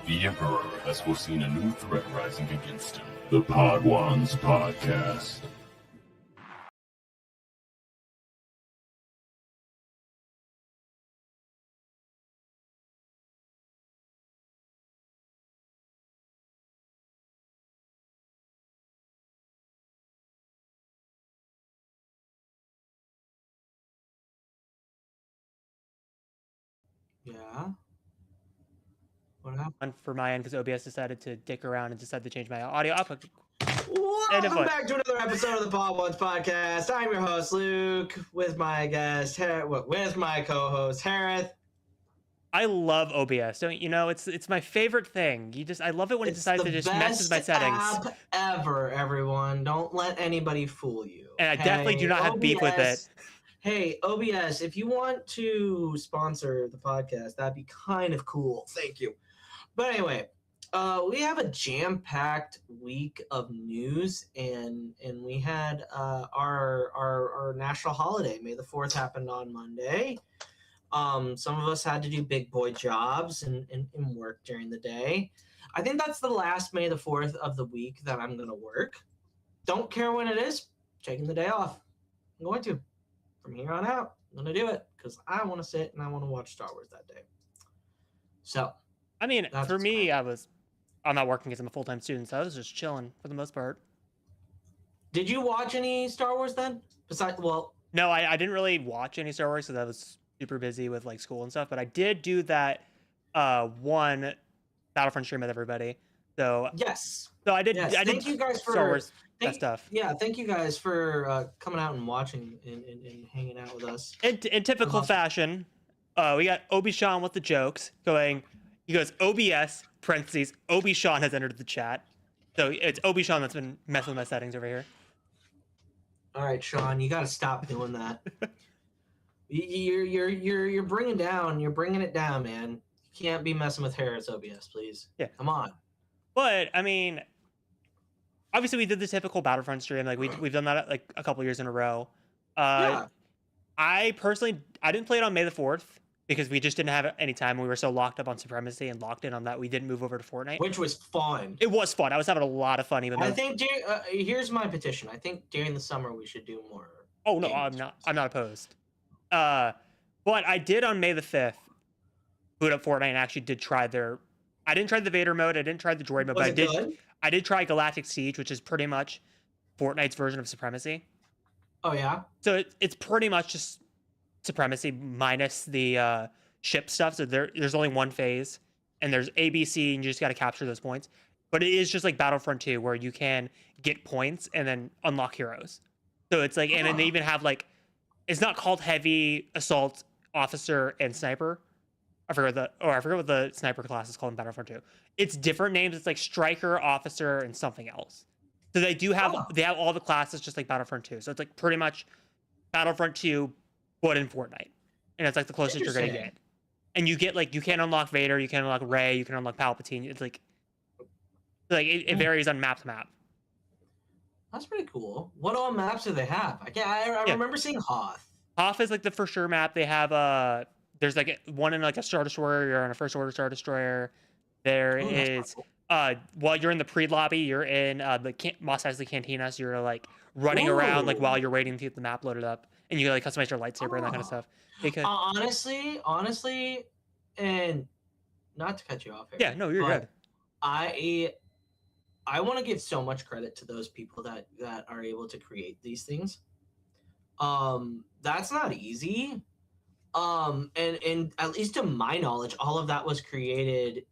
The Emperor has foreseen a new threat rising against him. The Podwans Podcast. Yeah. What happened? And for my end, because OBS decided to dick around and decided to change my audio output. Welcome back to another episode of the Podwans Podcast. I'm your host Luke, with my guest, with my co-host Hereth. I love OBS. Don't you know? It's my favorite thing. I love it when it decides to just mess with my settings. It's the best app ever, everyone. Don't let anybody fool you. And I definitely do not have beef with it. Hey, OBS, if you want to sponsor the podcast, that'd be kind of cool. Thank you. But anyway, we have a jam-packed week of news, and we had our national holiday. May the 4th happened on Monday. Some of us had to do big boy jobs and work during the day. I think that's the last May the 4th of the week that I'm going to work. Don't care when it is. Taking the day off. I'm going to. From here on out, I'm going to do it because I want to sit and I want to watch Star Wars that day. So, I mean, for me, I'm not working because I'm a full-time student, so I was just chilling for the most part. Did you watch any Star Wars then? No, I didn't really watch any Star Wars because I was super busy with like school and stuff. But I did do that one Battlefront stream with everybody. So yes, so I did. Yes. I did thank you guys for Star Wars stuff. Yeah, thank you guys for coming out and watching and hanging out with us. In typical fashion, we got Obi-Shawn with the jokes going. He goes, OBS, parentheses, Obi-Shawn has entered the chat. So it's Obi-Shawn that's been messing with my settings over here. All right, Sean, you got to stop doing that. You're bringing it down, man. You can't be messing with Hereth's OBS, please. Yeah. Come on. But, I mean, obviously we did the typical Battlefront stream. Like, we've done that like a couple years in a row. Yeah. I didn't play it on May the 4th. Because we just didn't have any time. We were so locked up on Supremacy and locked in on that, we didn't move over to Fortnite. Which was fun. It was fun. I was having a lot of fun. Even though I think here's my petition. I think during the summer we should do more. Oh no, I'm not opposed. But I did on May the 5th boot up Fortnite and actually did try I didn't try the Vader mode. I didn't try the droid mode. But I did try Galactic Siege, which is pretty much Fortnite's version of Supremacy. Oh yeah. So it's pretty much just Supremacy minus the ship stuff. So there's only one phase, and there's A, B, C, and you just got to capture those points. But it is just like Battlefront 2, where you can get points and then unlock heroes. So it's like, and then they even have like, it's not called Heavy, Assault, Officer, and Sniper. I forget what the sniper class is called in Battlefront 2. It's different names. It's like Striker, Officer, and something else. So they have all the classes just like Battlefront 2. So it's like pretty much Battlefront 2. But in Fortnite, and it's like the closest you're gonna get. And you get like, you can unlock Vader, you can unlock Rey, you can unlock Palpatine. It's like it varies on map to map. That's pretty cool. What all maps do they have? I remember seeing Hoth. Hoth is like the for sure map. They have there's like one in like a Star Destroyer. You're on a First Order Star Destroyer. There is while you're in the pre-lobby, you're in the Mos Eisley Cantina. So you're like running around like while you're waiting to get the map loaded up. And you like customize your lightsaber and that kind of stuff. Because honestly, and not to cut you off here. Yeah, no, you're good. I want to give so much credit to those people that are able to create these things. That's not easy. And at least to my knowledge, all of that was created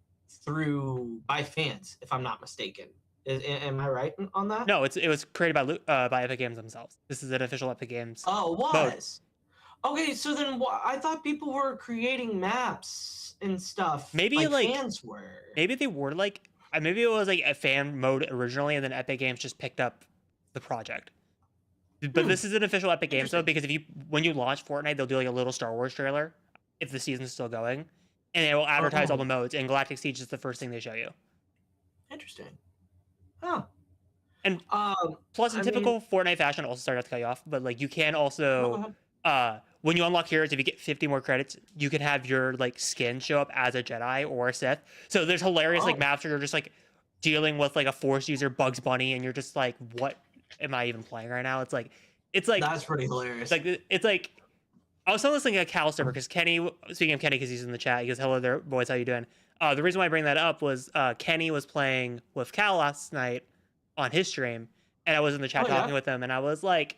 by fans, if I'm not mistaken. Am I right on that? No, it was created by Epic Games themselves. This is an official Epic Games. Oh, it was? Mode. Okay, so then I thought people were creating maps and stuff. Maybe like fans were. Maybe they were like, maybe it was like a fan mode originally, and then Epic Games just picked up the project. But this is an official Epic Games though, because when you launch Fortnite, they'll do like a little Star Wars trailer if the season's still going, and they will advertise all the modes. And Galactic Siege is the first thing they show you. Interesting. Oh. And plus, in typical Fortnite fashion, also sorry not to cut you off, but like you can also when you unlock heroes, if you get 50 more credits, you can have your like skin show up as a Jedi or a Sith. So there's hilarious like maps where you're just like dealing with like a Force user, Bugs Bunny, and you're just like, what am I even playing right now? It's like that's pretty hilarious. It's like I was telling this thing at Calister because Kenny, speaking of Kenny, because he's in the chat, he goes, "Hello there, boys, how you doing?" The reason why I bring that up was Kenny was playing with Cal last night on his stream, and I was in the chat talking with him, and I was like,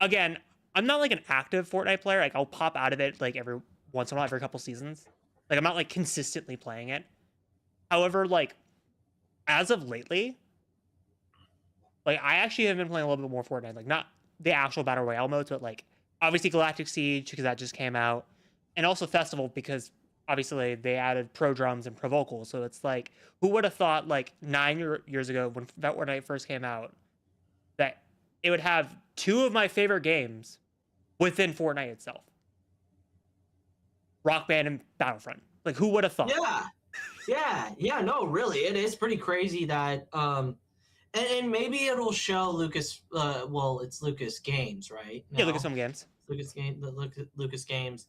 again, I'm not like an active Fortnite player. Like I'll pop out of it like every once in a while, every couple seasons. Like I'm not like consistently playing it. However, like as of lately, like I actually have been playing a little bit more Fortnite. Like not the actual battle royale modes, but like obviously Galactic Siege because that just came out, and also Festival because obviously they added pro drums and pro vocals. So it's like, who would have thought like 9 years ago when Fortnite first came out that it would have two of my favorite games within Fortnite itself, Rock Band and Battlefront. Like who would have thought? Yeah. No, really, it is pretty crazy that and maybe it'll show Lucas. Well, it's Lucas Games, right? Yeah, Lucasfilm Games. Lucas Games.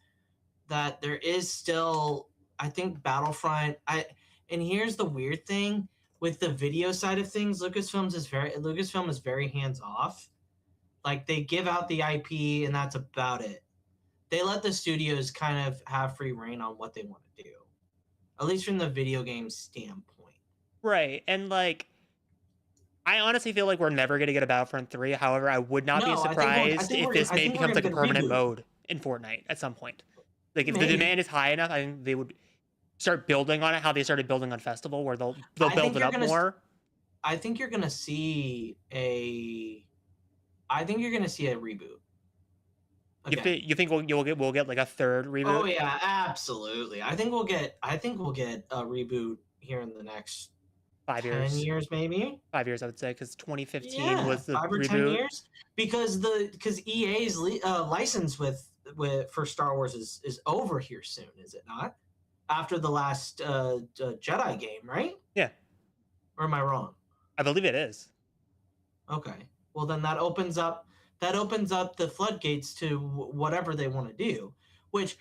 That there is still, I think, Battlefront. And here's the weird thing with the video side of things. Lucasfilm is very hands off. Like they give out the IP and that's about it. They let the studios kind of have free reign on what they want to do, at least from the video game standpoint. Right, and like, I honestly feel like we're never going to get a Battlefront 3. However, I would not be surprised if this maybe becomes like a permanent mode in Fortnite at some point. Like if the demand is high enough, I think they would start building on it. How they started building on Festival, where they'll build it up more. I think you're gonna see a reboot. Okay. You think we'll get like a third reboot? Oh yeah, absolutely. I think we'll get a reboot here in the next 5 years. 10 years, maybe 5 years, I would say, because 2015 was the 5 or reboot. 10 years. Because EA's license with for Star Wars is over here soon, is it not? After the last Jedi game, right? Yeah. Or am I wrong? I believe it is. Okay. Well, then that opens up the floodgates to whatever they want to do. Which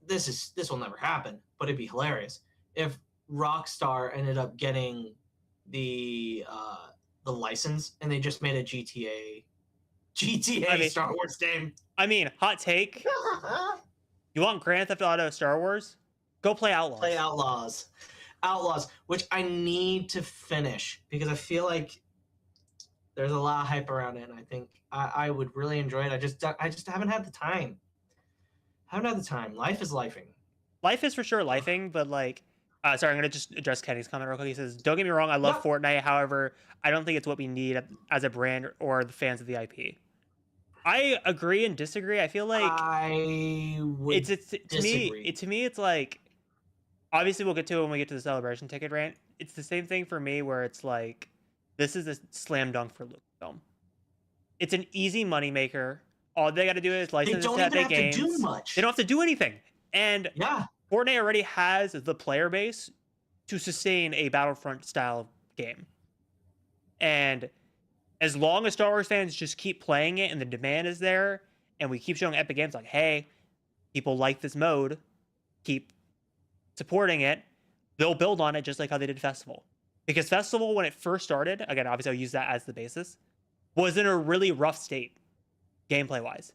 this will never happen, but it'd be hilarious if Rockstar ended up getting the license and they just made a GTA Star Wars game. I mean, hot take. You want Grand Theft Auto Star Wars? Go play Outlaws. Play Outlaws, which I need to finish because I feel like there's a lot of hype around it, and I think I would really enjoy it. I just haven't had the time. Life is lifing. Life is for sure lifing, but like, sorry, I'm gonna just address Kenny's comment real quick. He says, "Don't get me wrong, I love Fortnite. However, I don't think it's what we need as a brand or the fans of the IP." I agree and disagree. I feel like I would disagree. To me, it's like, obviously we'll get to it when we get to the celebration ticket rant. It's the same thing for me where it's like, this is a slam dunk for Lucasfilm. It's an easy moneymaker. All they got to do is license to Epic Games. They don't even have to do much. They don't have to do anything. And Fortnite already has the player base to sustain a Battlefront style game. And as long as Star Wars fans just keep playing it and the demand is there, and we keep showing Epic Games like, hey, people like this mode, keep supporting it, they'll build on it just like how they did Festival. Because Festival, when it first started, again, obviously I'll use that as the basis, was in a really rough state, gameplay-wise.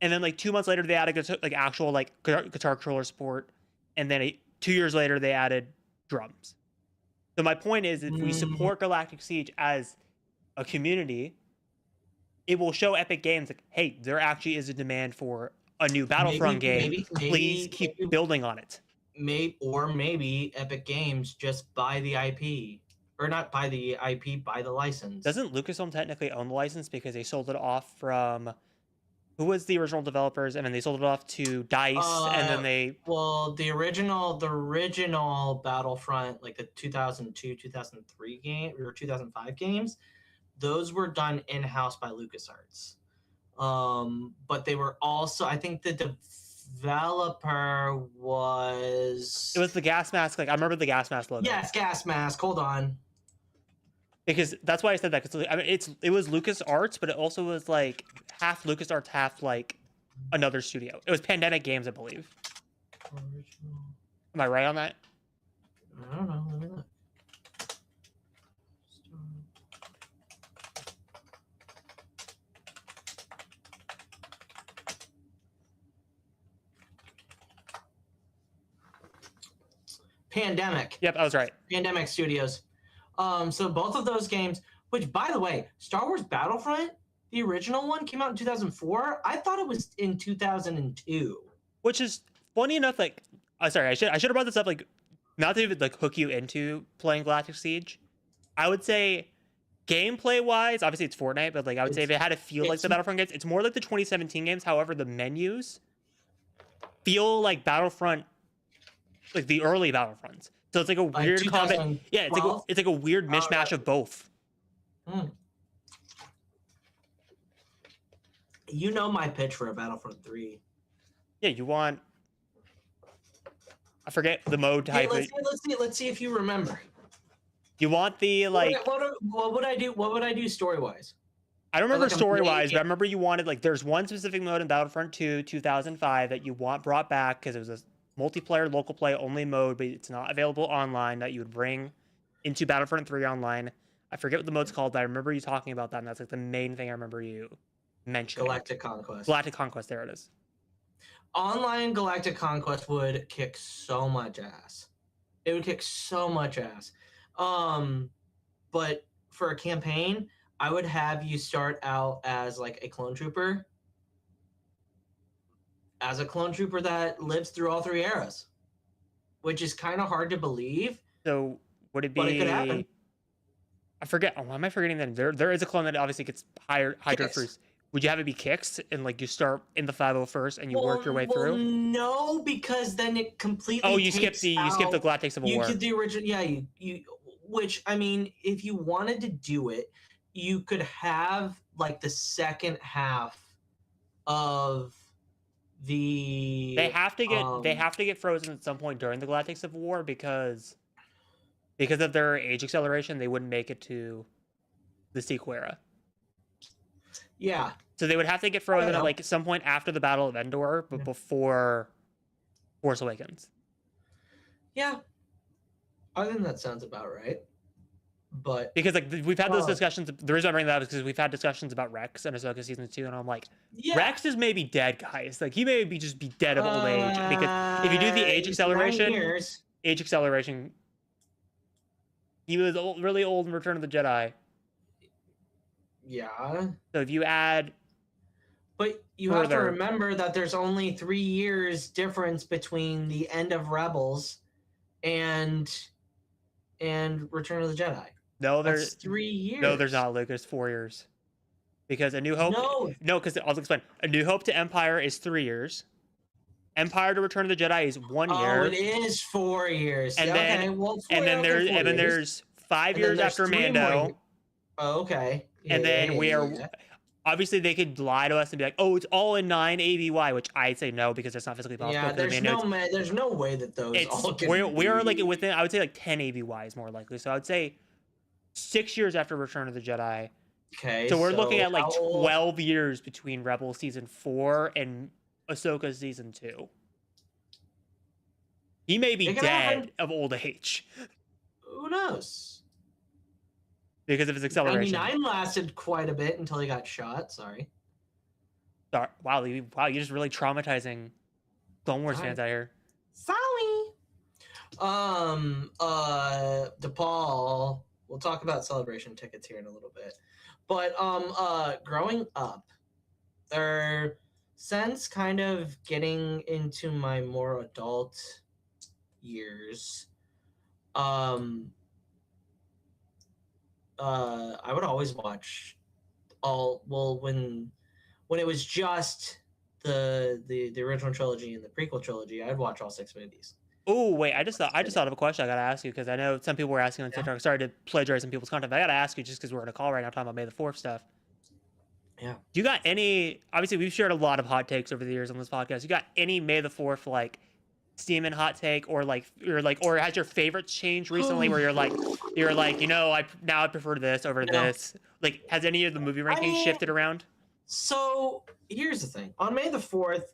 And then like 2 months later, they added like actual like guitar controller support, and then 2 years later, they added drums. So my point is, if we support Galactic Siege as a community, it will show Epic Games like, hey, there actually is a demand for a new Battlefront game. Please keep building on it. Maybe Epic Games just buy the IP, or not buy the IP, buy the license. Doesn't Lucasfilm technically own the license because they sold it off from who was the original developers, and then they sold it off to DICE, and then they the original Battlefront, like the 2002, 2003 game or 2005 games, those were done in-house by LucasArts. But they were also, I think the developer was... It was the gas mask. Like, I remember the gas mask logo. Yes, gas mask. Hold on. Because that's why I said that. Because I mean, it was LucasArts, but it also was like half LucasArts, half like another studio. It was Pandemic Games, I believe. Original. Am I right on that? I don't know. Let me look. Pandemic. Yep, I was right. Pandemic Studios. So both of those games, which by the way, Star Wars Battlefront, the original one, came out in 2004. I thought it was in 2002. Which is funny enough. Like, sorry, I should have brought this up. Like, not to even like hook you into playing Galactic Siege. I would say, gameplay wise, obviously it's Fortnite, but like I would say if it had to feel like the Battlefront games, it's more like the 2017 games. However, the menus feel like Battlefront, like the early Battlefronts. So it's like a weird combat. Yeah, it's like a weird mishmash of both. You know my pitch for a Battlefront 3. Yeah, you want. I forget the mode type. Yeah, let's see if you remember. You want the like. What would I do? What would I do story wise? I don't remember story wise, but I remember you wanted like there's one specific mode in Battlefront 2 2005 that you want brought back because it was a multiplayer local play only mode, but it's not available online, that you would bring into Battlefront 3 online. I forget what the mode's called, but I remember you talking about that, and that's like the main thing I remember you mentioning. Galactic Conquest. Galactic Conquest, there it is. Online Galactic Conquest would kick so much ass. It would kick so much ass. But for a campaign, I would have you start out as like a clone trooper. As a clone trooper that lives through all three eras. Which is kind of hard to believe. So would it be? But it could happen. I forget. Oh, why am I forgetting that? There is a clone that obviously gets Hydra first. Would you have it be Kicks and like you start in the 501st and you work your way through? No, because then it completely. Oh, you skip the Galactic Civil War. You did the original, yeah. You which I mean, if you wanted to do it, you could have like the second half of the. They have to get frozen at some point during the Galactic Civil War because of their age acceleration, they wouldn't make it to the sequel era. Yeah. So they would have to get frozen at like some point after the Battle of Endor, but before Force Awakens. Yeah. I think that sounds about right. But because like we've had those discussions. The reason I bring that up is because we've had discussions about Rex and Ahsoka season 2, and I'm like, Rex is maybe dead, guys. Like he may be just be dead of old age because if you do the age acceleration, he was really old in Return of the Jedi. Yeah. So if you add, but you have to remember that there's only 3 years difference between the end of Rebels and Return of the Jedi. No, there's 3 years. No, there's not, Luke. There's 4 years. Because A New Hope. No, because I'll explain. A New Hope to Empire is 3 years. Empire to Return of the Jedi is 1 year. Oh, it is 4 years. And then there's 5 years after Mando. Oh, okay. And then we are obviously they could lie to us and be like, "Oh, it's all in 9 ABY," which I say no because that's not physically possible. Yeah, there's no way that those all can we are like within, I would say like 10 ABY is more likely. So I would say 6 years after Return of the Jedi. Okay. So we're looking at like 12 years between Rebels season 4 and Ahsoka season 2. He may be dead of old age. Who knows? Because of his acceleration. 99 lasted quite a bit until he got shot. Sorry. Wow, you're just really traumatizing Clone Wars fans out here. Sorry. DePaul. We'll talk about celebration tickets here in a little bit. But growing up, or since kind of getting into my more adult years, I would always watch when it was just the original trilogy and the prequel trilogy, I'd watch all 6 movies. Oh wait, I just thought of a question I gotta ask you because I know some people were asking on TikTok. Sorry to plagiarize some people's content, but I gotta ask you just because we're on a call right now talking about May the 4th stuff. Yeah. Do you got any? Obviously, we've shared a lot of hot takes over the years on this podcast. You got any May the 4th like steaming hot take or has your favorites changed recently where you're like I prefer this over this? Like, has any of the movie rankings shifted around? So here's the thing. On May the 4th,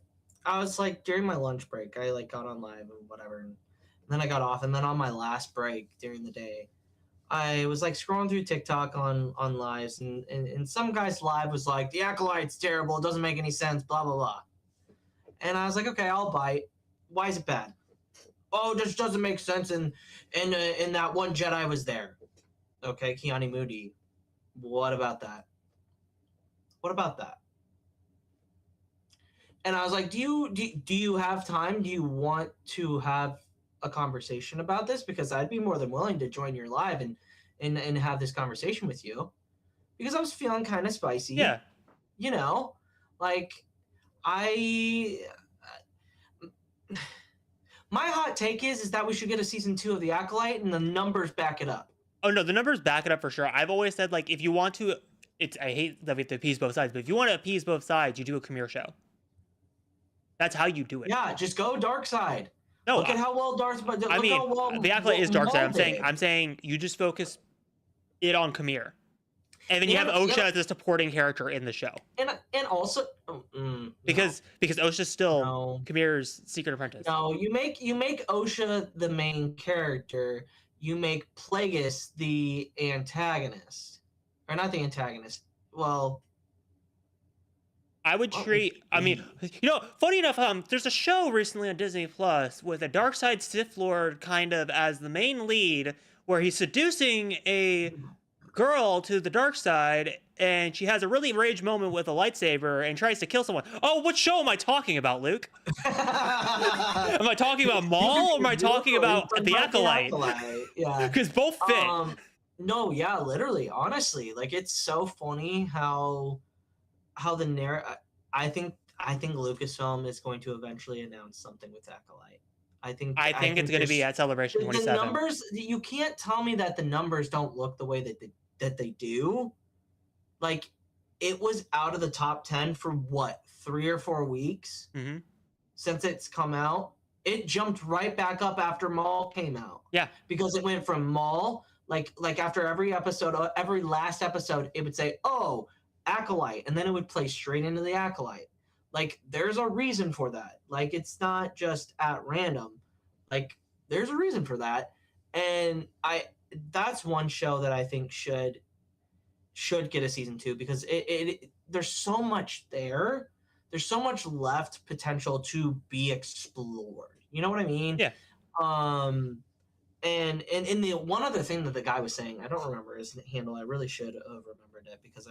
I was like during my lunch break, I like got on live and whatever, and then I got off, and then on my last break during the day, I was like scrolling through TikTok on lives, and some guy's live was like, the Acolyte's terrible, it doesn't make any sense, blah blah blah. And I was like, okay, I'll bite. Why is it bad? Oh, this doesn't make sense, and in that one Jedi was there. Okay, Keanu Moody. What about that? What about that? And I was like, do you have time? Do you want to have a conversation about this? Because I'd be more than willing to join your live and have this conversation with you. Because I was feeling kind of spicy. Yeah. You know, like I my hot take is that we should get a season 2 of The Acolyte, and the numbers back it up. Oh no, the numbers back it up for sure. I've always said, like, if you want to, I hate that we have to appease both sides, but if you want to appease both sides, you do a Khmer show. That's how you do it. Yeah, just go dark side. No, look at how well Darth. I mean, The Acolyte is dark side. I'm saying you just focus it on Khmer, and then you have Osha as a supporting character in the show. And also, because Osha's still Khmer's secret apprentice. No, you make Osha the main character. You make Plagueis the antagonist, or not the antagonist. Well, I would treat. I mean, funny enough, there's a show recently on Disney Plus with a dark side Sith Lord kind of as the main lead, where he's seducing a girl to the dark side, and she has a really rage moment with a lightsaber and tries to kill someone. Oh, what show am I talking about, Luke? Am I talking about Maul, or am I talking about The Acolyte? Yeah, because both fit. No, yeah, literally, honestly, like it's so funny how the narrative. I think Lucasfilm is going to eventually announce something with Acolyte. I think it's going to be at Celebration 27. The numbers, you can't tell me that the numbers don't look the way that they do. Like, it was out of the top 10 for what, 3 or 4 weeks since it's come out. It jumped right back up after Maul came out. Yeah, because it went from Maul, like after every episode, every last episode, it would say, "Oh, Acolyte," and then it would play straight into The Acolyte. Like, there's a reason for that. Like, it's not just at random. Like, there's a reason for that. And that's one show that I think should get a season 2, because it there's so much there. There's so much left potential to be explored. You know what I mean? Yeah. And in the one other thing that the guy was saying, I don't remember his handle. I really should have remembered it, because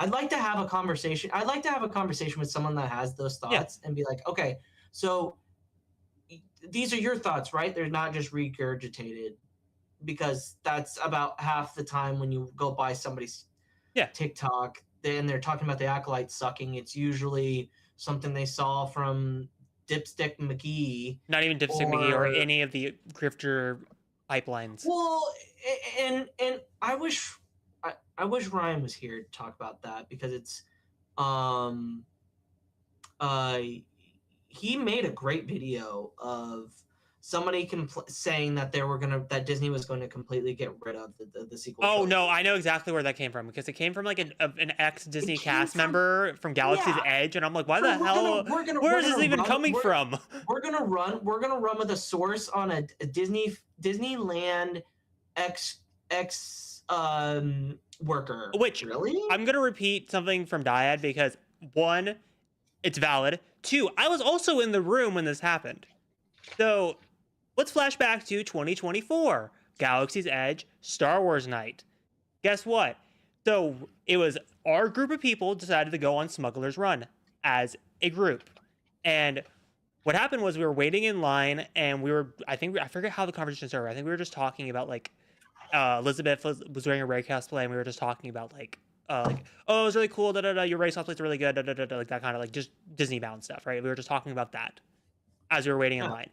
I'd like to have a conversation. I'd like to have a conversation with someone that has those thoughts and be like, okay, so these are your thoughts, right? They're not just regurgitated, because that's about half the time when you go by somebody's TikTok and they're talking about The Acolyte sucking. It's usually something they saw from Dipstick McGee. Not even Dipstick McGee or any of the grifter pipelines. Well, and I wish Ryan was here to talk about that, because it's he made a great video of somebody saying that that Disney was going to completely get rid of the sequel. Oh no, I know exactly where that came from, because it came from like an ex-Disney cast member from Galaxy's Edge, and I'm like, why the hell? Where is this even coming from? We're gonna run with a source on a Disneyland ex worker. Which, really? I'm gonna repeat something from Dyad, because 1, it's valid. 2, I was also in the room when this happened. So let's flash back to 2024, Galaxy's Edge, Star Wars Night. Guess what? So it was our group of people decided to go on Smuggler's Run as a group. And what happened was we were waiting in line, and I forget how the conversation started. I think we were just talking about, like, Elizabeth was wearing a Rey cosplay, and we were just talking about, like, oh, it was really cool, your Rey cosplay's really good, like that kind of, like, just Disney-bound stuff, right? We were just talking about that as we were waiting in line.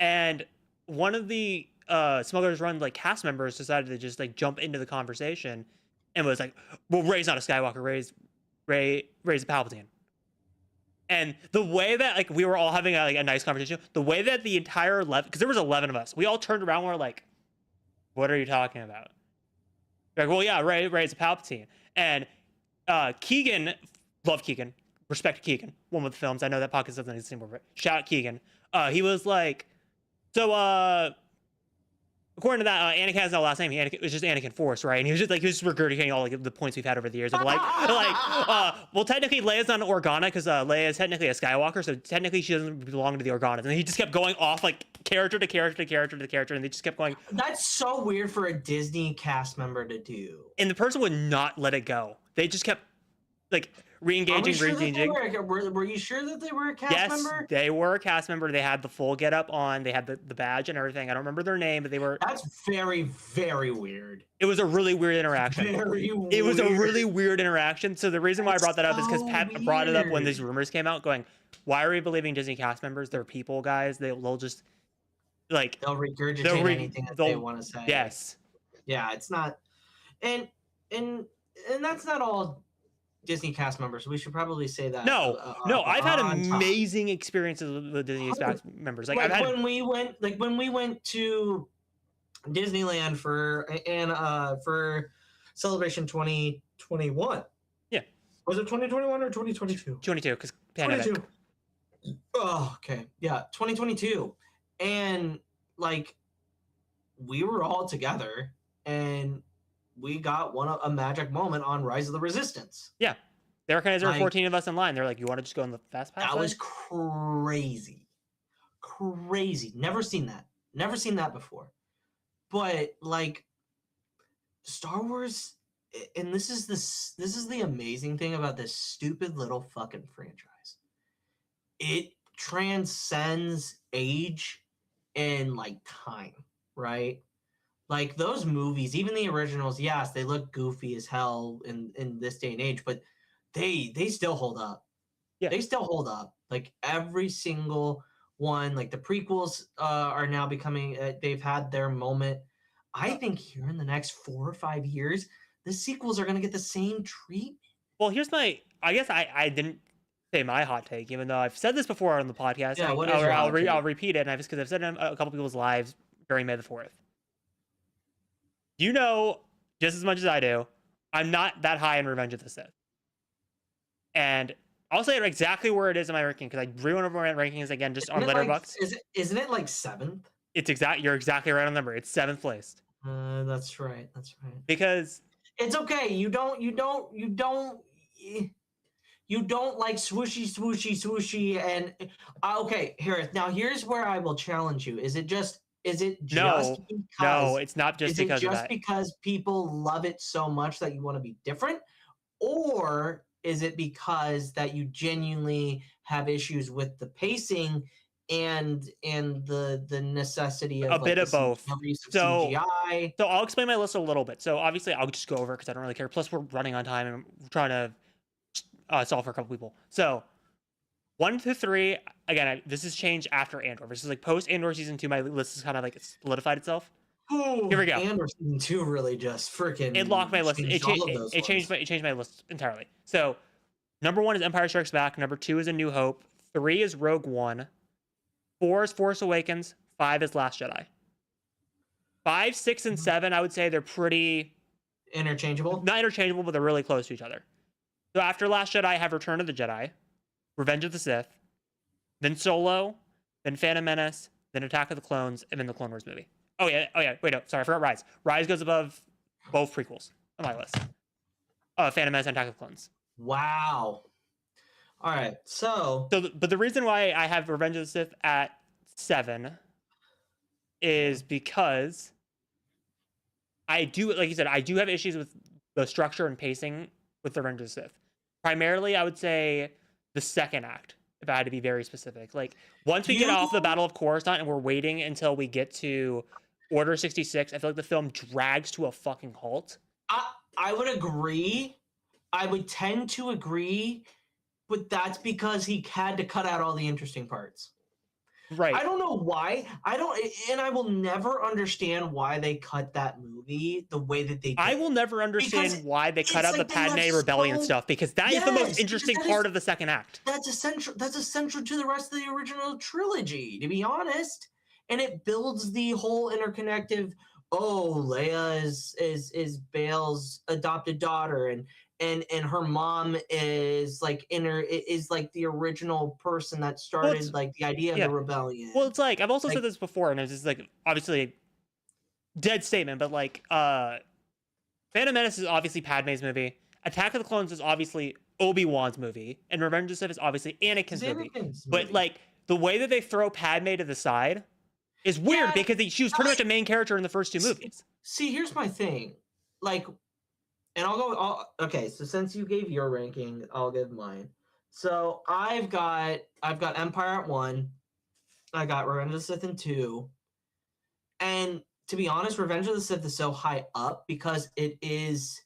And one of the Smuggler's Run, like, cast members decided to just, like, jump into the conversation and was like, well, Rey's not a Skywalker, Rey's a Palpatine. And the way that, like, we were all having a nice conversation, the way that the entire 11, because there was 11 of us, we all turned around and were like, what are you talking about? Like, well, yeah, Rey's a Palpatine. And Keegan love Keegan, respect Keegan, one with the films. I know that podcast doesn't exist anymore, but shout out Keegan. He was like, so according to that, Anakin has no last name. It was just Anakin Force, right? And he was just regurgitating all like the points we've had over the years of well, technically Leia's not an Organa because Leia is technically a Skywalker, so technically she doesn't belong to the Organas. And he just kept going off like character to character to character to character, and they just kept going. That's so weird for a Disney cast member to do. And the person would not let it go. They just kept like re-engaging. Were you sure that they were a cast member? Yes, they were a cast member. They had the full getup on. They had the badge and everything. I don't remember their name, but they were. That's very, very weird. It was a really weird interaction. It was a really weird interaction. So the reason why I brought that up is because Pat brought it up when these rumors came out, going, "Why are we believing Disney cast members? They're people, guys. They'll just like they'll regurgitate anything that they want to say." Yes. Yeah, it's not, and that's not all Disney cast members. We should probably say that. No, I've had amazing experiences with Disney cast members. Like when we went to Disneyland for Celebration 2021. Yeah. Was it 2021 or 2022? 22, because pandemic. 22. Oh, okay. Yeah, 2022. And like we were all together and we got a magic moment on Rise of the Resistance. Yeah. They recognized there were 14 of us in line. They're like, you want to just go in the fast pass? That was crazy. Crazy. Never seen that. Never seen that before. But like Star Wars, and this is the amazing thing about this stupid little fucking franchise. It transcends age and like time, right? Like those movies, even the originals, yes, they look goofy as hell in this day and age, but they still hold up. Yeah. They still hold up. Like every single one, like the prequels are now becoming, they've had their moment. I think here in the next 4 or 5 years, the sequels are going to get the same treatment. Well, here's I guess I didn't say my hot take, even though I've said this before on the podcast. Yeah, I'll repeat it, and because I've said it in a couple people's lives during May the 4th. You know, just as much as I do, I'm not that high in Revenge of the Sith. And I'll say exactly where it is in my ranking, because I rewent over my rankings again just on Letterboxd. Isn't it like 7th? You're exactly right on the number. It's 7th place. That's right. Because it's okay. You don't like swooshy and okay, Hereth. Now here's where I will challenge you. Is it just because no, it's not just because of that. Because people love it so much that you want to be different, or is it because that you genuinely have issues with the pacing and the necessity of a bit of both? So CGI. So I'll explain my list a little bit. So obviously I'll just go over because I don't really care. Plus we're running on time and we're trying to solve for a couple people. So 1 to 3, again, this has changed after Andor. This is like post Andor season 2. My list is kind of like solidified itself. Ooh, here we go. Andor season 2 really just freaking. It locked my list. It changed my list entirely. So number 1 is Empire Strikes Back. Number 2 is A New Hope. 3 is Rogue One. 4 is Force Awakens. 5 is Last Jedi. 5, 6, and 7, I would say they're pretty interchangeable. Not interchangeable, but they're really close to each other. So after Last Jedi, I have Return of the Jedi, Revenge of the Sith, then Solo, then Phantom Menace, then Attack of the Clones, and then the Clone Wars movie. Oh yeah. Wait, no, sorry, I forgot Rise. Rise goes above both prequels on my list. Phantom Menace and Attack of the Clones. Wow. All right, but the reason why I have Revenge of the Sith at 7 is because I do, like you said, I do have issues with the structure and pacing with Revenge of the Sith. Primarily, I would say the second act, if I had to be very specific. Like, once we get off the Battle of Coruscant and we're waiting until we get to Order 66, I feel like the film drags to a fucking halt. I would agree. I would tend to agree, but that's because he had to cut out all the interesting parts. Right. I don't know why. I will never understand why they cut that movie the way that they did. I will never understand why they cut out the Padme rebellion stuff, because that is the most interesting part of the second act. That's essential to the rest of the original trilogy, to be honest. And it builds the whole interconnective, Leia is Bael's adopted daughter, and her mom is like is like the original person that started like the idea of the rebellion. Well, it's like I've also said this before, and it's just like obviously dead statement, but like Phantom Menace is obviously Padme's movie. Attack of the Clones is obviously Obi-Wan's movie, and Revenge of the Sith is obviously Anakin's movie. But like the way that they throw Padme to the side is weird because she was pretty much a main character in the first two movies. See, here's my thing, like, and okay. So since you gave your ranking, I'll give mine. So I've got Empire at 1, I got Revenge of the Sith in 2, and to be honest, Revenge of the Sith is so high up because it is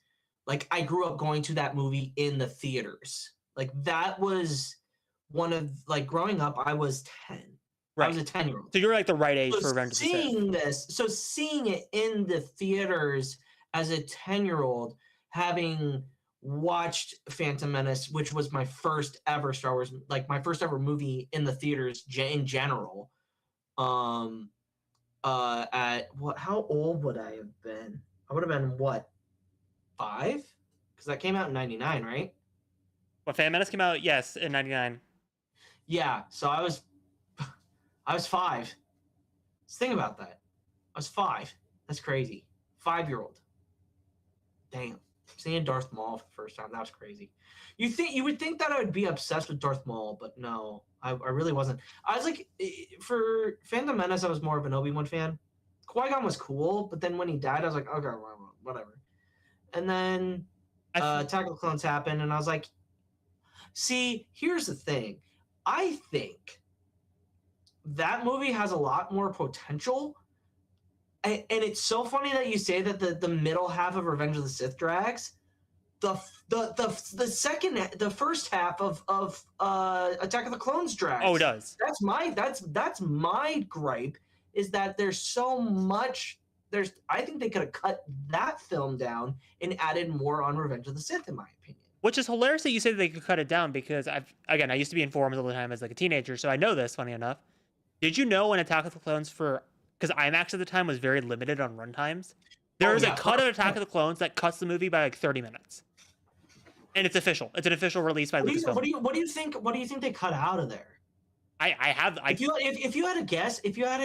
like I grew up going to that movie in the theaters. Like that was one of like growing up. I was 10. Right. I was a 10-year-old. So you're like the right age for Revenge of the Sith. Seeing it in the theaters as a 10-year-old, having watched Phantom Menace, which was my first ever Star Wars, like my first ever movie in the theaters in general. At what? How old would I have been? I would have been what? 5? Because that came out in 99, right? Well, Phantom Menace came out, yes, in 99. Yeah, so I was 5. Let's think about that. I was 5. That's crazy. 5-year-old. Damn. Seeing Darth Maul for the first time, that was crazy. You would think that I would be obsessed with Darth Maul, but no, I really wasn't. I was like, for Phantom Menace, I was more of an Obi-Wan fan. Qui-Gon was cool, but then when he died, I was like, okay, whatever. And then Attack of the Clones happened, and I was like, see, here's the thing. I think that movie has a lot more potential. And it's so funny that you say that the middle half of Revenge of the Sith drags. The first half of Attack of the Clones drags. Oh, it does. That's my gripe, is that there's so much. I think they could have cut that film down and added more on Revenge of the Sith, in my opinion. Which is hilarious that you say that they could cut it down, because I used to be in forums all the time as like a teenager, so I know this. Funny enough, did you know when Attack of the Clones because IMAX at the time was very limited on runtimes, there was a cut of Attack of the Clones that cuts the movie by like 30 minutes, and it's official. It's an official release by Lucasfilm. What do you think they cut out of there? If you had a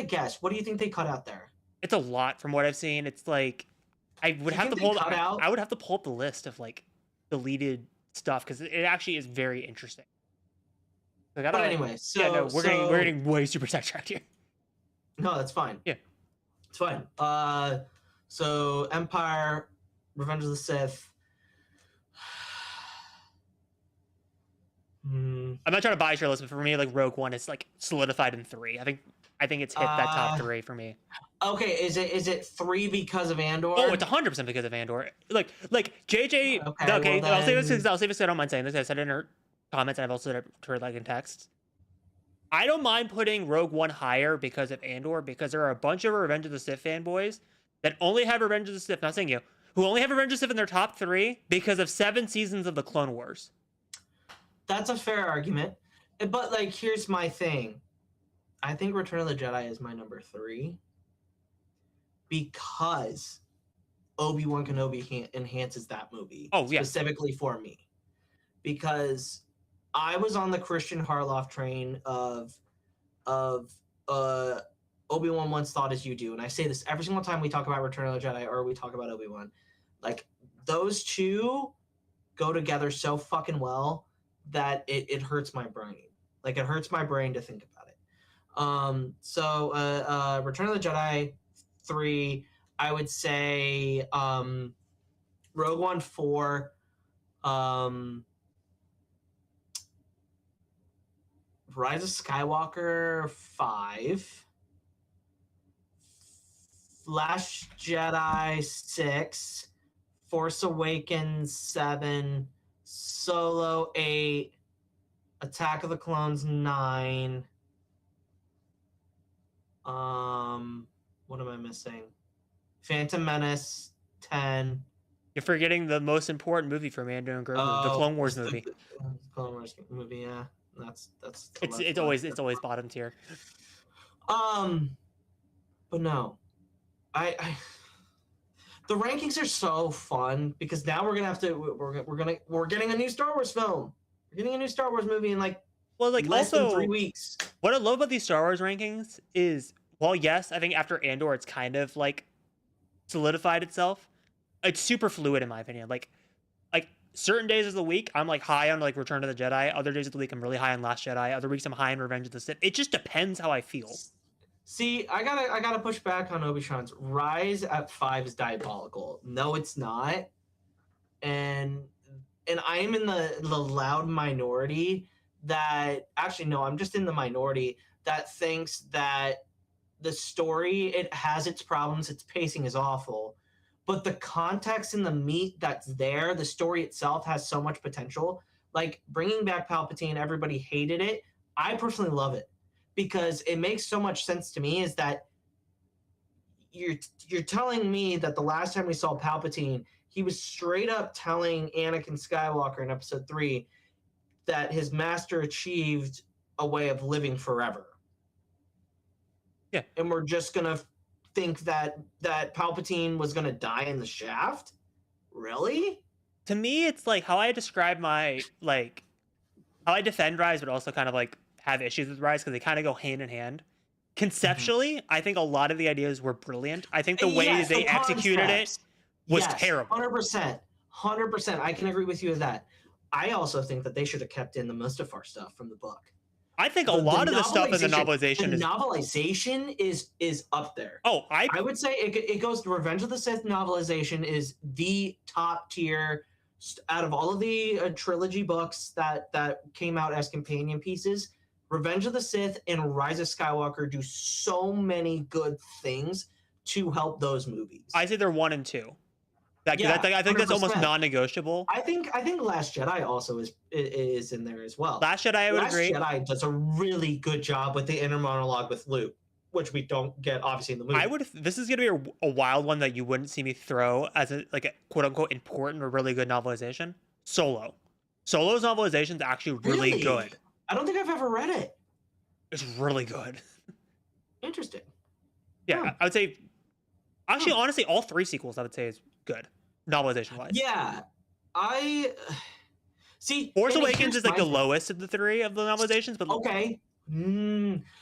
guess, what do you think they cut out there? It's a lot from what I've seen. It's like I would have to pull up the list of like deleted stuff, because it actually is very interesting. Like, but anyway, we're getting way super sidetracked here. No, that's fine. Yeah, it's fine. So Empire, Revenge of the Sith. I'm not trying to bias your list, but for me, like Rogue One is like solidified in 3. I think it's hit that top 3 for me. Okay, is it 3 because of Andor? Oh, it's 100% because of Andor. Like JJ. Okay, well, I'll say this because I don't mind saying this. I said it in her comments, and I've also said it to her like in text. I don't mind putting Rogue One higher because of Andor, because there are a bunch of Revenge of the Sith fanboys that only have Revenge of the Sith, not saying you, who only have Revenge of the Sith in their top 3 because of 7 seasons of the Clone Wars. That's a fair argument. But like, here's my thing. I think Return of the Jedi is my number 3 because Obi-Wan Kenobi enhances that movie. Oh, yeah. Specifically for me. Because I was on the Christian Harloff train of Obi-Wan once thought as you do. And I say this every single time we talk about Return of the Jedi or we talk about Obi-Wan. Like, those two go together so fucking well that it hurts my brain. Like, it hurts my brain to think about it. So Return of the Jedi 3, I would say Rogue One 4, Rise of Skywalker 5, Last Jedi 6, Force Awakens 7, Solo 8, Attack of the Clones 9. What am I missing? Phantom Menace 10. You're forgetting the most important movie for Mando and Grogu, the Clone Wars movie. The Clone Wars movie, yeah. That's it's always bottom tier. But no, I The rankings are so fun because now we're gonna have to we're getting a new Star Wars film. We're getting a new Star Wars movie in like less than 3 weeks. What I love about these Star Wars rankings is, well, yes, I think after Andor, it's kind of like solidified itself. It's super fluid in my opinion. Like certain days of the week, I'm like high on like Return of the Jedi. Other days of the week, I'm really high on Last Jedi. Other weeks, I'm high on Revenge of the Sith. It just depends how I feel. See, I gotta push back on Obi-Wan's Rise at 5 is diabolical. No, it's not. And I am in the loud minority that actually no, I'm just in the minority that thinks that the story, it has its problems, its pacing is awful, but the context and the meat that's there, the story itself has so much potential. Like bringing back Palpatine, everybody hated it. I personally love it because it makes so much sense to me. Is that you're telling me that the last time we saw Palpatine, he was straight up telling Anakin Skywalker in Episode 3 that his master achieved a way of living forever. Yeah, and we're just gonna think that Palpatine was gonna die in the shaft? Really? To me, it's like how I describe my how I defend Rise, but also kind of like have issues with Rise because they kind of go hand in hand. Conceptually, I think a lot of the ideas were brilliant. I think the way they executed it was terrible. 100%. I can agree with you with that. I also think that they should have kept in the Mustafar stuff from the book. I think a lot of the stuff in the novelization is up there. Oh, I would say it goes to Revenge of the Sith novelization is the top tier out of all of the trilogy books that came out as companion pieces. Revenge of the Sith and Rise of Skywalker do so many good things to help those movies. I say they're 1 and 2. I think that's almost non-negotiable. I think Last Jedi also is in there as well. Last Jedi, I would agree. Last Jedi does a really good job with the inner monologue with Luke, which we don't get obviously in the movie. This is gonna be a wild one that you wouldn't see me throw as a quote unquote important or really good novelization. Solo's novelization is actually really good. I don't think I've ever read it. It's really good. Interesting. Yeah, I would say. Actually, honestly, all 3 sequels I would say is good, novelization wise. Yeah, I see. Force Awakens is like the lowest of the 3 of the novelizations, but okay.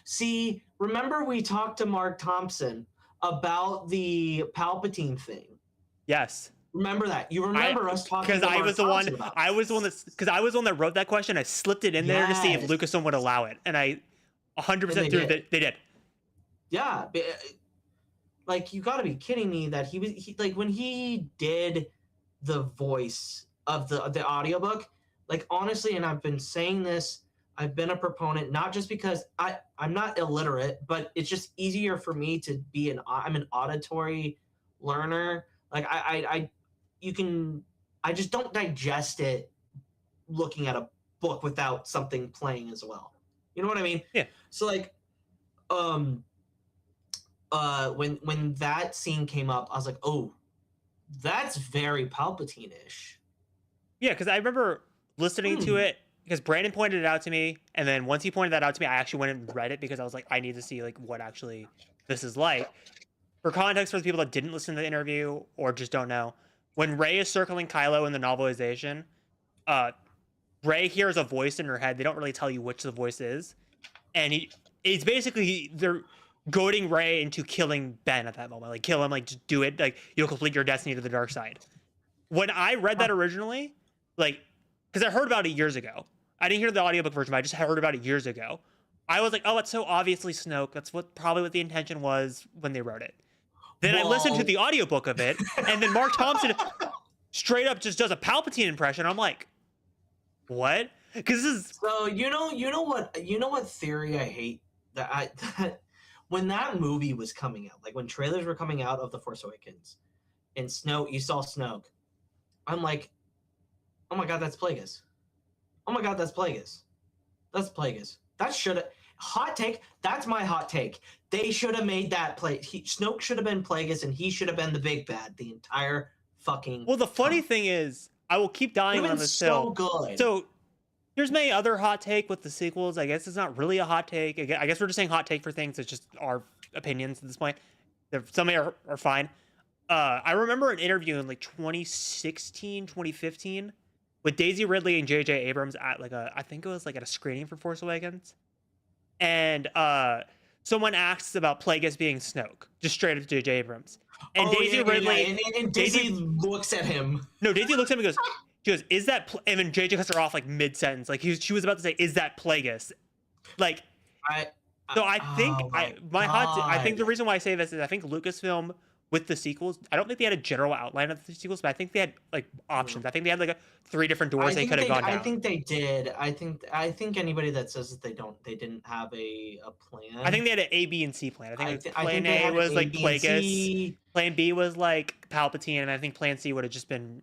See, remember we talked to Mark Thompson about the Palpatine thing. Yes. Remember that? You remember us talking because I was the one that wrote that question. I slipped it in there to see if Lucasfilm would allow it, and I 100% threw it. They did. Yeah. Like, you gotta be kidding me that he like when he did the voice of the audiobook, like honestly, and I've been saying this, I've been a proponent, not just because I'm not illiterate, but it's just easier for me to be I'm an auditory learner. Like I just don't digest it looking at a book without something playing as well. You know what I mean? Yeah. So like when that scene came up, I was like, oh, that's very Palpatine-ish. Yeah, because I remember listening to it because Brandon pointed it out to me, and then once he pointed that out to me, I actually went and read it because I was like, I need to see like what actually this is like. For context, for the people that didn't listen to the interview or just don't know, when Rey is circling Kylo in the novelization, Rey hears a voice in her head. They don't really tell you which the voice is, and it's basically they're goading Rey into killing Ben at that moment. Like, kill him, like, just do it. Like, you'll complete your destiny to the dark side. When I read that originally, like, because I heard about it years ago. I didn't hear the audiobook version, but I just heard about it years ago. I was like, oh, it's so obviously Snoke. That's probably what the intention was when they wrote it. Then I listened to the audiobook of it, and then Mark Thompson straight up just does a Palpatine impression. I'm like, what? Because this is... So, you know what theory I hate? That when that movie was coming out, like when trailers were coming out of The Force Awakens, and Snoke, you saw Snoke, I'm like, oh my god, that's Plagueis. Oh my god, that's Plagueis. That's Plagueis. That should have... Hot take, that's my hot take. They should have made that play. Snoke should have been Plagueis, and he should have been the big bad the entire fucking Well, the funny thing is, I will keep dying on this hill. Good. So, here's my other hot take with the sequels. I guess it's not really a hot take. I guess we're just saying hot take for things. It's just our opinions at this point. Some are fine. I remember an interview in like 2016, 2015 with Daisy Ridley and J.J. Abrams at like I think it was like at a screening for Force Awakens. And someone asks about Plagueis being Snoke, just straight up to J.J. Abrams. And Daisy Ridley... And Daisy looks at him. No, Daisy looks at him and goes, is that... And then J.J. cuts her off like mid-sentence. Like she was about to say, is that Plagueis? Like... I think the reason why I say this is I think Lucasfilm with the sequels, I don't think they had a general outline of the sequels, but I think they had like options. I think they had like 3 different doors they could have gone down. I think they did. I think anybody that says that they didn't have a plan. I think they had an A, B, and C plan. I think plan A was like Plagueis. Plan B was like Palpatine, and I think Plan C would have just been,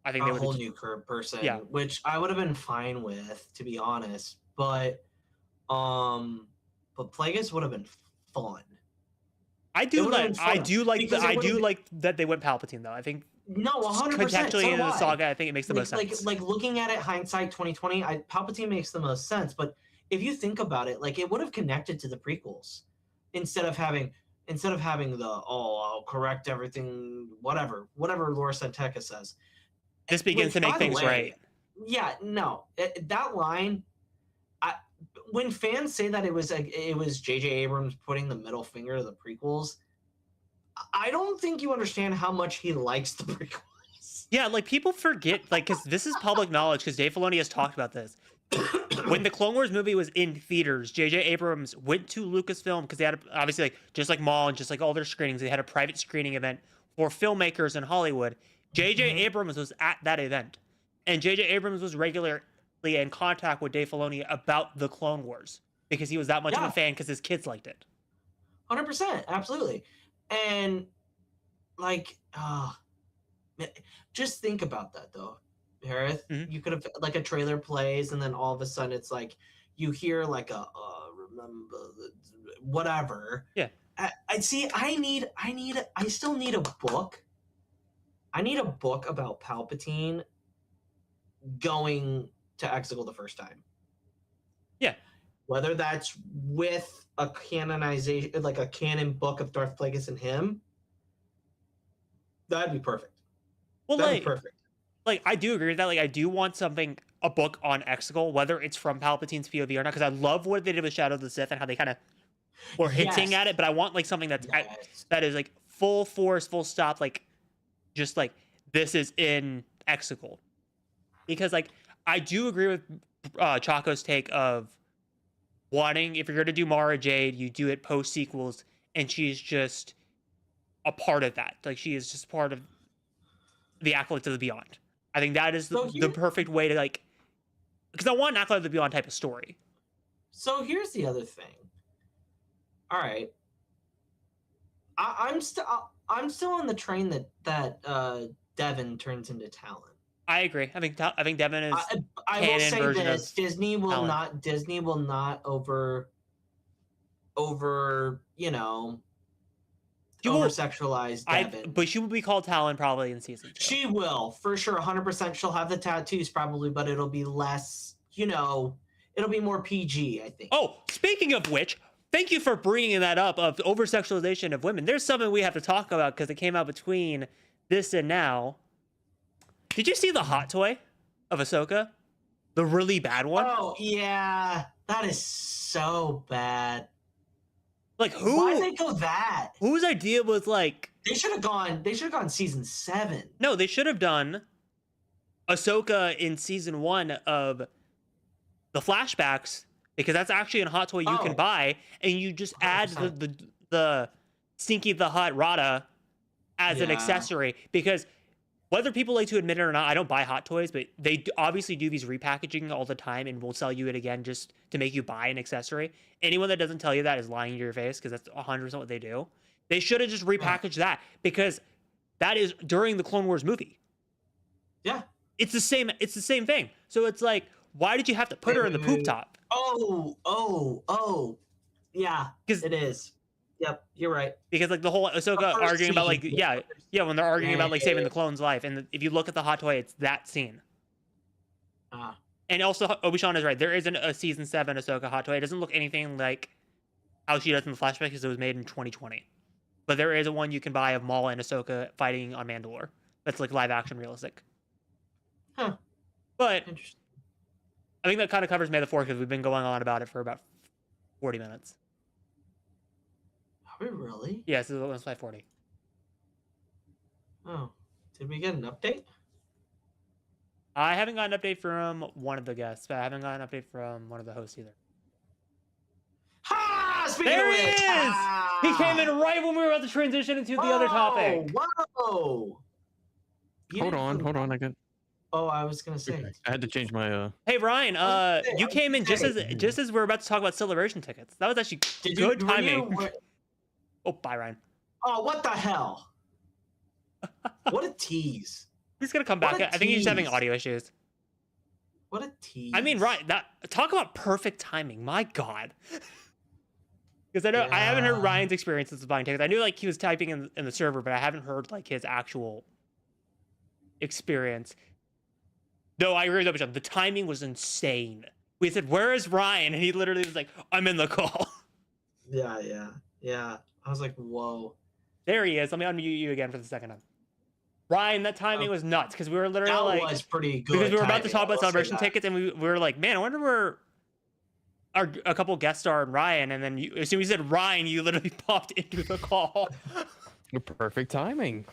I think a they would whole new person. Yeah. Which I would have been fine with, to be honest. But Plagueis would have been fun. I do like that they went Palpatine though. I think 100%. Contextually in the saga, I think it makes the most sense. Like looking at it, hindsight 2020, Palpatine makes the most sense. But if you think about it, like it would have connected to the prequels instead of having the I'll correct everything, whatever Laura Santeca says. This begins to make things right. Yeah, no, that line. When fans say that it was J.J. Abrams putting the middle finger to the prequels, I don't think you understand how much he likes the prequels. Yeah, like people forget, like, because this is public knowledge, because Dave Filoni has talked about this. When the Clone Wars movie was in theaters, J.J. Abrams went to Lucasfilm because they had obviously like just like Maul and just like all their screenings, they had a private screening event for filmmakers in Hollywood. J.J. Abrams was at that event, and J.J. Abrams was regularly in contact with Dave Filoni about the Clone Wars because he was that much of a fan because his kids liked it. 100%, absolutely. And like, just think about that though, Hereth. You could have like a trailer plays and then all of a sudden it's like you hear like a remember whatever. Yeah. I still need a book. I need a book about Palpatine going to Exegol the first time. Yeah. Whether that's with a canonization, like a canon book of Darth Plagueis and him, that'd be perfect. Well, that'd be perfect. Like, I do agree with that. Like, I do want a book on Exegol, whether it's from Palpatine's POV or not, because I love what they did with Shadow of the Sith and how they kind of were hinting at it, but I want, like, something that's that is, like, full force, full stop, like, just, like, this is in Exegol. Because, like, I do agree with Chaco's take of wanting, if you're going to do Mara Jade, you do it post-sequels, and she's just a part of that. Like, she is just part of the Acolytes of the Beyond. I think that is the perfect way to, like... Because I want an Acolyte of the Beyond type of story. So here's the other thing. All right. I'm still on the train that Devon turns into Talon. I agree. I think Devon is I will say version this: of Disney will Talon. not over over-sexualize Devon. But she will be called Talon probably in season 2. She will, for sure, 100%. She'll have the tattoos probably, but it'll be less, it'll be more PG, I think. Oh, speaking of which, thank you for bringing that up of over-sexualization of women. There's something we have to talk about because it came out between this and now. Did you see the hot toy of Ahsoka? The really bad one? Oh, yeah. That is so bad. Like, who? Why'd they go that? Whose idea was like... They should have gone season 7. No, they should have done Ahsoka in season 1 of the flashbacks, because that's actually a hot toy you can buy, and you just 100%. Add the Stinky the Hot Rada as an accessory, because... Whether people like to admit it or not, I don't buy hot toys, but they obviously do these repackaging all the time and will sell you it again just to make you buy an accessory. Anyone that doesn't tell you that is lying to your face, because that's 100% what they do. They should have just repackaged that, because that is during the Clone Wars movie. Yeah. It's the same thing. So it's like, why did you have to put her in the poop top? Oh. Yeah, it is. Yep, you're right. Because like the whole Ahsoka arguing about like when they're arguing about like saving the clone's life, and if you look at the hot toy, it's that scene. And also Obi-Wan is right. There isn't a season 7 Ahsoka hot toy. It doesn't look anything like how she does in the flashback because it was made in 2020. but there is one you can buy of Maul and Ahsoka fighting on Mandalore. That's like live action realistic. Huh. But Interesting. I think that kind of covers May the 4th because we've been going on about it for about 40 minutes. Are we really? Yes, it was 5:40. Oh, did we get an update? I haven't got an update from one of the guests, but I haven't got an update from one of the hosts either. Ha! Speaking There of he which, is! ah! He came in right when we were about to transition into the other topic. Whoa! Hold on. I got. Oh, I was gonna say. Okay. I had to change my. Hey Ryan, you came in just as we were about to talk about celebration tickets. That was actually good timing. Oh, bye Ryan. Oh, what the hell? What a tease! He's gonna come back. I think he's just having audio issues. What a tease! I mean, Ryan, talk about perfect timing. My God. Because I haven't heard Ryan's experiences with buying tickets. I knew like he was typing in the server, but I haven't heard like his actual experience. Though I agree with John, the timing was insane. We said, "Where is Ryan?" And he literally was like, "I'm in the call." Yeah. I was like, "Whoa." There he is. Let me unmute you again for the second time. Ryan, that timing was nuts because we were literally that was pretty good. Because we were about to talk about celebration tickets, and we were like, "Man, I wonder where a couple guest star and Ryan." And then as soon as you said Ryan, you literally popped into the call. Perfect timing.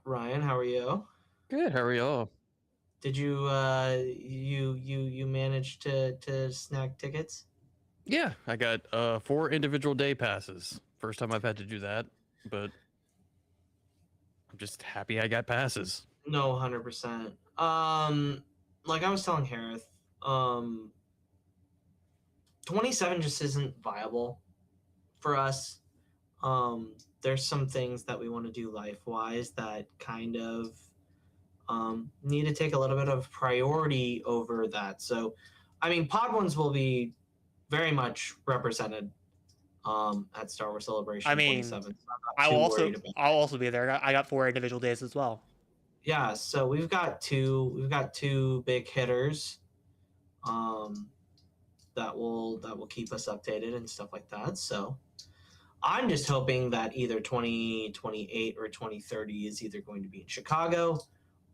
Ryan, how are you? Good. How are y'all? Did you you manage to snag tickets? Yeah, I got 4 individual day passes. First time I've had to do that, but I'm just happy I got passes. No, 100%. Like I was telling Hereth, 27 just isn't viable for us. There's some things that we want to do life-wise that kind of need to take a little bit of priority over that. So, I mean, Pod ones will be very much represented at Star Wars Celebration. I mean, 27. I'll also be there. I got 4 individual days as well. Yeah, so we've got two big hitters that will keep us updated and stuff like that. So I'm just hoping that either 2028 or 2030 is either going to be in Chicago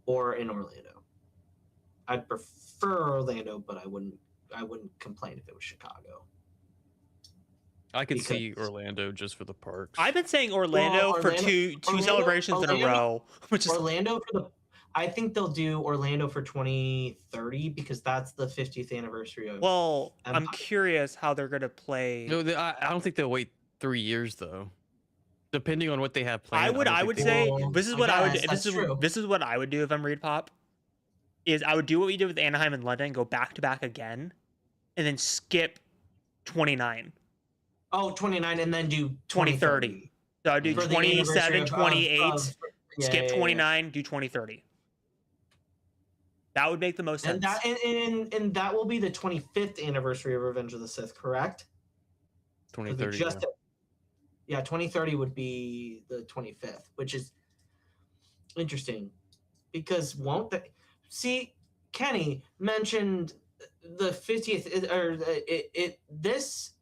or in Orlando. I'd prefer Orlando, but I wouldn't complain if it was Chicago. I could see Orlando just for the parks. I've been saying Orlando for two celebrations in a row, which is Orlando for the. I think they'll do Orlando for 2030 because that's the 50th anniversary of. Well, Empire. I'm curious how they're gonna play. No, I don't think they'll wait 3 years though. Depending on what they have planned. I would say this is what I would do. True. This is what I would do if I'm Reed Pop. Is I would do what we did with Anaheim and London, go back to back again, and then skip 29. Oh, 29 and then do 2030. So I'd do For the 27, anniversary 28, skip 29, do 2030. That would make the most sense. And that will be the 25th anniversary of Revenge of the Sith, correct? 2030. Yeah, 2030 would be the 25th, which is interesting because won't they see? Kenny mentioned the 50th or this.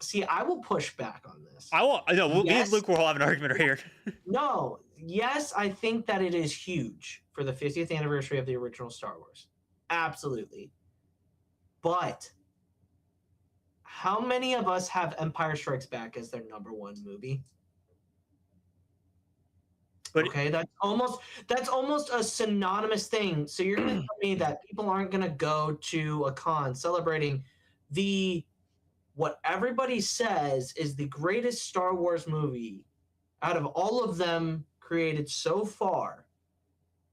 See, I will push back on this. I will. No, me and Luke will have an argument right here. No, yes, I think that it is huge for the 50th anniversary of the original Star Wars. Absolutely. But how many of us have Empire Strikes Back as their #1 movie? But okay, that's almost a synonymous thing. So you're gonna tell me that people aren't gonna go to a con celebrating what everybody says is the greatest Star Wars movie out of all of them created so far.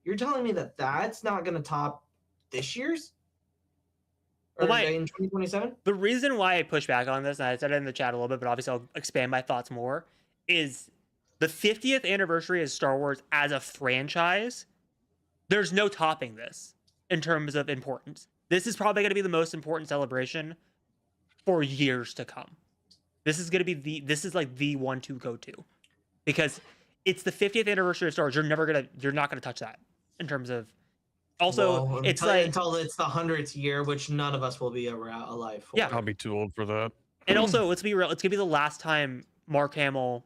You're telling me that that's not going to top this year's? Or in 2027? The reason why I push back on this, and I said it in the chat a little bit, but obviously I'll expand my thoughts more, is the 50th anniversary of Star Wars as a franchise. There's no topping this in terms of importance. This is probably going to be the most important celebration for years to come. This is going to be this is like the one to go to, because it's the 50th anniversary of Star Wars. You're not going to touch that in terms of. Also, it's until it's the 100th year, which none of us will be alive for. Yeah, I'll be too old for that. And also, let's be real. It's gonna be the last time Mark Hamill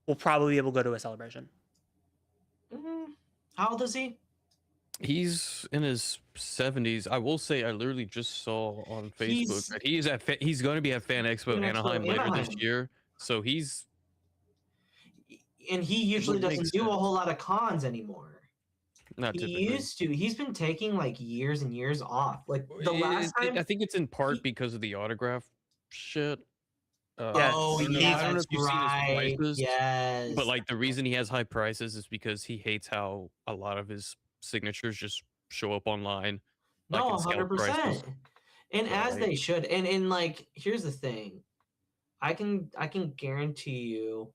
will probably be able to go to a celebration. How old is he? He's in his 70s. I will say, I literally just saw on Facebook that he's going to be at Fan Expo Fan Expo Anaheim later this Anaheim. year. So And he usually would make doesn't do a sense. whole lot of cons anymore. not He typically. used to. He's been taking like years and years off. Like the last I time. think it's in part because of the autograph shit. Yeah, Oh I don't know- yeah, I don't know that's if you've seen his right. prices, Yes. but like the reason he has high prices is because he hates how a lot of his signatures just show up online. Like no, in scalp 100%. prices. And So, as like- they should. And like here's the thing. I can guarantee you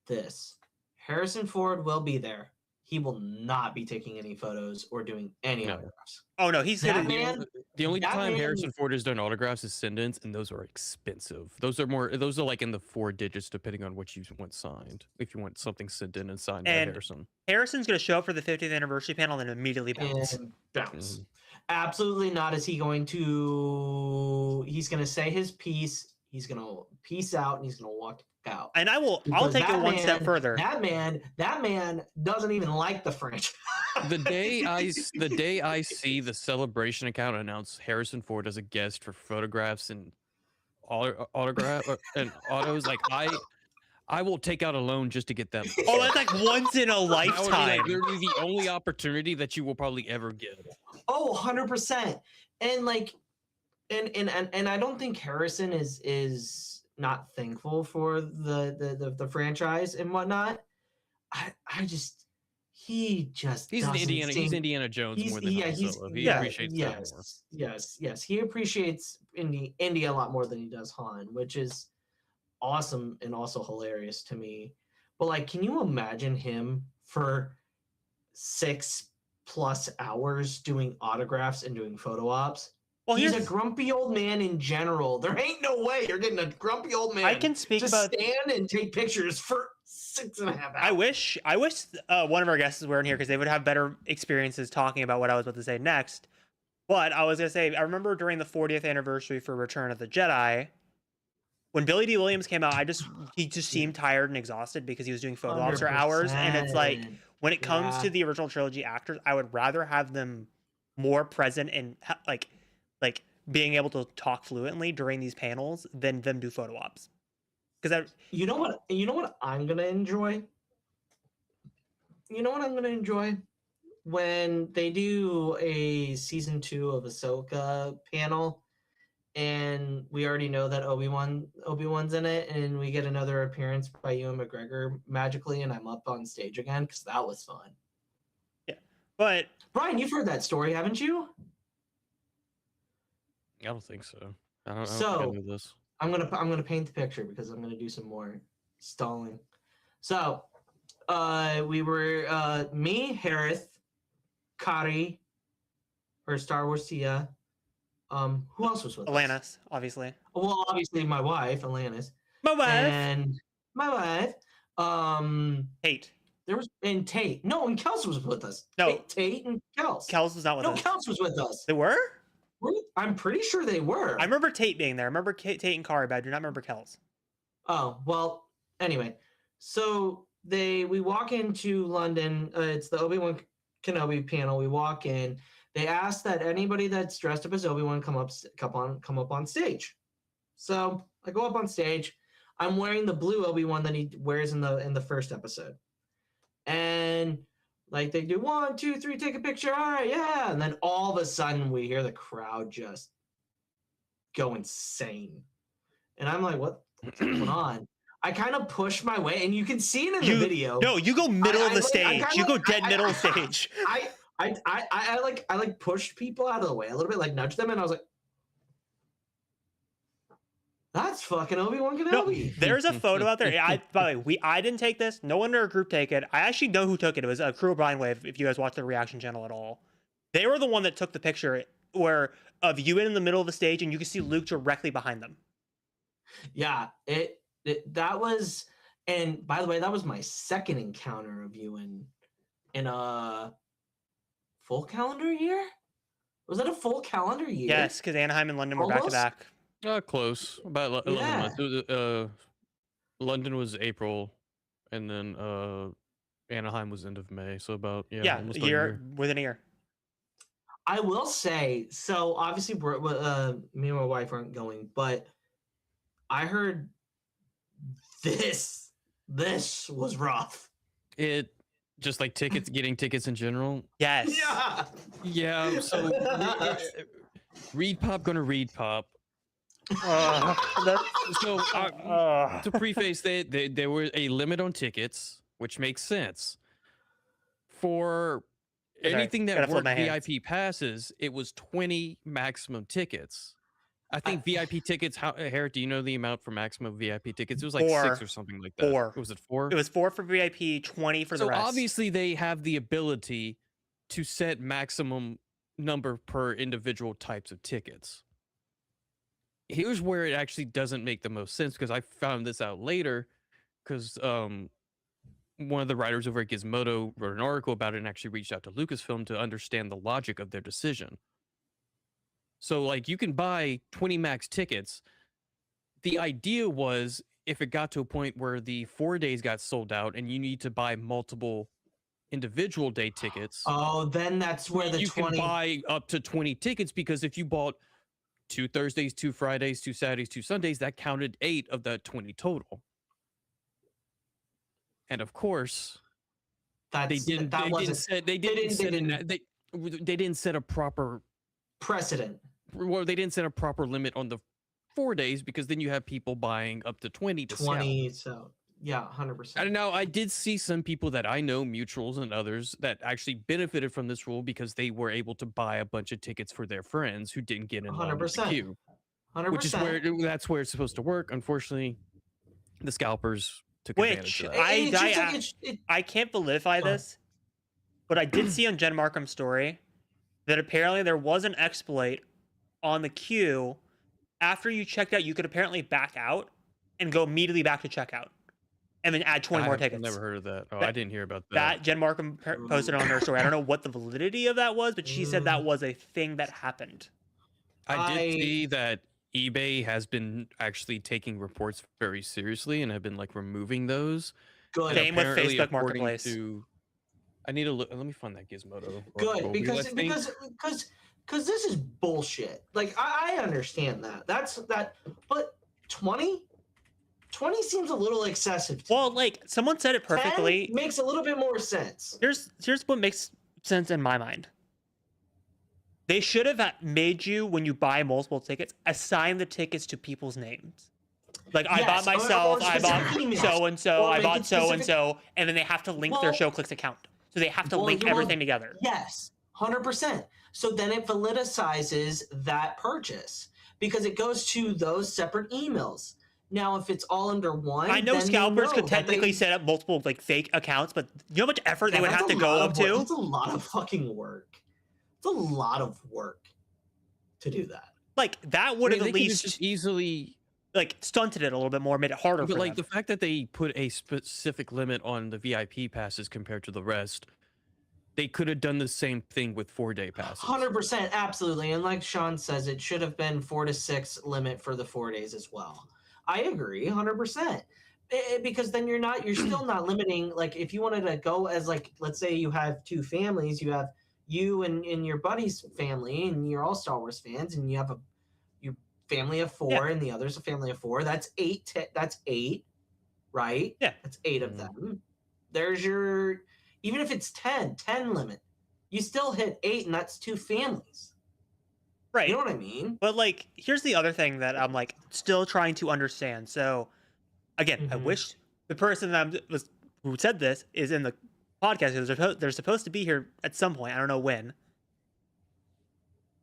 this. Harrison Ford will be there. He will not be taking any photos or doing any No. autographs. Oh no, he's That gonna. man- The only that time man- Harrison Ford has done autographs is send-ins, and those are expensive. Those are like in the 4 digits, depending on what you want signed. If you want something sent in and signed by And- Harrison. Harrison's gonna show up for the 50th anniversary panel and immediately bounce. And bounce. Mhm. Absolutely not. Is he going to? He's going to say his piece. He's going to peace out, and he's going to walk out. And I'll Because take it that one step man- further. That man doesn't even like the French. The day I see the celebration account announce Harrison Ford as a guest for photographs and autograph and autos, like I will take out a loan just to get that. Oh, that's like once in a That would be like lifetime. literally the only opportunity that you will probably ever get. Oh, 100%. And like, and I don't think Harrison is not thankful for the franchise and whatnot. He just He's doesn't Indiana. He's seem- Indiana Jones more than yeah, Han he's- Solo. He yeah, appreciates that more. Yes. He appreciates Indy a lot more than he does Han, which is awesome and also hilarious to me. But like, can you imagine him for 6+ hours doing autographs and doing photo ops? Well, He's a here's grumpy old man in general. There ain't no way you're getting a grumpy old man I can speak to about. stand and take pictures for 6.5 hours. I wish one of our guests were in here because they would have better experiences talking about what I was about to say next. But I was gonna say, I remember during the 40th anniversary for Return of the Jedi, when Billy D. Williams came out, he just seemed tired and exhausted because he was doing photo ops for hours. And it's like, 100%. when it comes Yeah. to the original trilogy actors, I would rather have them more present and like being able to talk fluently during these panels than them do photo ops. Because You know what I'm gonna enjoy? You know what I'm gonna enjoy? When they do a season 2 of Ahsoka panel, and we already know that Obi-Wan's in it, and we get another appearance by Ewan McGregor magically, and I'm up on stage again because that was fun. but Brian, you've heard that story, haven't you? I don't think so. I don't So- think I knew this. I'm gonna paint the picture because I'm gonna do some more stalling. So, we were me, Hereth, Kari, or Star Wars Tia. Who else was with us? Alanis, obviously. Well, obviously my wife, Alanis, My wife. and my wife. Tate. There was and Tate. No, and Kels was with us. No. Tate and Kels. Kels was not with No, us. Kels was with us. They were? I'm pretty sure they were. I remember Tate being there. I remember Tate and Kari, but I do not remember Kels. Oh, well, anyway. So we walk into London. It's the Obi-Wan Kenobi panel. We walk in. They ask that anybody that's dressed up as Obi-Wan come up on stage. So I go up on stage. I'm wearing the blue Obi-Wan that he wears in the first episode. And like they do 1, 2, 3, take a picture. All right, yeah. And then all of a sudden we hear the crowd just go insane. And I'm like, what's going on? I kind of push my way, and you can see it in the video. No, you go middle of the stage. You go dead middle of I- stage. I like pushed people out of the way a little bit, like nudged them, and I was like, "That's fucking Obi-Wan No, Kenobi." there's a photo out there. By the way, I didn't take this. No one in our group take it. I actually know who took it. It was Crew O'Brien Wave. If you guys watch the reaction channel at all, they were the one that took the picture of you in the middle of the stage, and you can see Luke directly behind them. Yeah, that was, and by the way, that was my second encounter of you in a full calendar year. Was that a full calendar year? Yes, because Anaheim and London were back to Almost? back. Close. About 11 Yeah. months. London was April. and then Anaheim was end of May, so about Yeah, almost a about a year, year. within a year. I will say, so obviously, me and my wife aren't going, but I heard this was rough. It just like getting tickets in general. Yes. Yeah. Yeah, so Reed Pop gonna Reed Pop. So to preface, there was a limit on tickets, which makes sense. For Sorry, anything gotta that flip worked my hands. VIP passes, it was 20 maximum tickets. I think VIP tickets. Hereth, do you know the amount for maximum VIP tickets? It was like 6 4. or something like that. 4. Was it 4? It was 4 for VIP, 20 for the So rest. obviously they have the ability to set maximum number per individual types of tickets. Here's where it actually doesn't make the most sense, because I found this out later, because one of the writers over at Gizmodo wrote an article about it and actually reached out to Lucasfilm to understand the logic of their decision. So like you can buy 20 max tickets. The idea was if it got to a point where the 4 days got sold out and you need to buy multiple individual day tickets, Oh, then that's where the you 20 can buy up to 20 tickets, because if you bought 2 Thursdays, 2 Fridays, 2 Saturdays, 2 Sundays, that counted 8 of the 20 total. And of course, they didn't set a proper precedent. Well, they didn't set a proper limit on the 4 days, because then you have people buying up to 20 to 20, so yeah, 100%. I don't know. I did see some people that I know, mutuals and others, that actually benefited from this rule because they were able to buy a bunch of tickets for their friends who didn't get in line with the 100%. queue. 100%. Which is that's where it's supposed to work. Unfortunately, the scalpers took advantage Which of that. I can't validify this, but I did see on Jen Markham's story that apparently there was an exploit on the queue. After you checked out, you could apparently back out and go immediately back to checkout, and then add 20 more tickets. I've never heard of that. I didn't hear about that. That Jen Markham posted on her story. I don't know what the validity of that was, but she said that was a thing that happened. I did see that eBay has been actually taking reports very seriously and have been like removing those. Good. Same with Apparently, Facebook according Marketplace. I need to look. Let me find that Gizmodo. Good, because this is bullshit. Like I understand that. But 20 seems a little excessive. Well, like someone said it perfectly. 10 makes a little bit more sense. Here's what makes sense in my mind. They should have made you, when you buy multiple tickets, assign the tickets to people's names. Like I bought myself, I bought so and so, I bought so and so, and then they have to link their ShowClicks account. So they have to link everything together. Yes, 100%. So then it validizes that purchase because it goes to those separate emails. Now, if it's all under one, I know then scalpers could technically set up multiple like fake accounts, but you know how much effort they would have to go up to? It's a lot of fucking work. It's a lot of work to do that. Like that would have at least just easily like stunted it a little bit more, made it harder. But for like them. the fact that they put a specific limit on the VIP passes compared to the rest, they could have done the same thing with 4-day passes. 100%, absolutely. And like Sean says, it should have been 4 to 6 limit for the 4 days as well. I agree, 100%. Because then you're still not limiting. Like if you wanted to go as like, let's say you have 2 families, you have you and your buddy's family, and you're all Star Wars fans, and you have your family of 4, and the other's a family of 4. That's 8. That's 8, right? Yeah, that's 8 of them. There's your, even if it's 10 limit, you still hit 8, and that's 2 families. Right. You know what I mean? But like, here's the other thing that I'm like still trying to understand. So, again, I wish the person who said this is in the podcast, because they're supposed to be here at some point. I don't know when.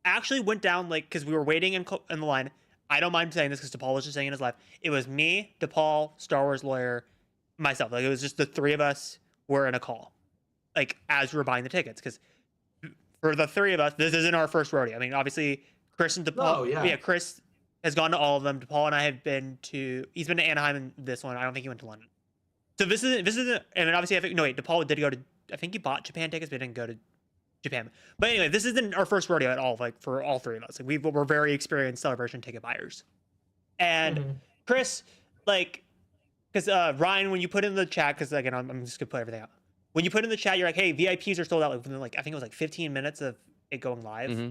Actually went down like, because we were waiting in the line. I don't mind saying this because DePaul was just saying in his live. It was me, DePaul, Star Wars lawyer, myself. Like it was just the 3 of us were in a call, like as we were buying the tickets. Because for the 3 of us, this isn't our first rodeo. I mean, obviously Chris and DePaul. Chris has gone to all of them. DePaul and I have been to. He's been to Anaheim in this one. I don't think he went to London. So this isn't. And then obviously, DePaul did go to. I think he bought Japan tickets, but didn't go to Japan. But anyway, this isn't our first rodeo at all. Like for all 3 of us, like we're very experienced Celebration ticket buyers. And Chris, like, because Ryan, when you put in the chat, because again, I'm just gonna put everything out. When you put in the chat, you're like, hey, VIPs are sold out within I think it was like 15 minutes of it going live. Mm-hmm.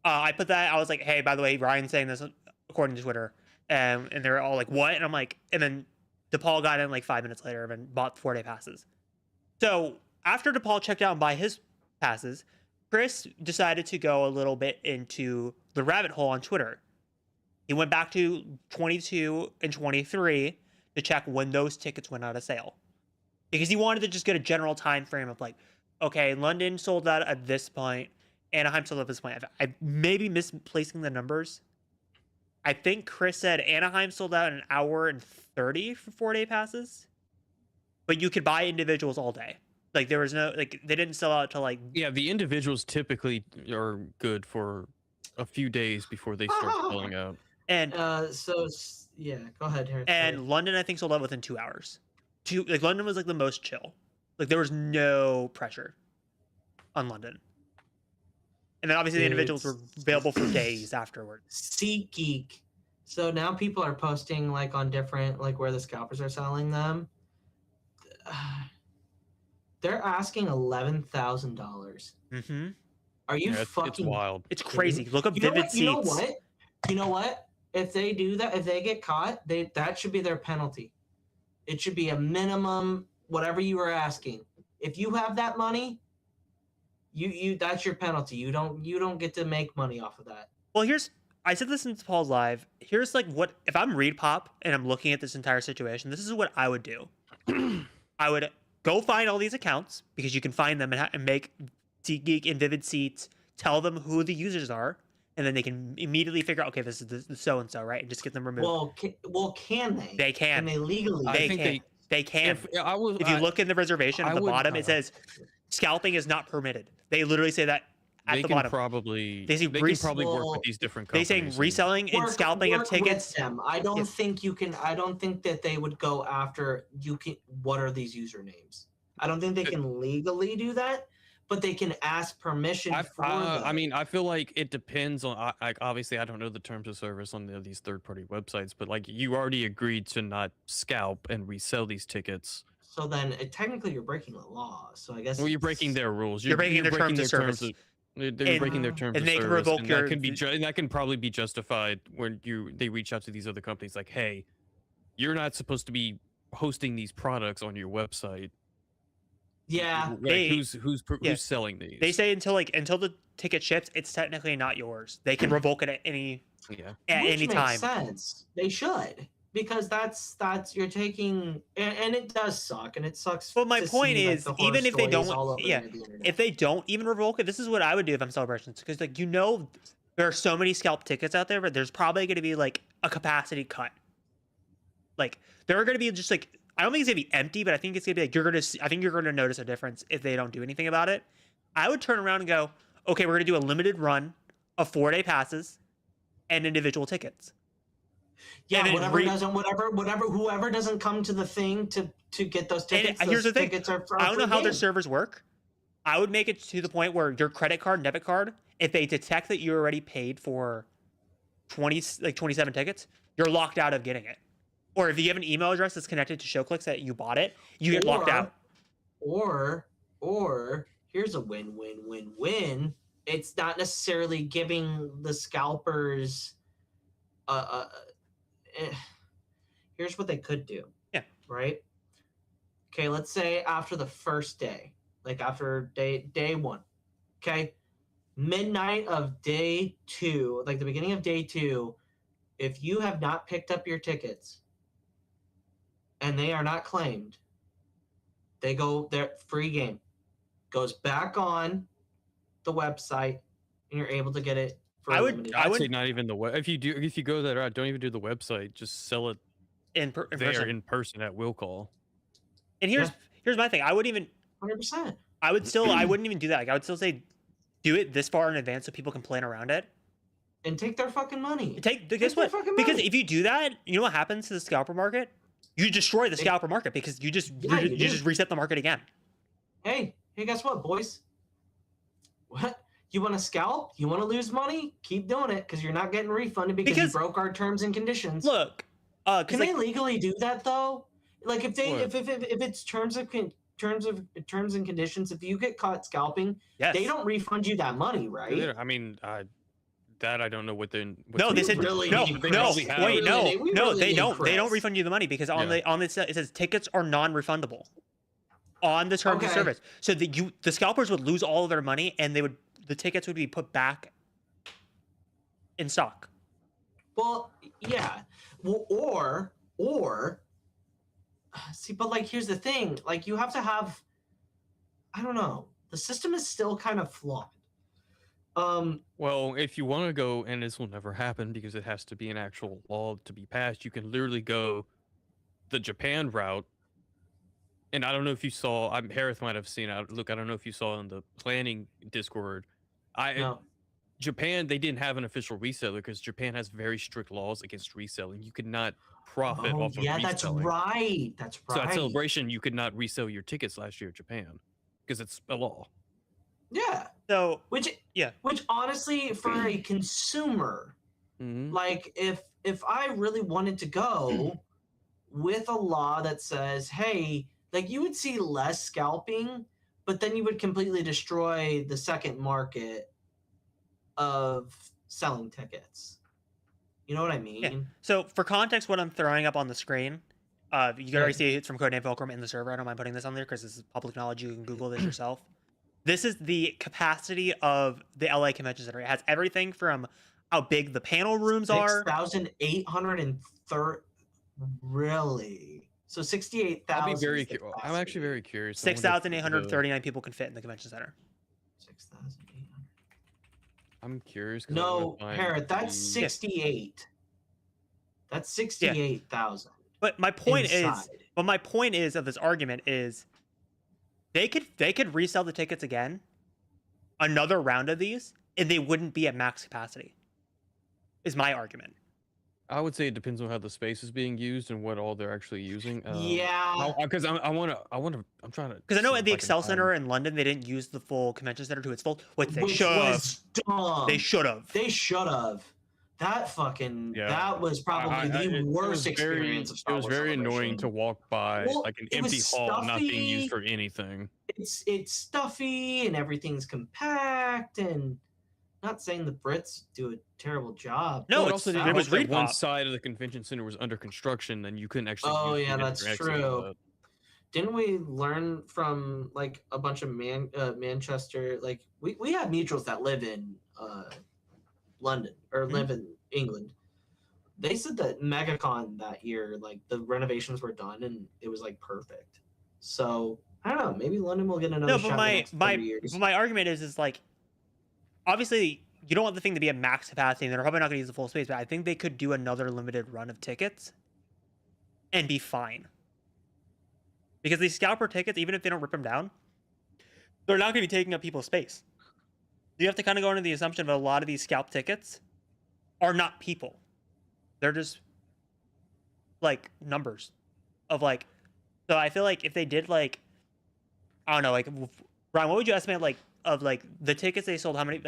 I put that. I was like, hey, by the way, Ryan's saying this according to Twitter, and they're all like, what? And I'm like, and then DePaul got in like 5 minutes later and bought 4-day passes. So after DePaul checked out and buy his passes, Chris decided to go a little bit into the rabbit hole on Twitter. He went back to 22 and 23 to check when those tickets went out of sale, because he wanted to just get a general time frame of like, okay, London sold out at this point, Anaheim sold out at this point. I may be misplacing the numbers. I think Chris said Anaheim sold out in an hour and 30 for 4-day passes, but you could buy individuals all day. Like there was no, like they didn't sell out to like. Yeah, the individuals typically are good for a few days before they start selling out. And yeah, go ahead, Hereth. And London, I think, sold out within 2 hours. Like London was like the most chill. Like there was no pressure on London. And then obviously the individuals were available for days afterward. SeatGeek. So now people are posting like on different, like where the scalpers are selling them. They're asking $11,000. Mm-hmm. Are you It's fucking wild. It's crazy. Look up You know Vivid what? Seats. You know what? If they do that, if they get caught, that should be their penalty. It should be a minimum, whatever you were asking. If you have that money, you that's your penalty. You don't get to make money off of that. Well, I said this in Paul's live. Here's like what, if I'm Reed Pop and I'm looking at this entire situation, this is what I would do. I would go find all these accounts, because you can find them and make SeatGeek and Vivid Seats, tell them who the users are, and then they can immediately figure out, okay, this is the so-and-so, right? And just get them removed. Well, can they? They can. Can they legally? They can. If you look in the reservation at the bottom, it says scalping is not permitted. They literally say that at the bottom. They can probably work with these different companies. They saying reselling and scalping of tickets. Them. I don't think you can. I don't think that they would go after you. Can what are these usernames? I don't think they can legally do that, but they can ask permission for them. I mean, I feel like it depends on. Obviously, I don't know the terms of service on these third-party websites, but like you already agreed to not scalp and resell these tickets. So then, technically, you're breaking the law. So I guess. Well, you're breaking their rules. You're breaking their terms of service. They're breaking their terms of service, and they can revoke and your. that can probably be justified when they reach out to these other companies, like, hey, you're not supposed to be hosting these products on your website. Yeah. Like, who's selling these? They say until the ticket ships, it's technically not yours. They can revoke it at any any time. Which makes sense. They should, because that's you're taking, and it does suck, and it sucks. Well, my point is, even if they don't, the if they don't even revoke it, this is what I would do if I'm Celebrations, because like there are so many scalp tickets out there, but there's probably going to be like a capacity cut. Like there are going to be just like, I don't think it's gonna be empty, but I think it's gonna be like I think you're gonna notice a difference if they don't do anything about it. I would turn around and go, okay, we're gonna do a limited run of 4-day passes and individual tickets. Yeah, whoever doesn't come to the thing to get those tickets. And here's the thing, I don't know how their game. servers work. I would make it to the point where your credit card, debit card, if they detect that you already paid for 27 tickets, you're locked out of getting it. Or if you have an email address that's connected to ShowClicks that you bought it, you get locked out. Or here's a win-win-win-win. It's not necessarily giving the scalpers. Here's what they could do. Yeah. Right. Okay. Let's say after the first day, like after day one. Okay. Midnight of day 2, like the beginning of day 2, if you have not picked up your tickets and they are not claimed, their free game goes back on the website and you're able to get it for I would say not even the web. If you go that route, don't even do the website. Just sell it in person at will call. And here's my thing. I wouldn't even 100%. I wouldn't even do that. Like I would still say do it this far in advance so people can plan around it. And take their fucking money. Guess what? Because if you do that, you know what happens to the scalper market? You destroy the scalper market because you just reset the market again. Hey, guess what, boys? What? You want to scalp? You want to lose money? Keep doing it because you're not getting refunded because you broke our terms and conditions. Look, can they legally do that though? Like if they What? if it's terms and conditions, if you get caught scalping, Yes. they don't refund you that money, Yeah, right? I mean, that I don't know what the No, they said really no, need no. Chris. Wait, We really no, need- we no. really They need don't. They don't Chris. refund you the money because on Yeah. it says tickets are non-refundable on the terms of Okay. service. So the scalpers would lose all of their money and the tickets would be put back in stock. Well, yeah. Well, or see, but like here's the thing: like you have to have. I don't know. The system is still kind of flawed. Well, if you want to go, and this will never happen because it has to be an actual law to be passed, you can literally go the Japan route. And I don't know if you saw, Hereth might have seen it. Look, I don't know if you saw in the planning Discord. No. Japan, they didn't have an official reseller because Japan has very strict laws against reselling. You could not profit Oh, off of yeah, reselling. that's right. That's right. So at Celebration, you could not resell your tickets last year at Japan because it's a law. Yeah. So Which yeah. Which honestly, for a consumer, like if I really wanted to go with a law that says, hey, like you would see less scalping, but then you would completely destroy the second market of selling tickets. You know what I mean? Yeah. So for context, what I'm throwing up on the screen, you can already see it's from Codename Fulcrum in the server. I don't mind putting this on there because this is public knowledge. You can Google this yourself. This is the capacity of the LA Convention Center. It has everything from how big the panel rooms are. 6,830. Really? So 68,000. I'll be very curious. I'm actually very curious. 6,839 people can fit in the convention center. 6,800. I'm curious. No, Hereth, that's 68. That's 68,000. But my point is of this argument is they could resell the tickets again, another round of these, and they wouldn't be at max capacity. Is my argument. I would say it depends on how the space is being used and what all they're actually using. Yeah. Because I'm trying to. Because I know at the Excel Center in London, they didn't use the full convention center to its full. Which they should have. They should have. They should have. That fucking that was probably the worst experience of Star Wars. It was very annoying to walk by like an empty hall not being used for anything. It's stuffy and everything's compact, and not saying the Brits do a terrible job. No, it was one side of the convention center was under construction, then you couldn't actually. Oh yeah, that's true. Didn't we learn from like a bunch of Manchester? Like we have mutuals that live in London or live in England. They said that MegaCon that year, like the renovations were done and it was like perfect. So I don't know. Maybe London will get another shot in the next 30 years. But my argument is like, obviously you don't want the thing to be at max capacity, and they're probably not going to use the full space. But I think they could do another limited run of tickets and be fine. Because these scalper tickets, even if they don't rip them down, they're not going to be taking up people's space. You have to kind of go into the assumption that a lot of these scalp tickets are not people. They're just like numbers of like. So I feel like if they did like, I don't know, like Brian, what would you estimate like of like the tickets they sold? How many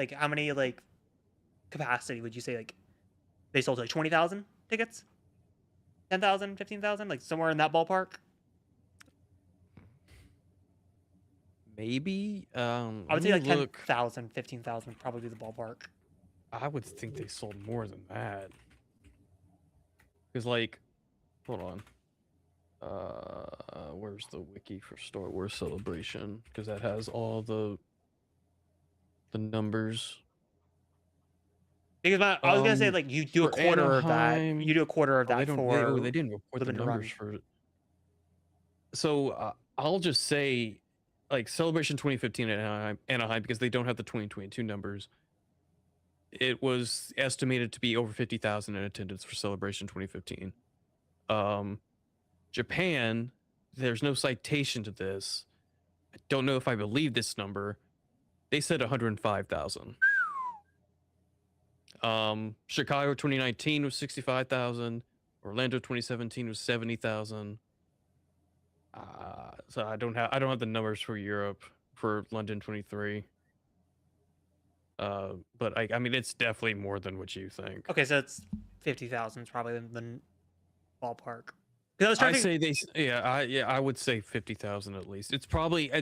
like capacity would you say like they sold like 20,000 tickets, 10,000, 15,000, like somewhere in that ballpark? Maybe. I would say like 10,000, 15,000 probably the ballpark. I would think they sold more than that. Because like, hold on. Where's the wiki for Star Wars Celebration? Because that has all the numbers. Because I was gonna say like you do a quarter of that. You do a quarter of that they didn't report the numbers for. So I'll just say, like Celebration 2015 at Anaheim, because they don't have the 2022 numbers. It was estimated to be over 50,000 in attendance for Celebration 2015. Japan, there's no citation to this. I don't know if I believe this number. They said 105,000. Chicago 2019 was 65,000. Orlando 2017 was 70,000. So I don't have the numbers for Europe for London 23. But I mean it's definitely more than what you think. Okay, so it's 50,000 is probably the ballpark. 'Cause I was trying I to say I would say 50,000 at least. It's probably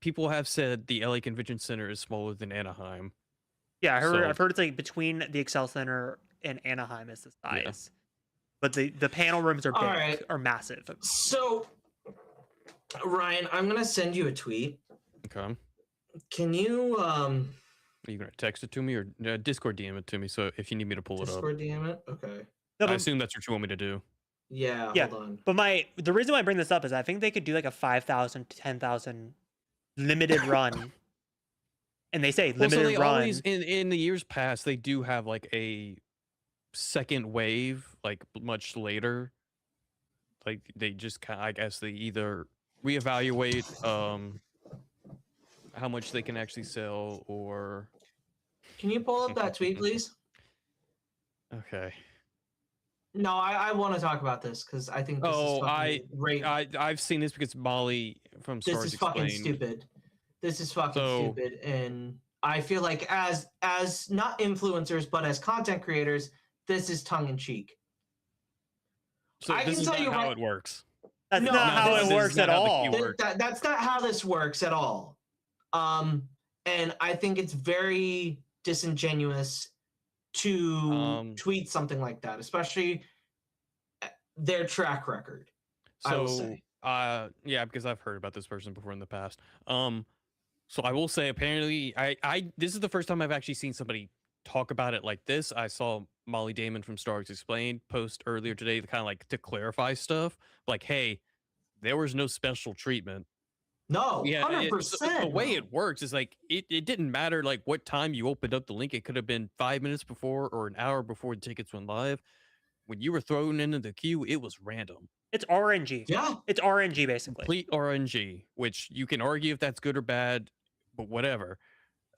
people have said the LA Convention Center is smaller than Anaheim. Yeah, So- I've heard it's like between the Excel Center and Anaheim is the Yeah. size. But the panel rooms are big, All right. are massive. So, Ryan, I'm gonna send you a tweet. Okay. Can you Are you gonna text it to me or Discord DM it to me? So if you need me to pull it up, Discord DM it? Okay. No, I but, assume that's what you want me to do. Yeah, Yeah. hold on. but the reason why I bring this up is I think they could do like a 5,000 to 10,000 limited run. And they say Well, so limited they run. always in the years past they do have like a second wave, like much later. Like they just kind, I guess they either reevaluate how much they can actually sell or Can you pull up that tweet, please? okay. No, I want to talk about this because I think this is fucking great. I've seen this because Molly from This Stars is fucking Explained. stupid. This is fucking So- stupid, and I feel like as not influencers but as content creators, this is tongue in cheek. So I this can is tell not you how right- it works. That's No, not no, how this it is works not at how the all. key works. That's not how this works at all. And I think it's very disingenuous to tweet something like that, especially their track record. I will say. Yeah, because I've heard about this person before in the past. So I will say, apparently, this is the first time I've actually seen somebody talk about it like this. I saw Molly Damon from Stars Explained post earlier today to kind of like to clarify stuff. Like, hey, there was no special treatment. No, Yeah, 100%. the way it works is like it didn't matter like what time you opened up the link. It could have been 5 minutes before or an hour before the tickets went live. When you were thrown into the queue, it was random. It's RNG. Yeah. It's RNG basically. Complete RNG, which you can argue if that's good or bad, but whatever.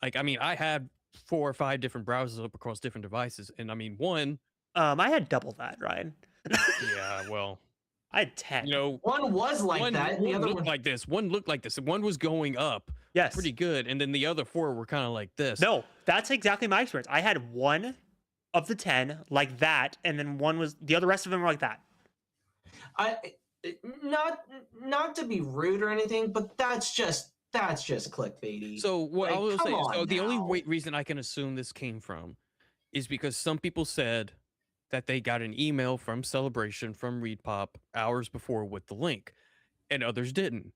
Like, I mean, I had 4 or 5 different browsers up across different devices, and I mean, one, I had double that, Ryan. yeah, well, I had 10. you know, One was like one, that, and the one other looked one. like this. One looked like this. One was going up yes. pretty good, and then the other 4 were kind of like this. No, that's exactly my experience. I had one of the 10 like that, and then one was the other rest of them were like that. Not to be rude or anything, but that's just clickbaity. So what I Like, will come say, so on the only now. reason I can assume this came from is because some people said that they got an email from Celebration from ReadPop hours before with the link, and others didn't.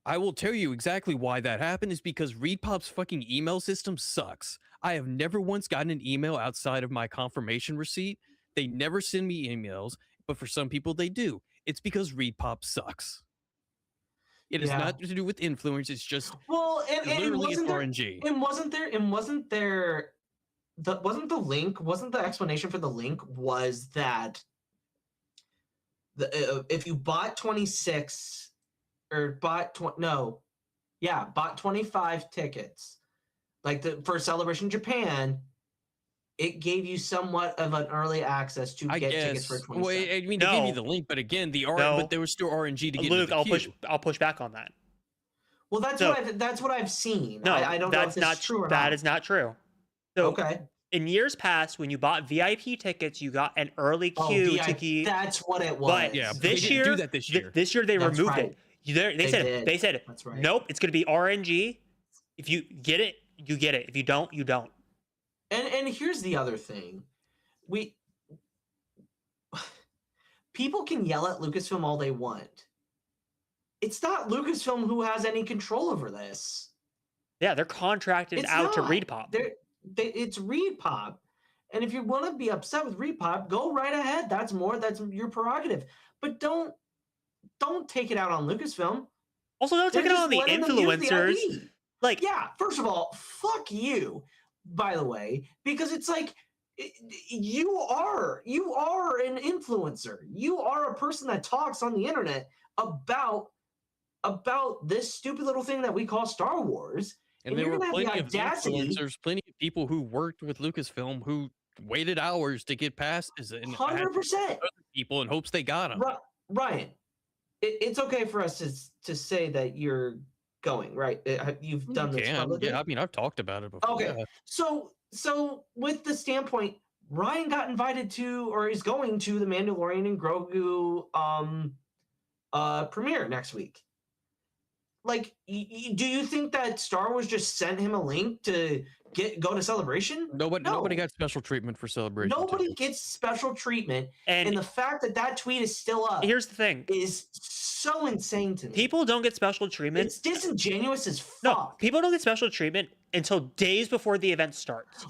I will tell you exactly why that happened is because ReadPop's fucking email system sucks. I have never once gotten an email outside of my confirmation receipt. They never send me emails, but for some people they do. It's because ReadPop sucks. It is Yeah. not to do with influence. It's just Well, and literally it's wasn't there, RNG. and wasn't the link, wasn't the explanation for the link was that if you bought 26 or bought 25 tickets, like for Celebration Japan, it gave you somewhat of an early access to I get guess. tickets for Well, 27. I mean, they gave you No. the link, but again, No. but there was still RNG to get Luke, into the queue. I'll push back on that. Well, that's So- what I've seen. No, I don't know if that's this not is true or that not. is not true. So Okay. in years past, when you bought VIP tickets, you got an early Oh, queue VI to keep. that's what it was. But Yeah, but this they didn't year, do that this year. This year they That's removed right. it. They They said did. That's right. nope, it's going to be RNG. If you get it, you get it. If you don't, you don't. And here's the other thing. People can yell at Lucasfilm all they want. It's not Lucasfilm who has any control over this. Yeah, they're contracted It's out to not. ReadPop. It's ReadPop. And if you want to be upset with ReadPop, go right ahead. That's your prerogative. But don't take it out on Lucasfilm. Also, don't take They're it on the just letting them use the influencers. IP. Like, Yeah, first of all, fuck you, by the way, because it's like you are an influencer. You are a person that talks on the internet about this stupid little thing that we call Star Wars. And and there you're were gonna have the plenty of audacity- influencers, plenty of people who worked with Lucasfilm who waited hours to get passes and had 100%. other people in hopes they got them. Ryan, it's okay for us to say that you're going, right? You've done this publicly. Yeah, I mean, I've talked about it before. Okay. Yeah. So with the standpoint, Ryan got invited to, or is going to, the Mandalorian and Grogu premiere next week. Like, do you think that Star Wars just sent him a link to go to Celebration? Nobody got special treatment for Celebration. Nobody gets special treatment, And and the fact that tweet is still up here's the thing: is so insane to me. people don't get special treatment. It's disingenuous as fuck. No, people don't get special treatment until days before the event starts.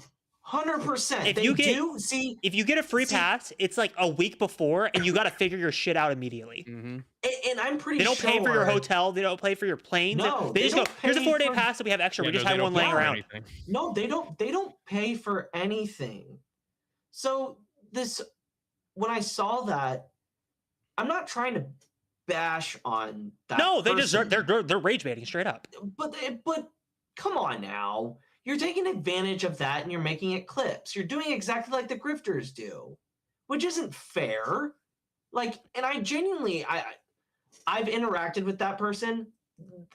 100%. If They you get- do see, If you get a free pass, it's like a week before, and you got to figure your shit out immediately. and I'm pretty They don't sure pay for your hotel. They don't pay for your planes. No, they just they go, don't here's a pay 4-day for- pass that we have extra. Yeah, we just no, have they one don't laying pay for around. anything. No, they don't pay for anything. So this, when I saw that, I'm not trying to bash on that. No, they person, deserve. They're rage baiting straight up. But come on now. You're taking advantage of that and you're making it clips. You're doing exactly like the grifters do, which isn't fair. Like, and I genuinely, I've interacted with that person.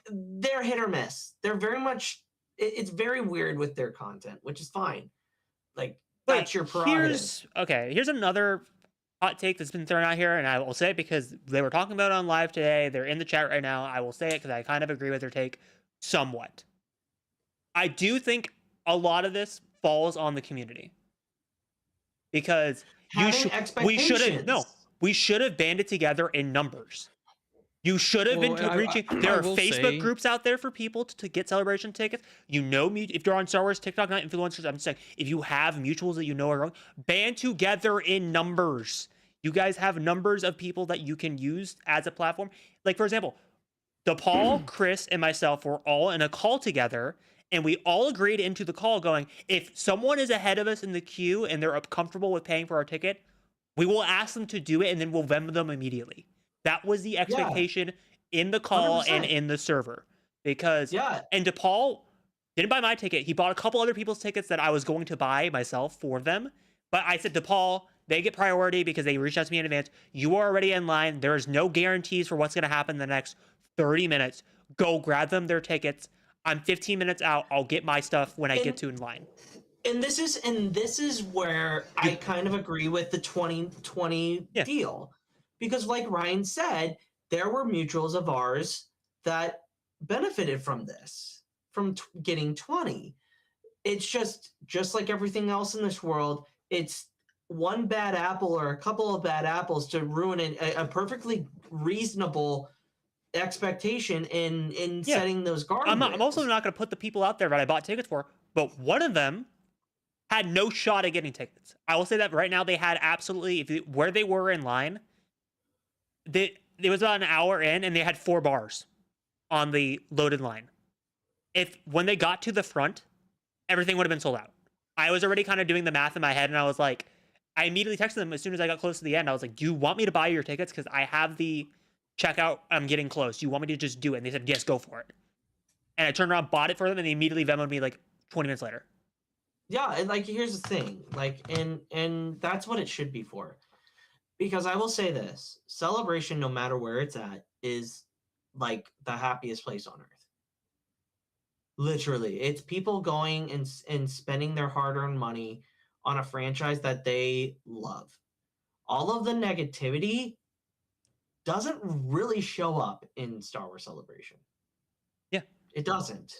They're hit or miss. They're very much, it's very weird with their content, which is fine. Like, that's your prerogative. Here's another hot take that's been thrown out here, and I will say it because they were talking about it on live today. They're in the chat right now. I will say it because I kind of agree with their take somewhat. I do think a lot of this falls on the community because we should have banded together in numbers. You should have been reaching. There are Facebook groups out there for people to get Celebration tickets. If you're on Star Wars TikTok, not influencers, I'm saying if you have mutuals that you know are wrong, band together in numbers. You guys have numbers of people that you can use as a platform. Like, for example, DePaul, Chris, and myself were all in a call together, and we all agreed into the call going, if someone is ahead of us in the queue and they're comfortable with paying for our ticket, we will ask them to do it, and then we'll Venmo them immediately. That was the expectation in the call 100%. and in the server. Because, Yeah. and DePaul didn't buy my ticket. He bought a couple other people's tickets that I was going to buy myself for them. But I said, DePaul, they get priority because they reached out to me in advance. You are already in line. There's no guarantees for what's going to happen in the next 30 minutes. Go grab them their tickets. I'm 15 minutes out. I'll get my stuff when I get to in line. And this is where I kind of agree with the 2020 deal. Because like Ryan said, there were mutuals of ours that benefited from this, from getting 20. It's just like everything else in this world, it's one bad apple or a couple of bad apples to ruin a perfectly reasonable expectation in setting those guardrails. I'm also not going to put the people out there that I bought tickets for, but one of them had no shot at getting tickets. I will say that right now they had absolutely, where they were in line, it was about an hour in and they had 4 bars on the loaded line. When they got to the front, everything would have been sold out. I was already kind of doing the math in my head and I was like, I immediately texted them as soon as I got close to the end. I was like, do you want me to buy your tickets? Because I have the checkout. I'm getting close. Do you want me to just do it? And they said, yes, go for it. And I turned around, bought it for them, and they immediately Venmoed me like 20 minutes later. Yeah, and like here's the thing, like and that's what it should be for. Because I will say this, Celebration, no matter where it's at, is like the happiest place on earth. Literally, it's people going and spending their hard-earned money on a franchise that they love. All of the negativity doesn't really show up in Star Wars Celebration. Yeah. It doesn't.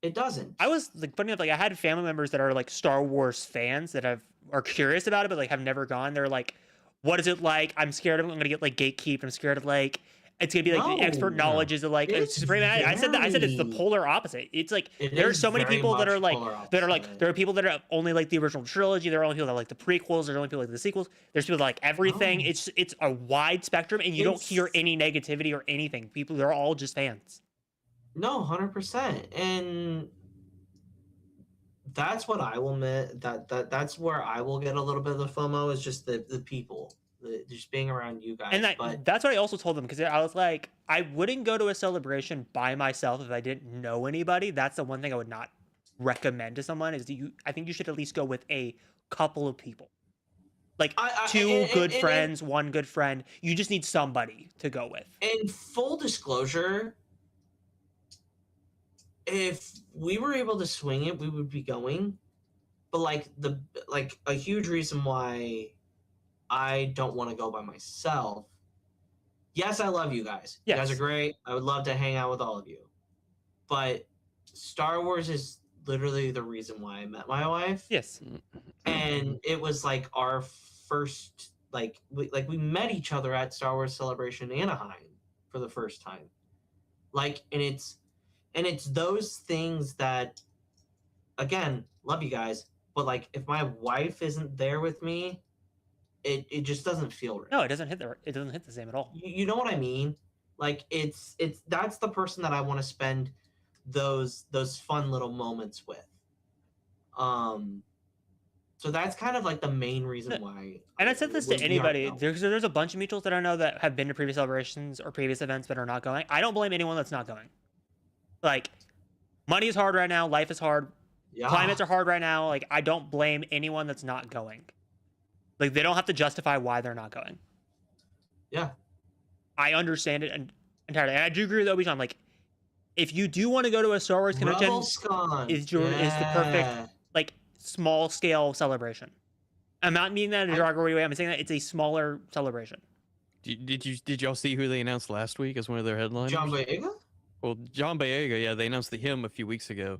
It doesn't. I was like, funny enough, like I had family members that are like Star Wars fans that are curious about it, but like have never gone. They're like, what is it like? I'm scared I'm gonna get like gatekeeped. I'm scared of like it's gonna be like the expert knowledge is like it's I said it's the polar opposite. It's like there are so many people that are like there are people that are only like the original trilogy. There are only people that like the prequels. There are only people that like the sequels. There's people that like everything. It's a wide spectrum, and you don't hear any negativity or anything. People, they're all just fans. No, 100%, and that's what I will admit. That's where I will get a little bit of the FOMO is just the people, just being around you guys. And that's what I also told them because I was like, I wouldn't go to a celebration by myself if I didn't know anybody. That's the one thing I would not recommend to someone is I think you should at least go with a couple of people, like two good friends, one good friend. You just need somebody to go with. And full disclosure, if we were able to swing it, we would be going. but like a huge reason why I don't want to go by myself. Yes, I love you guys. You guys are Yes. great. I would love to hang out with all of you. But Star Wars is literally the reason why I met my wife. Yes. And it was like our first we met each other at Star Wars Celebration Anaheim for the first time. Like and it's those things that again, love you guys, but like if my wife isn't there with me, it just doesn't feel right. No, it doesn't hit the same at all. You know what I mean? Like it's that's the person that I want to spend those fun little moments with. So that's kind of like the main reason why. And I said this to anybody. There's a bunch of mutuals that I know that have been to previous celebrations or previous events but are not going. I don't blame anyone that's not going. Like, money is hard right now. Life is hard. Yeah. Climates are hard right now. Like, I don't blame anyone that's not going. Like, they don't have to justify why they're not going. Yeah. I understand it entirely. And I do agree with Obi-Wan. Like, if you do want to go to a Star Wars convention, is the perfect, like, small scale celebration. I'm not meaning that in a derogatory way. I'm saying that it's a smaller celebration. Did y'all see who they announced last week as one of their headliners? John Boyega? Well, John Boyega, yeah, they announced him a few weeks ago.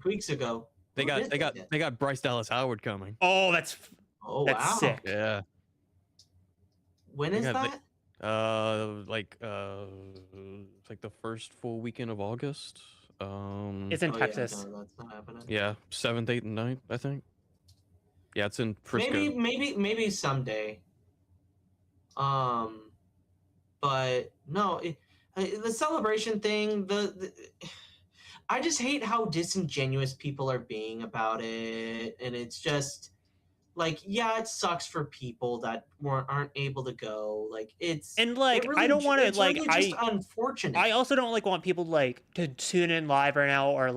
They got Bryce Dallas Howard coming. Oh, that's wow. sick. Yeah. When is that? Like the first full weekend of August. It's in Texas. Yeah, no, that's not happening. Yeah, 7th, 8th, and 9th, I think. Yeah, it's in Frisco. Maybe someday. But no, the celebration thing. I just hate how disingenuous people are being about it, and it's just like, yeah, it sucks for people that aren't able to go. Like I don't want to like really just unfortunate. I also don't want people to tune in live right now or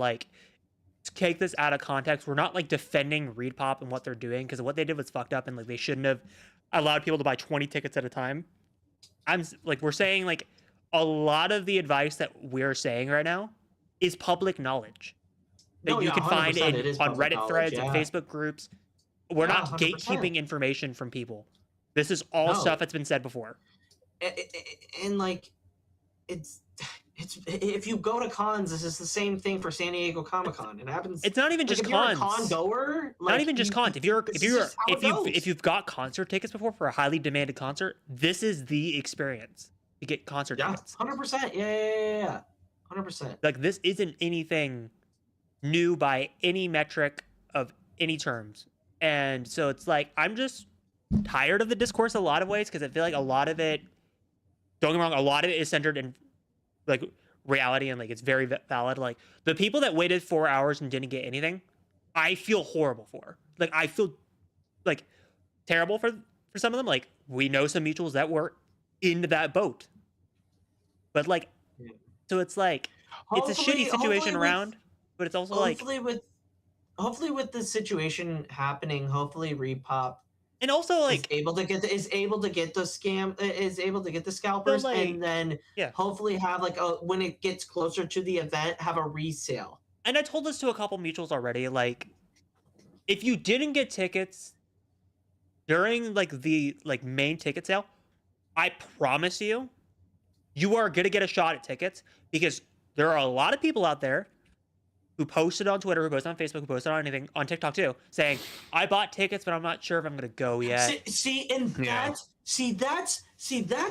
take this out of context. We're not defending ReedPop and what they're doing because what they did was fucked up and they shouldn't have allowed people to buy 20 tickets at a time. We're saying a lot of the advice that we're saying right now is public knowledge that you can find on Reddit threads and Facebook groups. We're not 100%. Gatekeeping information from people. This is all stuff that's been said before. And it's if you go to cons, this is the same thing for San Diego Comic-Con. It happens. It's not even just if cons. You're a con goer, not even just cons. If you've got concert tickets before for a highly demanded concert, this is the experience. You get concert tickets. 100%. Yeah. 100%. This isn't anything new by any metric of any terms. And so it's I'm just tired of the discourse a lot of ways because I feel like a lot of it, don't get me wrong, a lot of it is centered in reality and it's very valid. The people that waited 4 hours and didn't get anything, I feel horrible for. I feel terrible for some of them. We know some mutuals that were into that boat. But so it's it's a shitty situation around, but it's also hopefully with the situation happening, hopefully ReedPop and also is able to get the scalpers and then hopefully have when it gets closer to the event, have a resale. And I told this to a couple mutuals already. If you didn't get tickets during the main ticket sale, I promise you are gonna get a shot at tickets because there are a lot of people out there who posted on Twitter, who posted on Facebook, who posted on anything, on TikTok too, saying, I bought tickets, but I'm not sure if I'm going to go yet. That's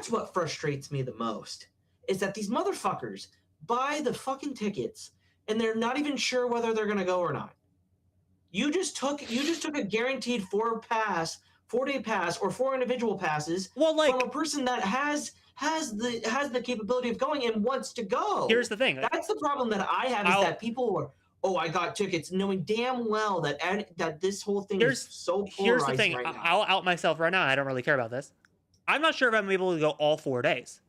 what frustrates me the most, is that these motherfuckers buy the fucking tickets, and they're not even sure whether they're going to go or not. You just took a guaranteed 4-day pass, or 4 individual passes from a person that has the capability of going and wants to go. Here's the thing. That's the problem that I have, is that people were, I got tickets, knowing damn well that this whole thing is so polarized. Here's the thing. Right now. I'll out myself right now. I don't really care about this. I'm not sure if I'm able to go all 4 days.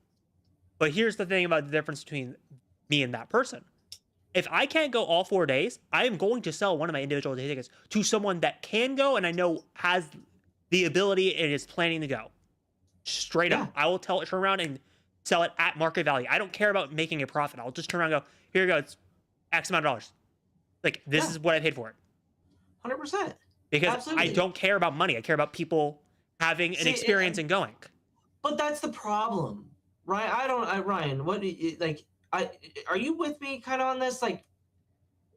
But here's the thing about the difference between me and that person. If I can't go all 4 days, I am going to sell one of my individual day tickets to someone that can go and I know has the ability and is planning to go. Straight up. I will turn around and sell it at market value. I don't care about making a profit. I'll just turn around and go, here you go, it's X amount of dollars. This is what I paid for it. 100%. because I Absolutely. don't care about money. I care about people having an See, experience and going. But that's the problem, right? Ryan, what like? Are you with me kind of on this? Like,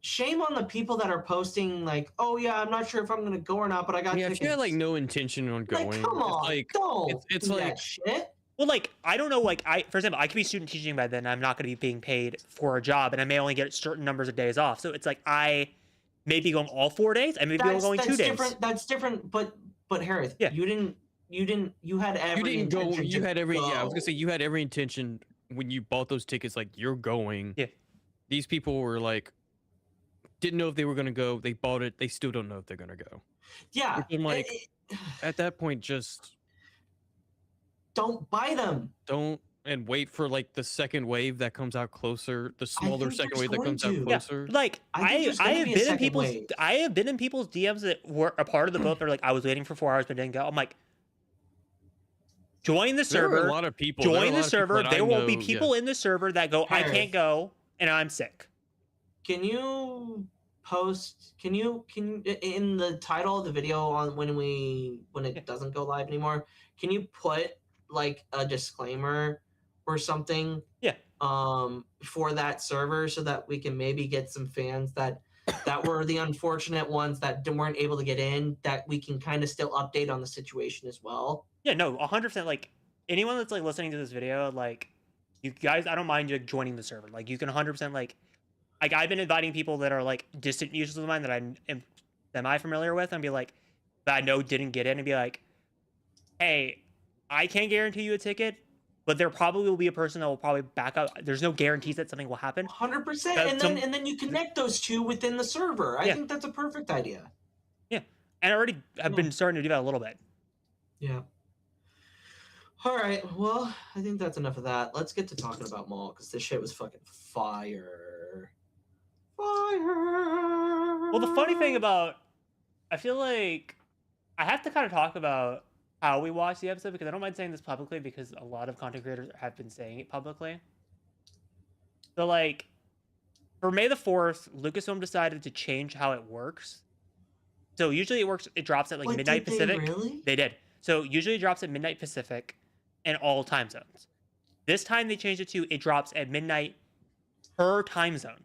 shame on the people that are posting like, oh yeah, I'm not sure if I'm gonna go or not, but I got Yeah, tickets. if you had like no intention on going, Like, come on, it's like don't it's do like that shit. Well, like, I don't know, like, for example, I could be student teaching by then. I'm not going to be being paid for a job, and I may only get certain numbers of days off. So it's like I may be going all 4 days. I may be going 2 days. That's different. But Hereth, Yeah. you had every you didn't go. intention You to had every. go. Yeah, I was gonna say you had every intention when you bought those tickets. Like you're going. Yeah. These people were like, didn't know if they were gonna go. They bought it. They still don't know if they're gonna go. Yeah. Which I'm like, at that point, just don't buy them. don't and wait for like the second wave that comes out closer. The smaller think second there's wave that going comes out to. closer. Like, I think there's gonna have be a been in second people's wave. I have been in people's DMs that were a part of the boat. They're like, I was waiting for 4 hours but didn't go. I'm like, join the There are server. a lot of people. There are a Join lot the of people server. that I There will be know, people in the server that go, I Hereth. can't go, and I'm sick. Can you post? Can you in the title of the video on when it doesn't go live anymore? Can you put like a disclaimer or something? Yeah. For that server so that we can maybe get some fans that were the unfortunate ones that weren't able to get in, that we can kind of still update on the situation as well. Yeah, no, 100%. Like, anyone that's like listening to this video, like, you guys, I don't mind you joining the server. Like, you can 100% like I've been inviting people that are like distant users of mine that I'm familiar with, and be like, that I know didn't get in, and be like, hey, I can't guarantee you a ticket, but there probably will be a person that will probably back up. There's no guarantees that something will happen. 100%, and then you connect those two within the server. I think that's a perfect idea. Yeah, and I already have been starting to do that a little bit. Yeah. All right. Well, I think that's enough of that. Let's get to talking about Maul, because this shit was fucking fire. Fire. Well, the funny thing about, I feel like I have to kind of talk about how we watched the episode, because I don't mind saying this publicly because a lot of content creators have been saying it publicly. So, like, for May the 4th, Lucasfilm decided to change how it works. So usually it drops at like midnight Pacific. Really? They did. So usually it drops at midnight Pacific in all time zones. This time they changed it to it drops at midnight per time zone.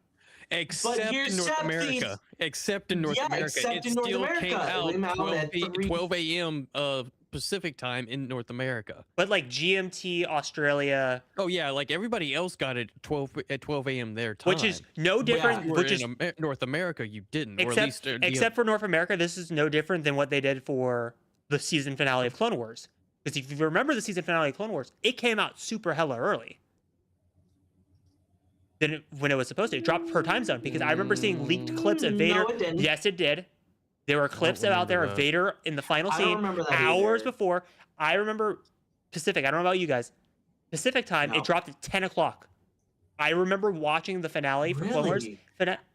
Except in North America. Except in North America. Except It in North still America. came out 12 12 a.m. Pacific time in North America. But like GMT, Australia. Oh yeah, like everybody else got it at 12 a.m. their time. Which is no different. Which is North America, you didn't. Except for North America, this is no different than what they did for the season finale of Clone Wars. Because if you remember the season finale of Clone Wars, it came out super hella early than when it was supposed to. It dropped per time zone, because I remember seeing leaked clips of Vader. No, it didn't. Yes, it did. There were clips out there of Vader in the final scene hours before. I remember Pacific. I don't know about you guys. Pacific time, it dropped at 10 o'clock. I remember watching the finale for Clone Wars.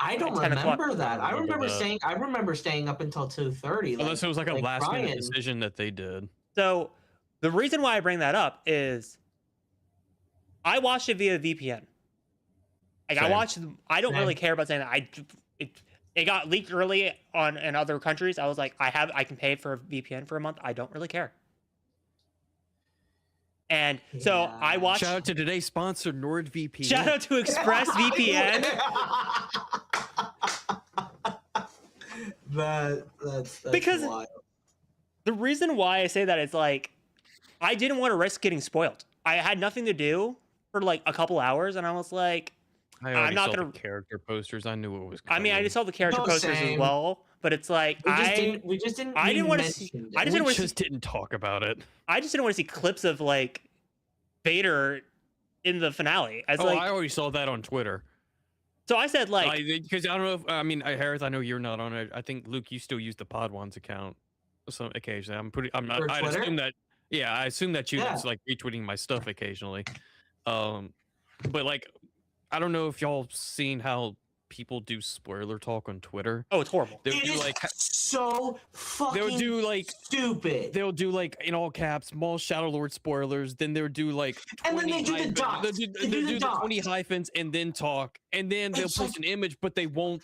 I don't remember that. I remember staying up until 2:30. Unless it was like a last minute decision that they did. So the reason why I bring that up is I watched it via VPN. Like I don't really care about saying that. It got leaked early in other countries. I was like, I can pay for a VPN for a month. I don't really care. And so I watched. Shout out to today's sponsor, NordVPN. Shout out to ExpressVPN. That's because wild. The reason why I say that is like, I didn't want to risk getting spoiled. I had nothing to do for like a couple hours, and I was like, I'm not gonna character posters. I knew it was coming. I mean, I just saw the character posters as well, but it's like we just didn't want to see. We just didn't talk about it. I just didn't want to see clips of like Vader in the finale. I already saw that on Twitter. So I said like, because I don't know if Hereth, I know you're not on it. I think Luke, you still use the Podwans account some occasionally. I assume that. Yeah, I assume that you just like retweeting my stuff occasionally. But like, I don't know if y'all seen how people do spoiler talk on Twitter. Oh, it's horrible. It is so fucking they'll do like stupid. They'll do like in all caps, Maul Shadow Lord spoilers. Then they'll do like 20 and then they do the dots. They'll do the 20 hyphens and then talk. And then they'll post an image, but they won't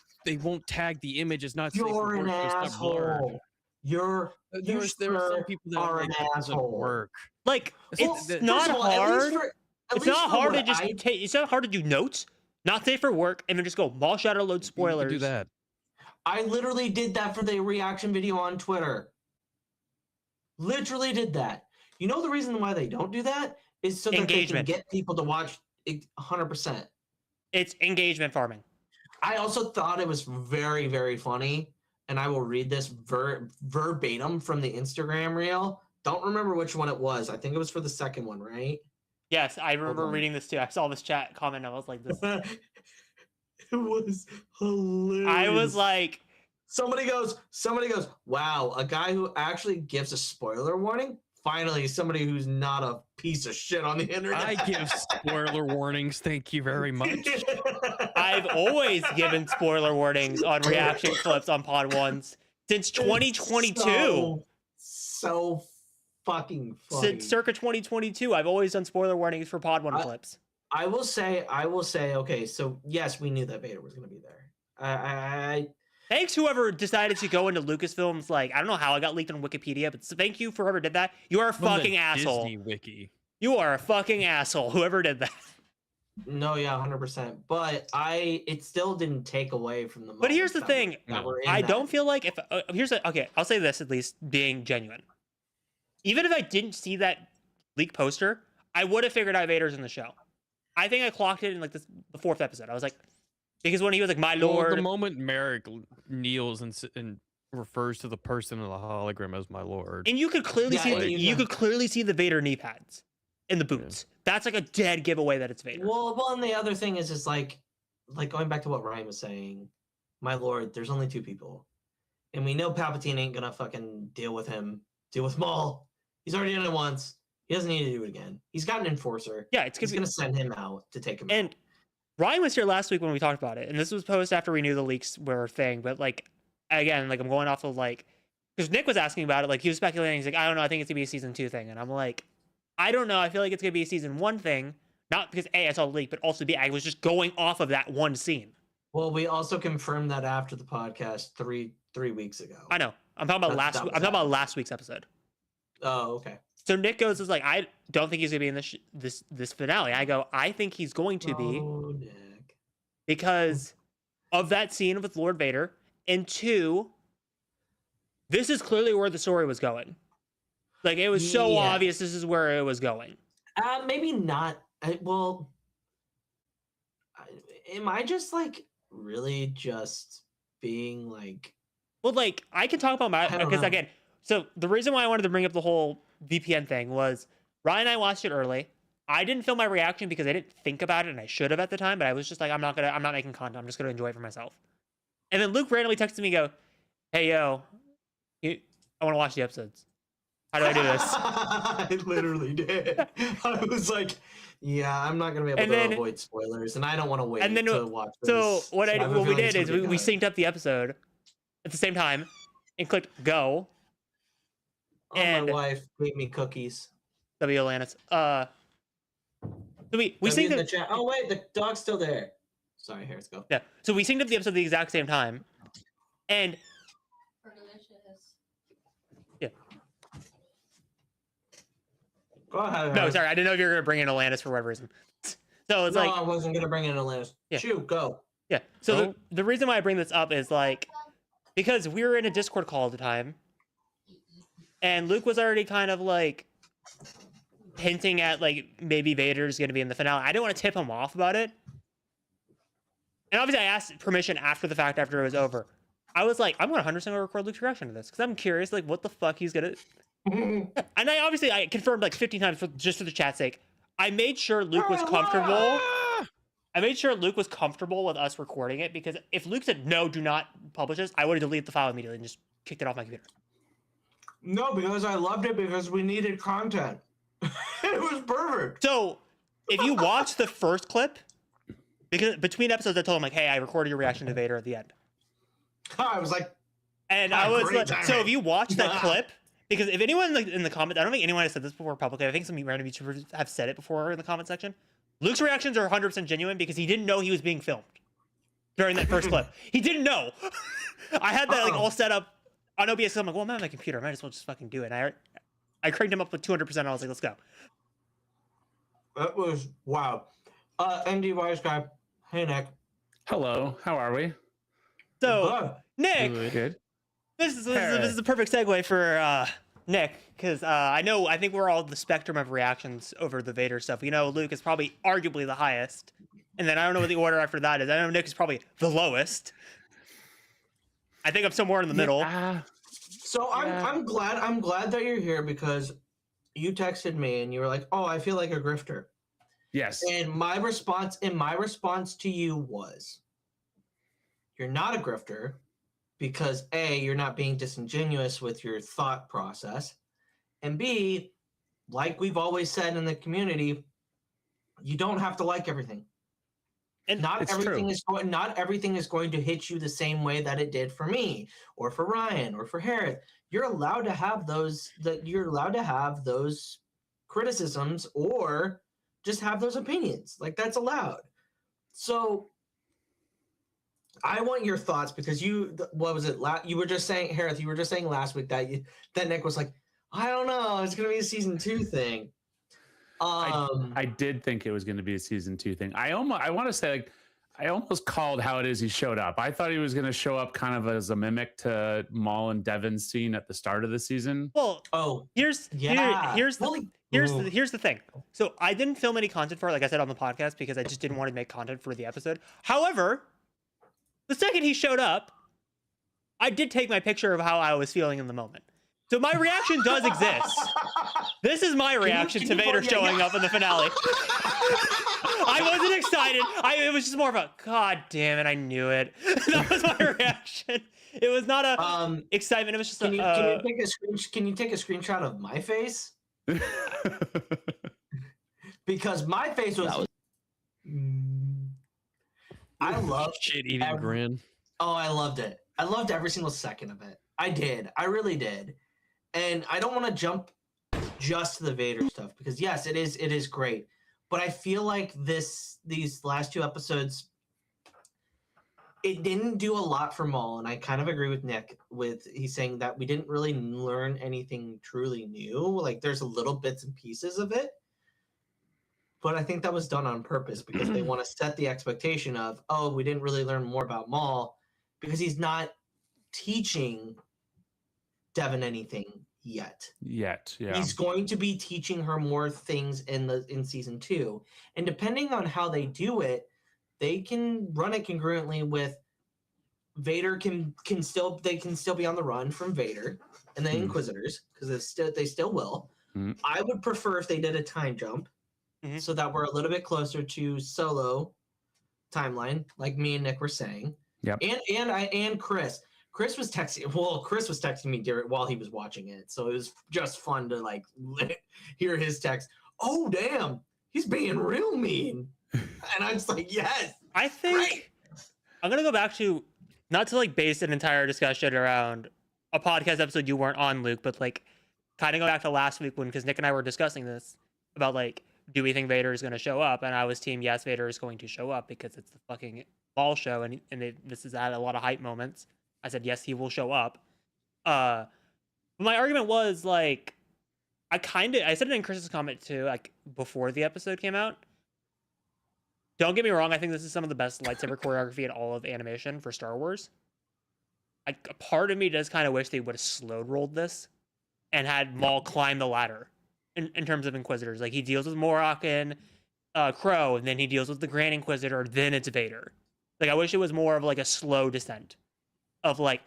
tag the image as not safe for You're an work, so it's not blurred. asshole. You're There were some people that are are an like, that doesn't asshole. work. Like, Well, it's first not of all, at least hard. for- at It's least not for hard to what just I- take. It's not hard to do notes, not safe for work, and then just go Maul shadow load You spoilers. can do that. I literally did that for the reaction video on Twitter. Literally did that. You know the reason why they don't do that is so that Engagement. they can get people to watch it 100%. It's engagement farming. I also thought it was very, very funny, and I will read this verbatim from the Instagram reel. Don't remember which one it was. I think it was for the second one, right? Yes, I remember on. reading this too. I saw this chat comment. I was like, this. It was hilarious. I was like, somebody goes, wow, a guy who actually gives a spoiler warning? Finally, somebody who's not a piece of shit on the internet. I give spoiler warnings. Thank you very much. I've always given spoiler warnings on reaction clips on Pod Ones since 2022. So fucking funny. Since circa 2022, I've always done spoiler warnings for Pod One clips. I will say, okay, so yes, we knew that Vader was going to be there. Thanks whoever decided to go into Lucasfilm's, like, I don't know how it got leaked on Wikipedia, but thank you for whoever did that. You are a From the fucking asshole. Disney Wiki. You are a fucking asshole, whoever did that. No, yeah, 100%. But it still didn't take away from the. But here's the thing. I don't feel like if okay, I'll say this at least being genuine. Even if I didn't see that leak poster, I would have figured out Vader's in the show. I think I clocked it in like the fourth episode. I was like, because when he was like, "My lord," the moment Merrick kneels and refers to the person in the hologram as "my lord," and you could clearly Yeah, could clearly see the Vader knee pads in the boots. Yeah. That's like a dead giveaway that it's Vader. Well, and the other thing is like going back to what Ryan was saying, my lord, there's only two people, and we know Palpatine ain't gonna fucking deal with Maul. He's already done it once. He doesn't need to do it again. He's got an enforcer. Yeah, he's gonna send him out to take him and out. Ryan was here last week when we talked about it, and this was post after we knew the leaks were a thing. But like, again, like I'm going off of like, because Nick was asking about it, like he was speculating. He's like, I don't know, I think it's gonna be a season 2 thing, and I'm like, I don't know. I feel like it's gonna be a season 1 thing, not because A, I saw the leak, but also B, I was just going off of that one scene. Well, we also confirmed that after the podcast three weeks ago. I know. I'm talking about last week's episode. Oh, okay. So Nick goes is like, I don't think he's gonna be in this finale. I go, I think he's going to be, Nick. because of that scene with Lord Vader, and 2, this is clearly where the story was going. Like it was so obvious this is where it was going. Maybe not. Am I just like really just being like? Well, like I can talk about my because again. So the reason why I wanted to bring up the whole VPN thing was Ryan and I watched it early. I didn't film my reaction because I didn't think about it, and I should have at the time, but I was just like, I'm not making content. I'm just gonna enjoy it for myself. And then Luke randomly texted me, go, "Hey yo, I want to watch the episodes. How do I do this?" I literally did. I was like, yeah, I'm not gonna be able to avoid spoilers, and I don't want to wait to watch this. So what we did is we synced up the episode at the same time and clicked go. Oh, and my wife gave me cookies. W. Lannis. So we synced in the chat. Oh wait, the dog's still there. Sorry, Hereth, go. Yeah. So we synced up the episode at the exact same time, and yeah. Go ahead. No, sorry, I didn't know if you were gonna bring in Atlantis for whatever reason. So it's I wasn't gonna bring in Atlantis. Yeah. Shoot, go. Yeah. So the reason why I bring this up is like because we were in a Discord call at the time. And Luke was already kind of like hinting at like maybe Vader's going to be in the finale. I didn't want to tip him off about it. And obviously I asked permission after the fact, after it was over. I was like, I'm going to 100% record Luke's reaction to this because I'm curious like what the fuck he's going to. And I confirmed like 15 times just for the chat's sake. I made sure Luke was comfortable. I made sure Luke was comfortable with us recording it because if Luke said, no, do not publish this, I would have deleted the file immediately and just kicked it off my computer. No, because I loved it because we needed content. It was perfect. So, if you watch the first clip, because between episodes I told him like, "Hey, I recorded your reaction to Vader at the end." I was like, and I was like, so if you watch that clip, because if anyone like in the comments, I don't think anyone has said this before publicly. I think some random YouTubers have said it before in the comment section. Luke's reactions are 100% genuine because he didn't know he was being filmed during that first clip. He didn't know. I had that like all set up on OBS. I'm like, well, I'm on my computer. I might as well just fucking do it. I cranked him up with 200%. I was like, let's go. That was wow. ND Wise Guy. Hey, Nick. Hello, how are we? So, Nick, Good. this is a perfect segue for Nick, because I think we're all the spectrum of reactions over the Vader stuff. You know, Luke is probably arguably the highest, and then I don't know what the order after that is. I know Nick is probably the lowest. I think I'm somewhere in the middle. So I'm glad that you're here, because you texted me and you were like, "Oh, I feel like a grifter." Yes. And my response to you was, "You're not a grifter, because A, you're not being disingenuous with your thought process, and B, like we've always said in the community, you don't have to like everything. And Not everything is going to hit you the same way that it did for me, or for Ryan, or for Hereth. You're allowed to have those criticisms, or just have those opinions. Like, that's allowed. So I want your thoughts, because you were just saying, Hereth, you were just saying last week that Nick was like, I don't know, it's gonna be a season 2 thing. I did think it was going to be a season 2 thing. I want to say, like, I almost called how it is he showed up. I thought he was going to show up kind of as a mimic to Maul and Devon's scene at the start of the season. Well, here's the thing. So I didn't film any content for it, like I said on the podcast, because I just didn't want to make content for the episode. However, the second he showed up, I did take my picture of how I was feeling in the moment. So my reaction does exist. This is my reaction to Vader showing up in the finale. I wasn't excited. It was just more of a, God damn it, I knew it. That was my reaction. It was not a excitement. It was just can you take a screenshot of my face? Because my face was I loved shit-eating grin. Oh, I loved it. I loved every single second of it. I did. I really did. And I don't want to jump just to the Vader stuff, because yes, it is great. But I feel like these last 2 episodes, it didn't do a lot for Maul, and I kind of agree with Nick he's saying that we didn't really learn anything truly new. Like, there's a little bits and pieces of it. But I think that was done on purpose, because they want to set the expectation of, oh, we didn't really learn more about Maul, because he's not teaching Devon anything yet. Yeah. He's going to be teaching her more things in season 2. And depending on how they do it, they can run it congruently with Vader can still be on the run from Vader and the Inquisitors, because they still will. I would prefer if they did a time jump, so that we're a little bit closer to Solo timeline, like me and Nick were saying. Yep. And Chris. Chris was texting me while he was watching it, so it was just fun to like hear his text. Oh damn, he's being real mean, and I'm just like, yes. I think great. I'm gonna go back to, not to like base an entire discussion around a podcast episode you weren't on, Luke, but like kind of go back to last week because Nick and I were discussing this about like, do we think Vader is going to show up? And I was team yes, Vader is going to show up because it's the fucking Maul show, and this has had a lot of hype moments. I said, yes, he will show up. But my argument was, like, I said it in Chris's comment, too, like, before the episode came out. Don't get me wrong, I think this is some of the best lightsaber choreography in all of animation for Star Wars. A part of me does kind of wish they would have slowed-rolled this and had Maul climb the ladder in terms of Inquisitors. Like, he deals with Morok and Crow, and then he deals with the Grand Inquisitor, then it's Vader. Like, I wish it was more of, like, a slow descent. Of like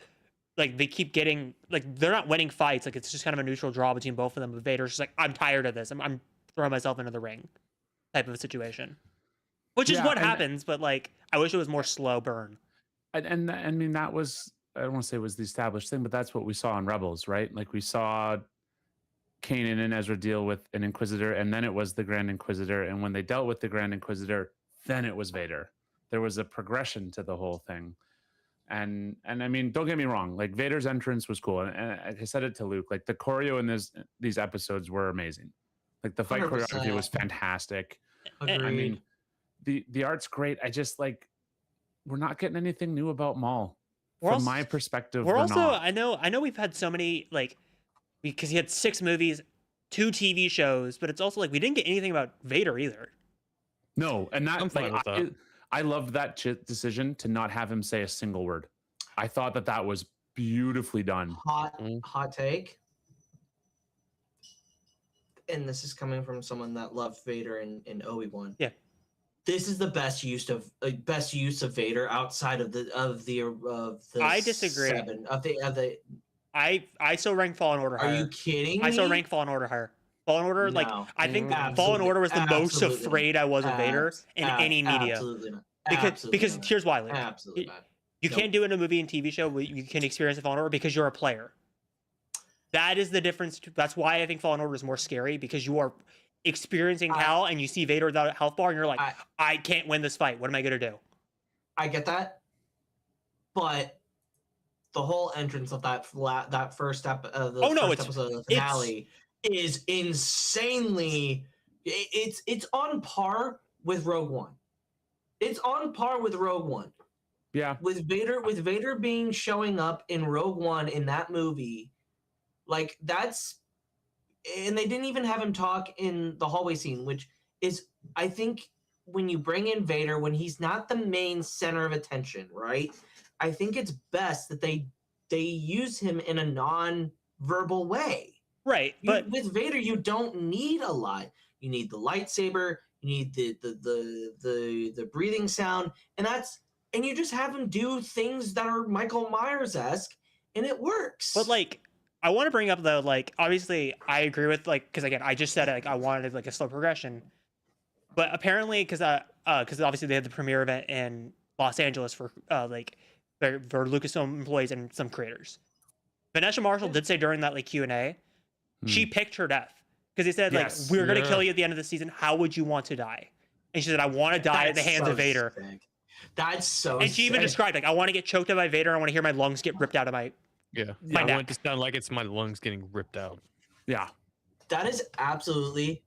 they keep getting, like, they're not winning fights, like it's just kind of a neutral draw between both of them, but Vader's just like, I'm tired of this, I'm throwing myself into the ring type of a situation, which is what happens, but like I wish it was more slow burn. And I mean, that was, I don't want to say it was the established thing, but that's what we saw in Rebels, right? Like, we saw Kanan and Ezra deal with an Inquisitor, and then it was the Grand Inquisitor, and when they dealt with the Grand Inquisitor, then it was Vader. There was a progression to the whole thing. And I mean, don't get me wrong, like, Vader's entrance was cool, and I said it to Luke, like, the choreo in these episodes were amazing. Like, the fight 100%. Choreography was fantastic. Agreed. I mean, the art's great. I just, like, we're not getting anything new about Maul. from my perspective, We're they're also not. I know we've had so many like because he had 6 movies, 2 TV shows, but it's also like we didn't get anything about Vader either. No, and that I'm fine with that. I loved that decision to not have him say a single word. I thought that was beautifully done. Hot take. And this is coming from someone that loved Vader in Obi-Wan. Yeah. This is the best use of Vader outside of the I disagree. 7 of the. I still rank Fallen Order higher. Are you kidding me? I still rank Fallen Order higher. Fallen Order, like No. I think Fallen Absolutely. Order was the most Absolutely afraid I was of Vader in any media. Absolutely not. Because not. here's why, Luke. Absolutely not. You can't do it in a movie and TV show. You can experience a Fallen Order because you're a player. That is the difference. That's why I think Fallen Order is more scary, because you are experiencing Cal and you see Vader without a health bar and you're like, I can't win this fight. What am I going to do? I get that. But the whole entrance of that first episode of the finale is insanely. It's on par with Rogue One. It's on par with Rogue One. Yeah. With Vader showing up in Rogue One in that movie, like that's, and they didn't even have him talk in the hallway scene, which is, I think, when you bring in Vader when he's not the main center of attention, right? I think it's best that they use him in a non-verbal way. Right, but with Vader, you don't need a lot. You need the lightsaber, you need the breathing sound, and you just have him do things that are Michael Myers-esque, and it works. But like, I want to bring up though, like, obviously I agree with, like, because again, I just said like I wanted like a slow progression, but apparently because obviously they had the premiere event in Los Angeles for like for Lucasfilm employees and some creators. Vanessa Marshall did say during that like Q&A, she picked her death because he said like we're gonna kill you at the end of the season. How would you want to die? And she said, I want to die at the hands of Vader. Sick. That's so. And she even described like I want to get choked up by Vader. I want to hear my lungs get ripped out of my. I want it to sound like it's my lungs getting ripped out. Yeah. That is absolutely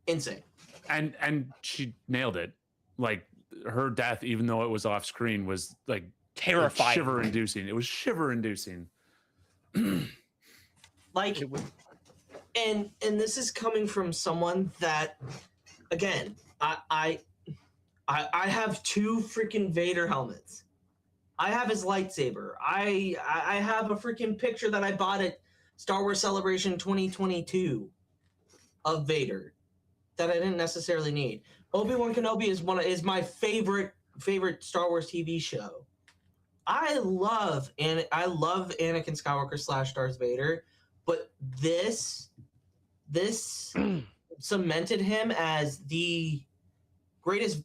insane. And she nailed it. Like her death, even though it was off screen, was like terrifying, shiver inducing. It was shiver inducing. Like, and this is coming from someone that, again, I have 2 freaking Vader helmets. I have his lightsaber. I have a freaking picture that I bought at Star Wars Celebration 2022 of Vader that I didn't necessarily need. Obi-Wan Kenobi is my favorite Star Wars TV show. I love Anakin Skywalker / Darth Vader, but this cemented him as the greatest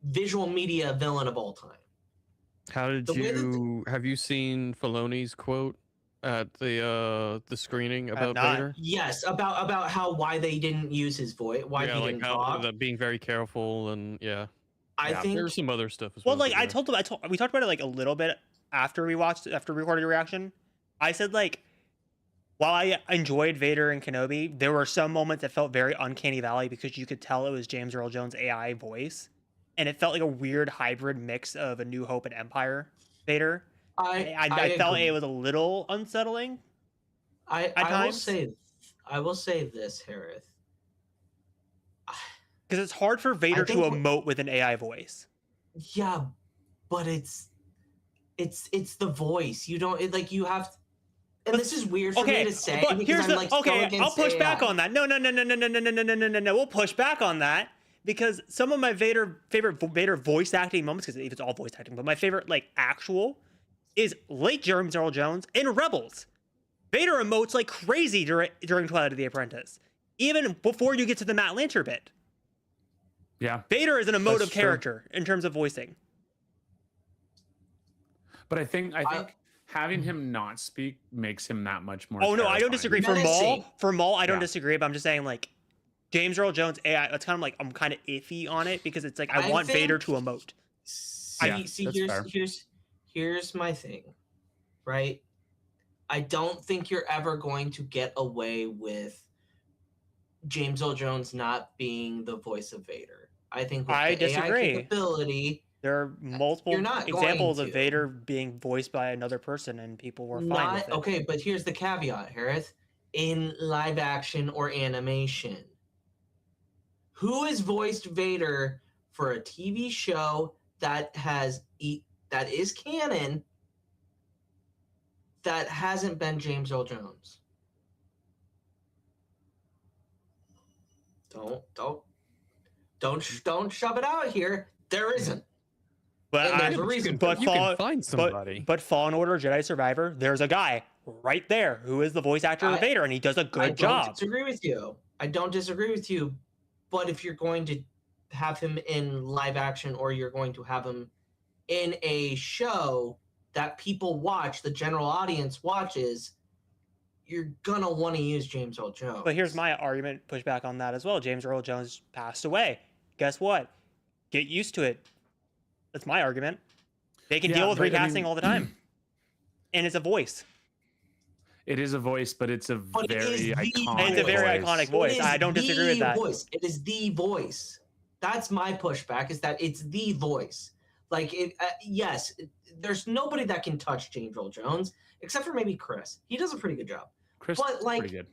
visual media villain of all time. How did have you seen Filoni's quote at the screening about Vader? Yes, about why they didn't use his voice, why he didn't talk. Being very careful and I think there's some other stuff as well. Well, like we talked about it like a little bit after we recorded your reaction. I said like, while I enjoyed Vader and Kenobi, there were some moments that felt very uncanny valley because you could tell it was James Earl Jones' AI voice. And it felt like a weird hybrid mix of A New Hope and Empire Vader. I felt it was a little unsettling. I will say this, Hereth. Because it's hard for Vader to emote with an AI voice. Yeah, but it's the voice. You don't you have. And this is weird for me to say. But here's I'll push back on that. No. We'll push back on that. Because some of my favorite Vader voice acting moments, because it's all voice acting, but my favorite like actual is late James Earl Jones in Rebels. Vader emotes like crazy during Twilight of the Apprentice, even before you get to the Matt Lanter bit. Yeah, Vader is an emotive character in terms of voicing. But I think having him not speak makes him that much more. Oh no, I don't disagree. For Maul, I don't disagree. But I'm just saying like. James Earl Jones AI, that's kind of like I'm kind of iffy on it because it's like I want Vader to emote. Here's my thing, right? I don't think you're ever going to get away with James Earl Jones not being the voice of Vader. I think with the AI capability, There are multiple You're not examples going of to. Vader being voiced by another person, and people were fine Not with it. okay, but here's the caveat, Hereth. In live action or animation, who has voiced Vader for a TV show that that is canon that hasn't been James Earl Jones? Don't shove it out here. There isn't. But And there's I, a reason. but you Fall- can find somebody. But Fallen Order Jedi Survivor, there's a guy right there who is the voice actor of Vader, and he does a I good don't job. disagree with you. I don't disagree with you. But if you're going to have him in live action or you're going to have him in a show that people watch, the general audience watches, you're going to want to use James Earl Jones. But here's my argument, pushback on that as well. James Earl Jones passed away. Guess what? Get used to it. That's my argument. They can Yeah, deal with but, I recasting mean, all the time. And it's a voice. It is a voice, but it's a But it very is the iconic. It's a very voice. iconic voice. It is I don't disagree with the that. Voice. It is the voice. That's my pushback, is that it's the voice. Like, yes, there's nobody that can touch James Earl Jones, except for maybe Chris. He does a pretty good job. Chris, But, like, pretty good.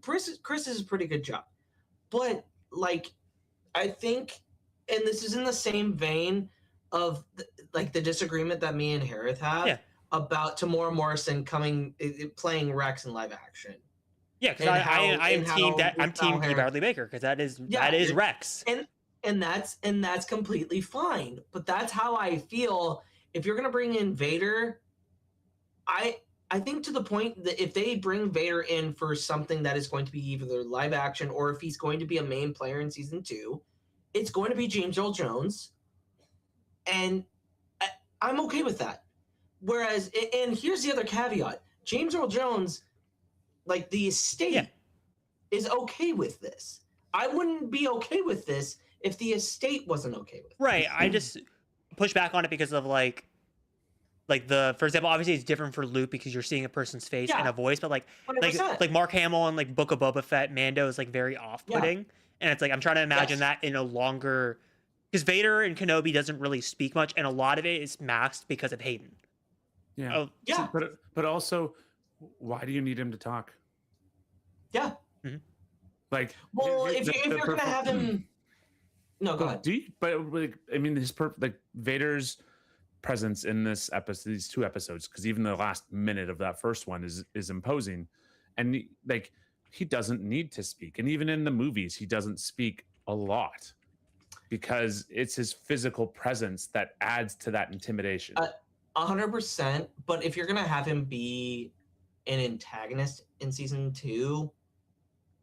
Chris is a pretty good job. But, like, I think, and this is in the same vein of, the disagreement that me and Hereth have Yeah. about Tamora Morrison playing Rex in live action. Yeah, because And I'm team how P. Bradley Baker, because that is Rex. And that's completely fine. But that's how I feel. If you're gonna bring in Vader, I think to the point that if they bring Vader in for something that is going to be either live action or if he's going to be a main player in season 2, it's going to be James Earl Jones. And I'm okay with that. Whereas, and here's the other caveat: James Earl Jones, like the estate, is okay with this. I wouldn't be okay with this if the estate wasn't okay with it. Right. I just push back on it because of for example, obviously it's different for Luke because you're seeing a person's face and a voice, but 100%. like Mark Hamill and like Book of Boba Fett, Mando is like very off-putting, and it's like I'm trying to imagine that in a longer, because Vader and Kenobi doesn't really speak much, and a lot of it is masked because of Hayden. Yeah. Oh, Yeah. But also, why do you need him to talk? Yeah. Like, Well, if you're gonna have him, no, go ahead. But like, I mean, Vader's presence in this episode, these 2 episodes, because even the last minute of that first one is imposing, and he doesn't need to speak, and even in the movies, he doesn't speak a lot because it's his physical presence that adds to that intimidation. 100%. But if you're gonna have him be an antagonist in season 2,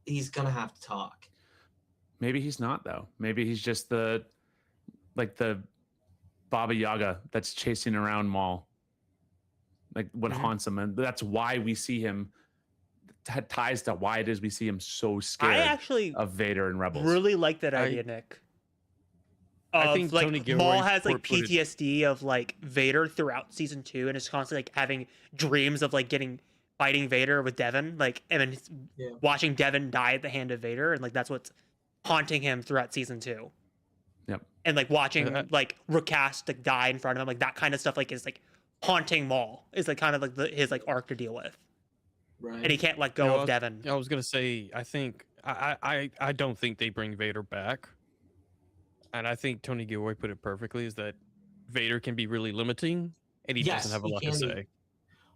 he's gonna have to talk. Maybe he's not, though. Maybe he's just the Baba Yaga that's chasing around Maul, like what haunts him, and that's why we see him. Ties to why it is we see him so scared. I actually of Vader and Rebels. really like that idea, Nick. I think like Tony Gilroy Maul has like put it- PTSD of like Vader throughout season 2, and is constantly like having dreams of like fighting Vader with Devon, like, and then watching Devon die at the hand of Vader, and like that's what's haunting him throughout season 2. Yep. And like watching like recast like die in front of him, like that kind of stuff, like is like haunting Maul. Is like kind of like his like arc to deal with, Right. and he can't let go of Devon. I was gonna say, I think I don't think they bring Vader back, and I think Tony Gilroy put it perfectly: is that Vader can be really limiting, and he doesn't have a lot to say.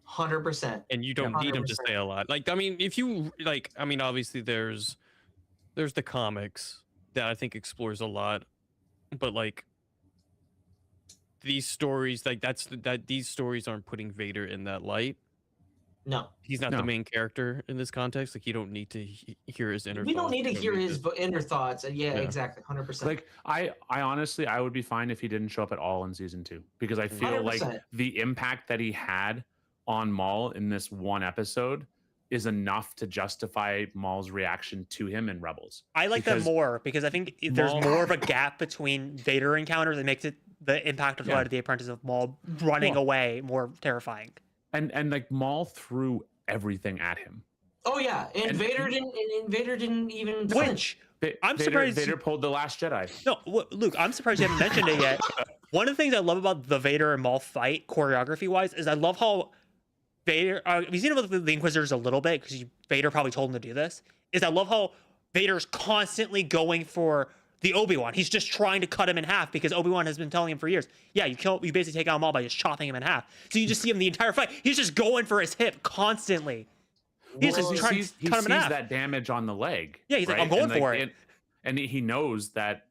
100%. And you don't need him to 100%. say a lot. Like, I mean, if you like, I mean, obviously there's the comics that I think explores a lot, but like these stories, like these stories aren't putting Vader in that light. No. He's not the main character in this context. Like, you don't need to hear his inner. We don't thoughts. need to You hear his inner thoughts. Yeah, Yeah. exactly. 100%. Like, I honestly, I would be fine if he didn't show up at all in season 2, because I feel like 100%. the impact that he had on Maul in this one episode is enough to justify Maul's reaction to him in Rebels. I like that more because I think there's more of a gap between Vader encounters that makes it the impact of Flight of the Apprentice of Maul running away more terrifying. And like Maul threw everything at him. Oh yeah, and Vader didn't even flinch. I'm surprised Vader pulled the Last Jedi. No, Luke, I'm surprised you haven't mentioned it yet. One of the things I love about the Vader and Maul fight, choreography wise, is I love how Vader. We've seen it with the Inquisitors a little bit because Vader probably told him to do this. Is I love how Vader's constantly going for the Obi-Wan. He's just trying to cut him in half because Obi-Wan has been telling him for years, yeah, you basically take out Maul by just chopping him in half. So you just see him the entire fight. He's just going for his hip constantly. He's just trying to cut him in half. He sees that damage on the leg. Yeah, he's like, I'm going for it. And he knows that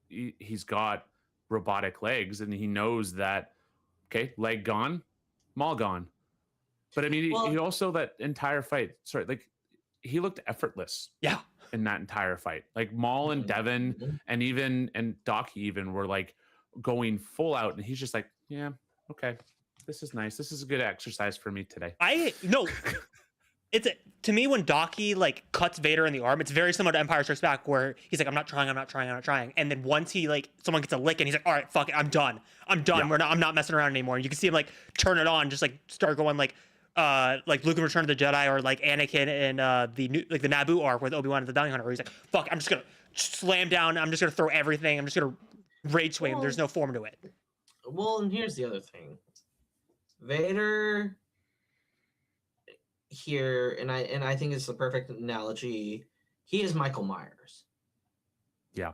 he's got robotic legs, and he knows that, okay, leg gone, Maul gone. But I mean, he also, that entire fight, he looked effortless. Yeah. In that entire fight, like Maul and Devon and Doc even were like going full out, and he's just like, yeah, okay, this is nice. This is a good exercise for me today. To me, when Docky like cuts Vader in the arm, it's very similar to Empire Strikes Back, where he's like, I'm not trying. And then once he like, someone gets a lick and he's like, all right, fuck it, I'm done. Yeah. I'm not messing around anymore. And you can see him like turn it on, just like start going like Luke in Return of the Jedi, or like Anakin in the Naboo arc with Obi-Wan and the Bounty Hunter, where he's like, fuck, I'm just gonna slam down. I'm just gonna throw everything. I'm just gonna rage swing. There's no form to it. Well, and here's the other thing. Vader here, and I think it's the perfect analogy. He is Michael Myers. Yeah.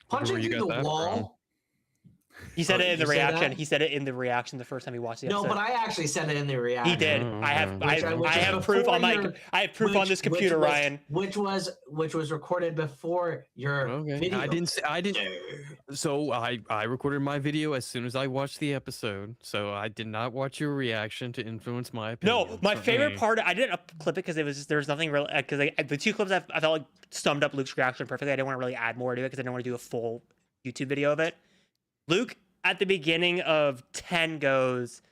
Punching through the wall. He said it in the reaction. He said it in the reaction the first time he watched the episode. No, but I actually said it in the reaction. He did. I have proof on on this computer, Ryan. Which was recorded before your video. I didn't. So I recorded my video as soon as I watched the episode. So I did not watch your reaction to influence my opinion. No, my favorite part. I didn't clip it because it was just, there was nothing really, because the two clips I felt like summed up Luke's reaction perfectly. I didn't want to really add more to it because I didn't want to do a full YouTube video of it. Luke, at the beginning of 10 goes,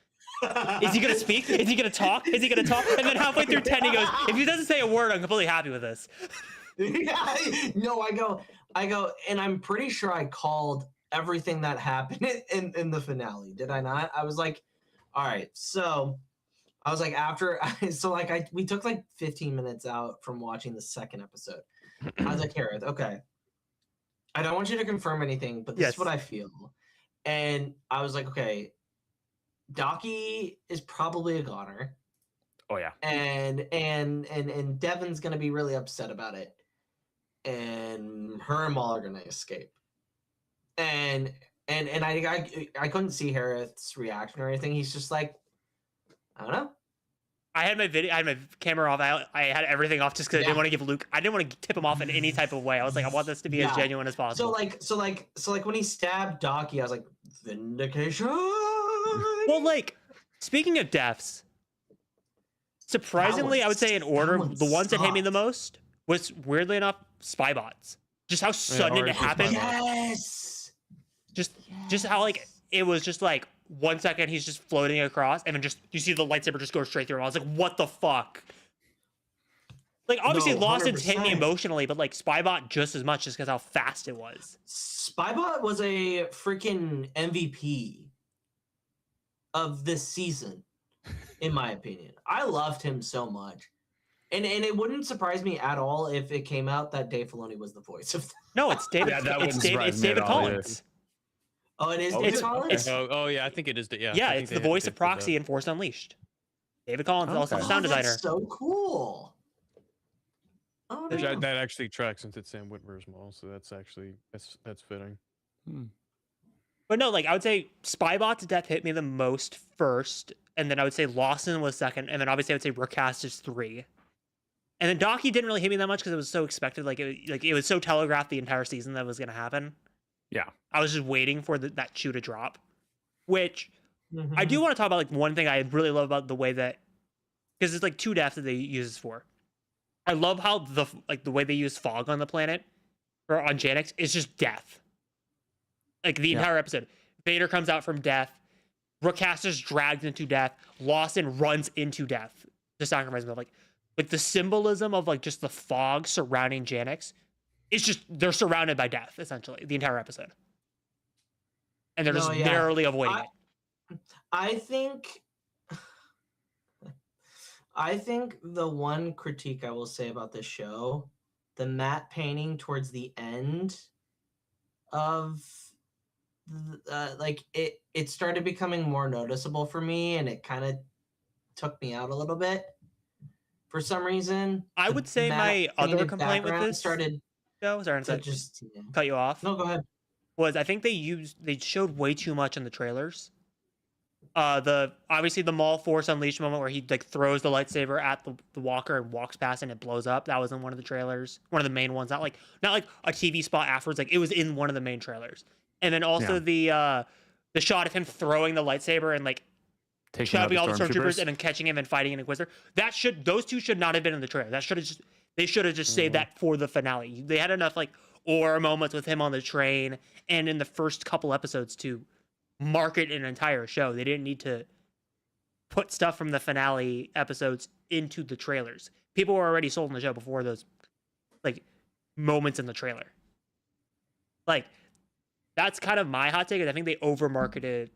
is he going to speak? Is he going to talk? Is he going to talk? And then halfway through 10, he goes, if he doesn't say a word, I'm completely happy with this. Yeah, no, I go, and I'm pretty sure I called everything that happened in the finale. Did I not? I was like, all right, so I was like, we took like 15 minutes out from watching the second episode. I was like, Hereth, okay, I don't want you to confirm anything, but this is what I feel. And I was like, okay, Docky is probably a goner. Oh yeah. And Devon's gonna be really upset about it. And her and Maul are gonna escape. And I couldn't see Hereth's reaction or anything. He's just like, I don't know. I had my camera off. I had everything off just because I didn't want to give Luke. I didn't want to tip him off in any type of way. I was like, I want this to be as genuine as possible. So like when he stabbed Docky, I was like, vindication. Well, like, speaking of deaths, surprisingly, I would say in order, the ones that hit me the most was, weirdly enough, Spybots. Just how sudden it happened. Yes. Just how like it was just like 1 second he's just floating across, and then just you see the lightsaber just go straight through him. I was like, what the fuck? Like, obviously Lawson's hit me emotionally, but like Spybot just as much, just because how fast it was. Spybot was a freaking MVP of this season, in my opinion. I loved him so much. And it wouldn't surprise me at all if it came out that Dave Filoni was the voice of that. No, it's David. It's David Collins. Oh, it is David Collins? Oh, yeah, I think it is. Yeah, it's the voice of Proxy in Force Unleashed. David Collins is also the sound designer. That's so cool. Oh, that actually tracks since it's Sam Witwer's Maul, so that's fitting. But no, like I would say Spybot's death hit me the most first, and then I would say Lawson was second, and then obviously I would say Recast is 3. And then Docky didn't really hit me that much because it was so expected. Like it was so telegraphed the entire season that was going to happen. Yeah. I was just waiting for that shoe to drop, which I do want to talk about. Like one thing I really love about the way that, because it's like 2 deaths that they use this for. I love how the way they use fog on the planet or on Janix is just death. Like the entire episode, Vader comes out from death, Recast is dragged into death, Lawson runs into death. The sacrifice of like the symbolism of like just the fog surrounding Janix. It's just they're surrounded by death essentially the entire episode, and they're just narrowly avoiding it. I think the one critique I will say about this show, the matte painting towards the end of like it started becoming more noticeable for me, and it kind of took me out a little bit for some reason. I would say my other painted complaint with background this started show, sorry to to just cut you off, no, go ahead. was I think they showed way too much in the trailers. Obviously the Maul Force Unleashed moment where he like throws the lightsaber at the walker and walks past and it blows up. That was in one of the trailers, one of the main ones. Not like a TV spot afterwards. Like it was in one of the main trailers. And then also the shot of him throwing the lightsaber and like Taking out shoving all the stormtroopers stormtroopers. and then catching him and fighting an Inquisitor. Those two should not have been in the trailer. They should have just saved that for the finale. They had enough like aura moments with him on the train and in the first couple episodes to market an entire show. They didn't need to put stuff from the finale episodes into the trailers. People were already sold on the show before those like moments in the trailer. Like that's kind of my hot take. Is I think they over marketed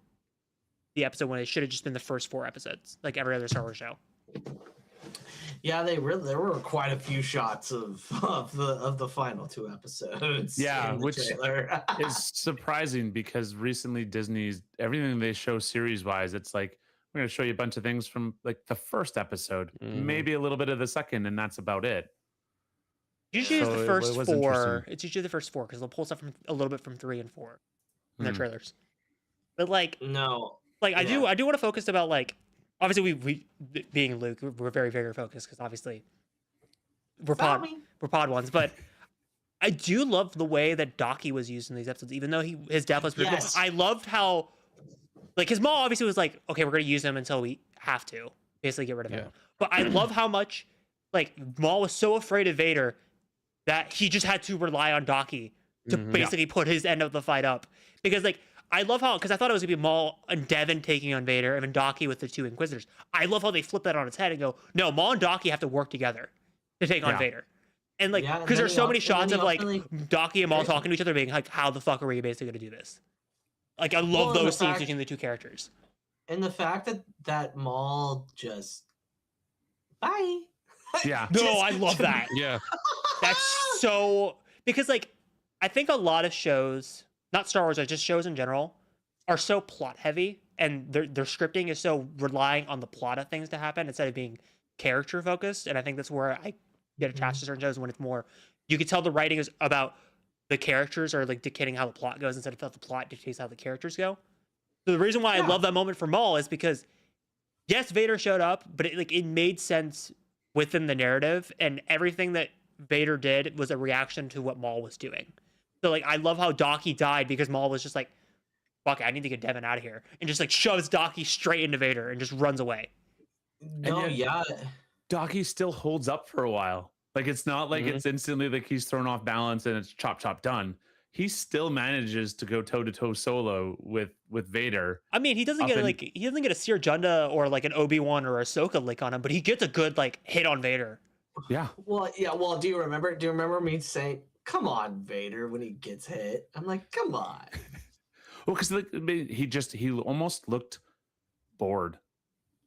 the episode when it should have just been the first 4 episodes, like every other Star Wars show. Yeah, there were quite a few shots of the final 2 episodes. Yeah, in the which trailer. is surprising because recently Disney's everything they show series wise, it's like we're going to show you a bunch of things from like the first episode, maybe a little bit of the second, and that's about it. Usually So it's the it first was 4. interesting. It's usually the first 4 because they'll pull stuff from a little bit from 3 and 4 in their Hmm. trailers. But like, No. like I do Yeah. want to focus about like obviously we being Luke, we're very very focused because obviously we're Stop pod me. we're pod ones, but I do love the way that Docky was used in these episodes, even though his death was pretty cool. Yes. I loved how like his Maul obviously was like, okay, we're gonna use him until we have to basically get rid of him. Yeah. But I love how much like Maul was so afraid of Vader that he just had to rely on Docky to basically put his end of the fight up. Because like I love how, because I thought it was gonna be Maul and Devon taking on Vader, and then Docky with the 2 Inquisitors. I love how they flip that on its head and go, no, Maul and Docky have to work together to take on Yeah. Vader. And like, Yeah, and because then there's he so al- many and shots then of he like also, Docky and Maul talking to each other, being like, how the fuck are we basically gonna do this? Like, I love Well, and the those scenes fact- between the 2 characters. And the fact that Maul just bye. Yeah. No, Just- I love that. Yeah. That's so, because like I think a lot of shows, not Star Wars, but just shows in general, are so plot heavy, and their scripting is so relying on the plot of things to happen instead of being character focused. And I think that's where I get attached to certain shows when it's more, you can tell the writing is about the characters or like dictating how the plot goes instead of how the plot dictates how the characters go. So the reason why I Yeah. love that moment for Maul is because yes, Vader showed up, but it made sense within the narrative, and everything that Vader did was a reaction to what Maul was doing. So like I love how Docky died because Maul was just like, fuck it, I need to get Devon out of here, and just like shoves Docky straight into Vader and just runs away. No, yeah. Docky still holds up for a while. Like it's not like it's instantly like he's thrown off balance and it's chop chop done. He still manages to go toe to toe solo with Vader. I mean, he doesn't get a Seer Junda or like an Obi-Wan or a Ahsoka lick on him, but he gets a good like hit on Vader. Yeah. Well, yeah. Well, do you remember me saying, "Come on, Vader," when he gets hit? I'm like, "Come on." Well, because like, he almost looked bored.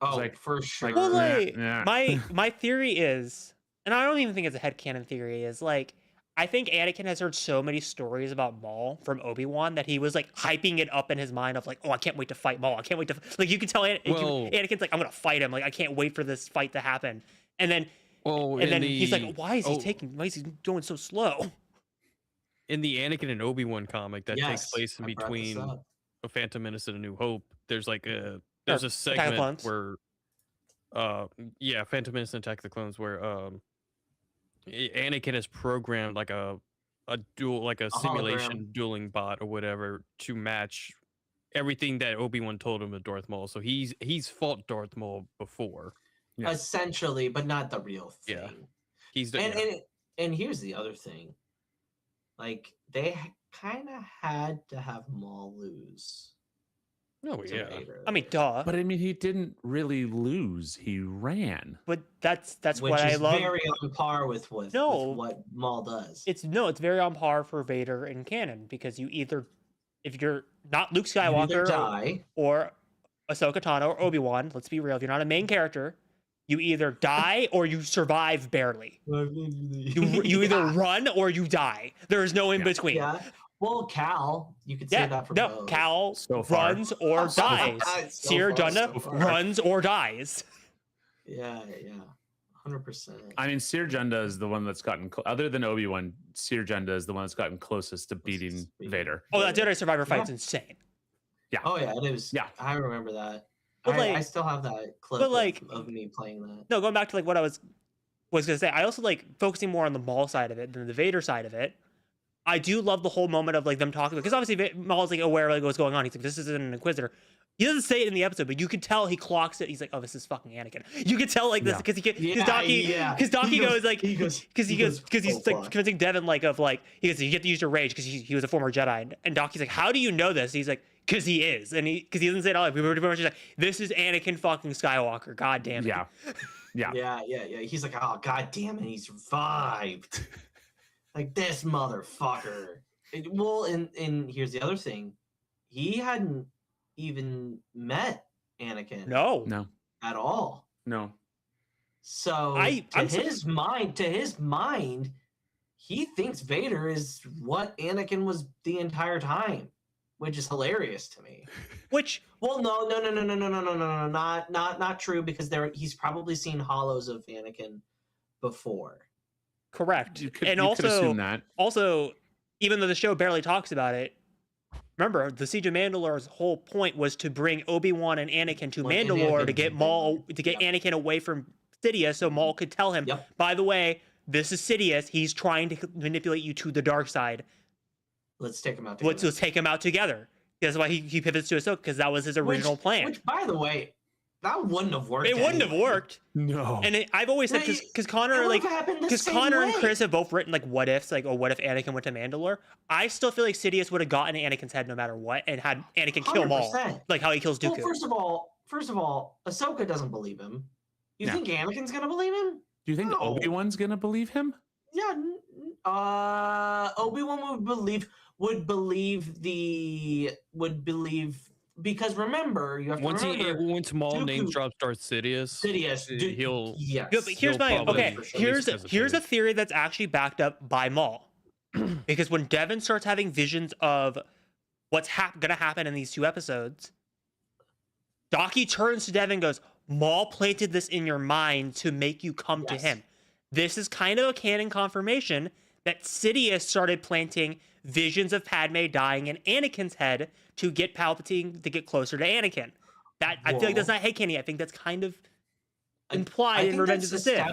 Oh, like- for sure. Well, like yeah. my theory is, and I don't even think it's a headcanon theory, is like I think Anakin has heard so many stories about Maul from Obi-Wan that he was like hyping it up in his mind of like, oh, I can't wait to fight Maul. I can't wait to like you can tell Anakin's like, I'm gonna fight him. Like I can't wait for this fight to happen. And then he's like, why is he going so slow? In the Anakin and Obi-Wan comic that takes Yes, place in I brought this between up. A Phantom Menace and A New Hope, there's like a Attack of segment Clones. where Phantom Menace and Attack of the Clones where Anakin has programmed like a dual like a simulation dueling bot or whatever to match everything that Obi-Wan told him of Darth Maul. So he's fought Darth Maul before. Yeah. Essentially, but not the real thing. Yeah. He's the And here's the other thing. Like they kind of had to have Maul lose. Oh to yeah. Vader. I mean, duh. But I mean, he didn't really lose. He ran. But that's which what I is love. very on par with what Maul does. It's very on par for Vader in canon because if you're not Luke You either Skywalker die. or Ahsoka Tano or Obi-Wan, let's be real, if you're not a main character, you either die or you survive barely. You either run or you die. There is no in between. Yeah. Well, Cal, you could say that for both. Cal So far. runs or So dies. far, so Seer far, Junda so far. runs or dies. Yeah, 100%. I mean, Seer Junda is the one that's gotten, other than Obi-Wan, Seer Junda is the one that's gotten closest to beating Vader. Oh, that Jedi Survivor fight's insane. Oh yeah, it is. Yeah. I remember that. But, I like- still have that clip but, like- of me playing that. No, going back to like what I was gonna say, I also like focusing more on the Maul side of it than the Vader side of it. I do love the whole moment of like them talking, because obviously Maul's like aware of like what's going on. He's like, this isn't an Inquisitor. He doesn't say it in the episode, but you can tell he clocks it. He's like, oh, this is fucking Anakin. You can tell like this because Docky goes like because he's like convincing Devon like of like he goes, you get to use your rage because he was a former Jedi, and Docky's like, how do you know this? He's like, because he is, and because he doesn't say it all. Like, we were just like, this is Anakin fucking Skywalker. God damn it. Yeah. He's like, oh god damn it, he survived. Like this motherfucker. Well, and here's the other thing, he hadn't even met Anakin. No. At all. No. So to his mind, he thinks Vader is what Anakin was the entire time, which is hilarious to me. No, Not true, because he's probably seen hollows of Anakin before. correct. You could also assume that. Also, even though the show barely talks about it, remember the Siege of Mandalore's whole point was to bring Obi-Wan and Anakin to Mandalore to get Maul, to get Anakin away from Sidious, so Maul could tell him, by the way, this is Sidious. He's trying to manipulate you to the dark side. Let's take him out together. Let's take him out together. That's why he pivots to Ahsoka, because that was his original plan. Which, by the way, that wouldn't have worked. It wouldn't have worked. No. And I've always said, because Connor, like, because Connor and Chris have both written like what ifs, like, oh, what if Anakin went to Mandalore? I still feel like Sidious would have gotten Anakin's head no matter what, and had Anakin kill Maul, like how he kills Dooku. Well, first of all, Ahsoka doesn't believe him. You think Anakin's gonna believe him? Do you think No. Obi-Wan's gonna believe him? Yeah. Obi-Wan would believe because remember, you have to remember. Once Maul Dooku- name drops Darth Sidious, he'll yes. Yeah, but here's He'll probably- here's a theory that's actually backed up by Maul, because when Devon starts having visions of what's gonna happen in these 2 episodes, Docky turns to Devon and goes, Maul planted this in your mind to make you come to him. This is kind of a canon confirmation that Sidious started planting visions of Padme dying in Anakin's head to get Palpatine to get closer to Anakin. That I feel like that's not headcanon. I think that's kind of implied in Revenge of the Sith.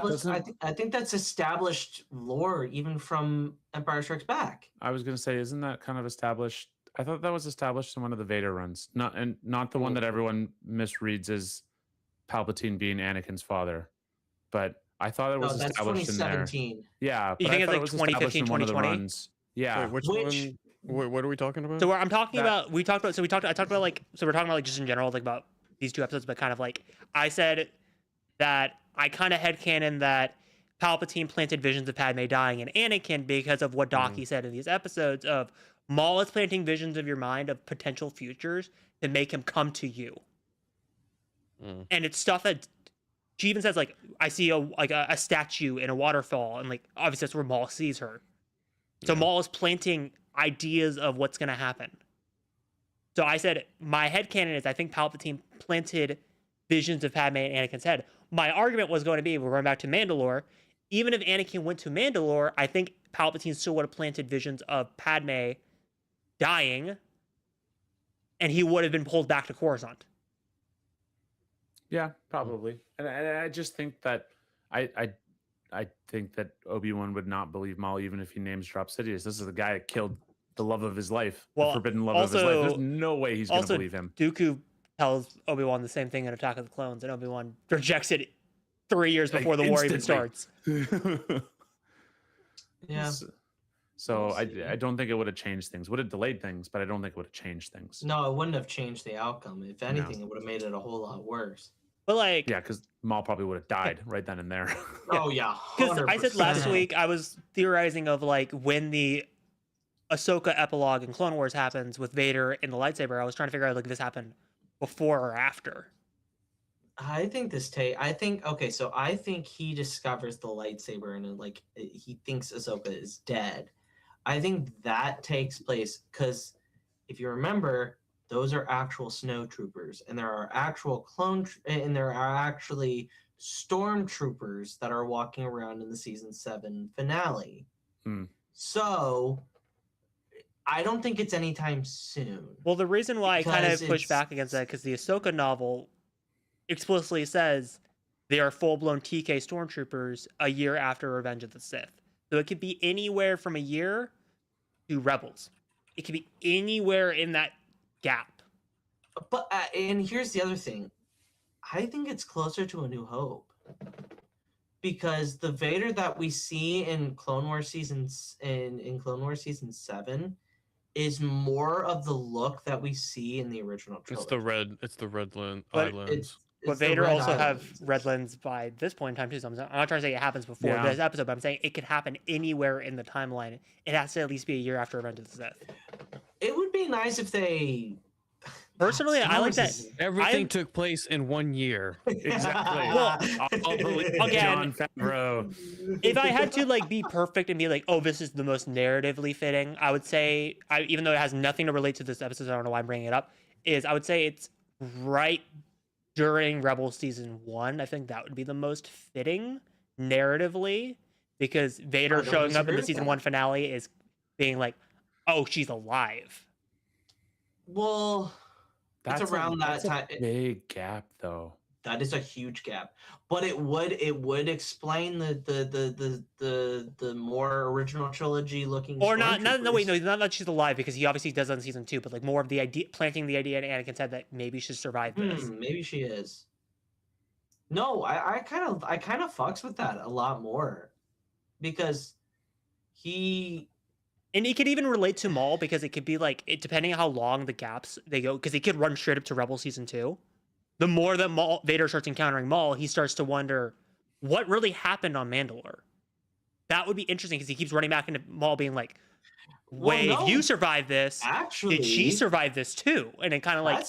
I think that's established lore even from Empire Strikes Back. I was gonna say, isn't that kind of established? I thought that was established in one of the Vader runs, not the one that everyone misreads as Palpatine being Anakin's father, but I thought it was that's established in there. 2017. Yeah, You but think I it's thought like it was established 2015, in one of the 2020? runs. Yeah, Wait, which one? What are we talking about? So where I'm talking about, I talked about like, so we're talking about like just in general, like about these 2 episodes, but kind of like I said that I kind of headcanon that Palpatine planted visions of Padme dying in Anakin because of what Docky said in these episodes of Maul is planting visions of your mind of potential futures to make him come to you. And it's stuff that she even says, like, I see a statue in a waterfall, and like obviously that's where Maul sees her. So Maul is planting ideas of what's going to happen. So I said my headcanon is I think Palpatine planted visions of Padme in Anakin's head. My argument was going to be, we're going back to Mandalore, even if Anakin went to Mandalore, I think Palpatine still would have planted visions of Padme dying, and he would have been pulled back to Coruscant. yeah, probably. And I just think that I think that Obi-Wan would not believe Maul even if he names drop Sidious. This is the guy that killed the love of his life, the forbidden love of his life. There's no way he's going to believe him. Dooku tells Obi-Wan the same thing in Attack of the Clones, and Obi-Wan rejects it 3 years before the war even starts. Yeah. So I don't think it would have changed things. Would have delayed things, but I don't think it would have changed things. No, it wouldn't have changed the outcome. If anything, it would have made it a whole lot worse. But like, Yeah, because Maul probably would have died right then and there. Oh yeah, because I said last 100%. week I was theorizing of like when the Ahsoka epilogue in Clone Wars happens with Vader and the lightsaber. I was trying to figure out like if this happened before or after. I think so I think he discovers the lightsaber and like he thinks Ahsoka is dead. I think that takes place because if you remember, those are actual snow troopers, and there are actual and there are actually stormtroopers that are walking around in the season 7 finale. So I don't think it's anytime soon. Well, the reason why I kind of push it's- back against that because the Ahsoka novel explicitly says they are full-blown TK stormtroopers a year after Revenge of the Sith. So it could be anywhere from a year to Rebels. It could be anywhere in that gap. But and here's the other thing. I think it's closer to A New Hope. Because the Vader that we see in Clone Wars seasons in Clone Wars season 7 is more of the look that we see in the original trilogy. It's the red lens. But It's the Vader red also have islands. red lens by this point in time too. So I'm not trying to say it happens before Yeah. this episode, but I'm saying it could happen anywhere in the timeline. It has to at least be a year after Revenge of the Sith. It would be nice if they. Personally, I like that. Everything took place in 1 year. Exactly. Well, I'll believe again- Jon Favreau. If I had to like be perfect and be like, oh, this is the most narratively fitting, I would say, even though it has nothing to relate to this episode, I don't know why I'm bringing it up. I would say it's right during Rebels season 1. I think that would be the most fitting narratively because Vader I don't showing up in disagree the with season that. 1 finale is being like, oh, she's alive. Well, it's around that time. Big gap, though. That is a huge gap, but it would explain the more original trilogy looking. Or not wait, stormtroopers. not that she's alive because he obviously does that in season 2, but like more of the idea, planting the idea in Anakin's head that maybe she'll survive this. Maybe she is. No, I kind of fucks with that a lot more, because he. And it could even relate to Maul because it could be like, depending on how long the gaps they go, because he could run straight up to Rebel season 2. The more that Vader starts encountering Maul, he starts to wonder what really happened on Mandalore. That would be interesting because he keeps running back into Maul being like, wait, Well, no. you survived this. Actually, Did she survive this too? And it kind of like,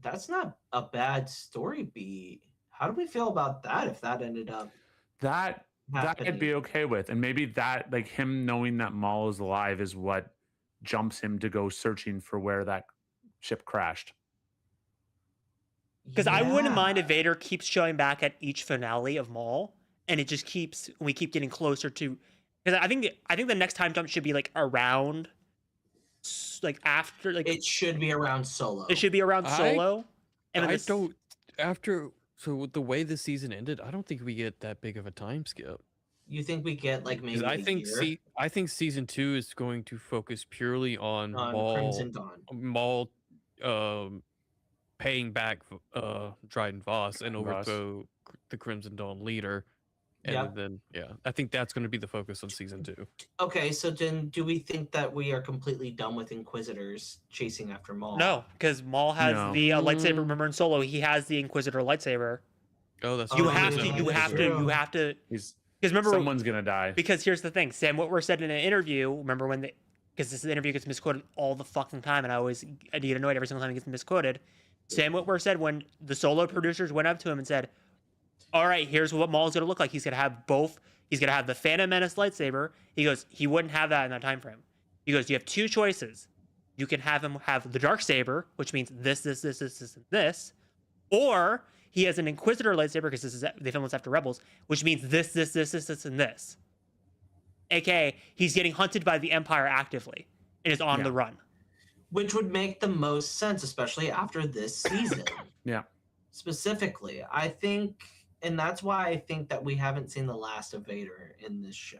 that's not a bad story beat. How do we feel about that if that ended up That I'd be happening? okay with. And maybe that, like him knowing that Maul is alive is what jumps him to go searching for where that ship crashed. because I wouldn't Yeah. mind if Vader keeps showing back at each finale of Maul, and it just we keep getting closer to. Because I think the next time jump should be like around, like after, like It should be around Solo. it should be around Solo. And then So with the way the season ended, I don't think we get that big of a time skip. You think we get like maybe 'Cause a year I think season 2 is going to focus purely on Crimson Dawn? Maul paying back Dryden Voss and Voss. overthrow the Crimson Dawn leader. And Yep. then I think that's going to be the focus on season 2. Okay, so then do we think that we are completely done with Inquisitors chasing after Maul? No, because Maul has No. the lightsaber. Remember in Solo, he has the Inquisitor lightsaber. Oh, that's You Oh, have yeah, to, you that's have to, true. you have to. He's Because remember, someone's gonna die. because here's the thing: Sam Witwer said in an interview. Remember when because this interview gets misquoted all the fucking time, and I get annoyed every single time it gets misquoted. Sam Witwer said when the Solo producers went up to him and said, "All right, here's what Maul's gonna look like. He's gonna have both. He's gonna have the Phantom Menace lightsaber." He goes, he wouldn't have that in that time frame. He goes, you have two choices. You can have him have the dark saber, which means this, and this, or he has an Inquisitor lightsaber because they filmed this after Rebels, which means this, and this. AKA, he's getting hunted by the Empire actively and is on the run. Which would make the most sense, especially after this season. Yeah. Specifically, I think, and that's why I think that we haven't seen the last of Vader in this show.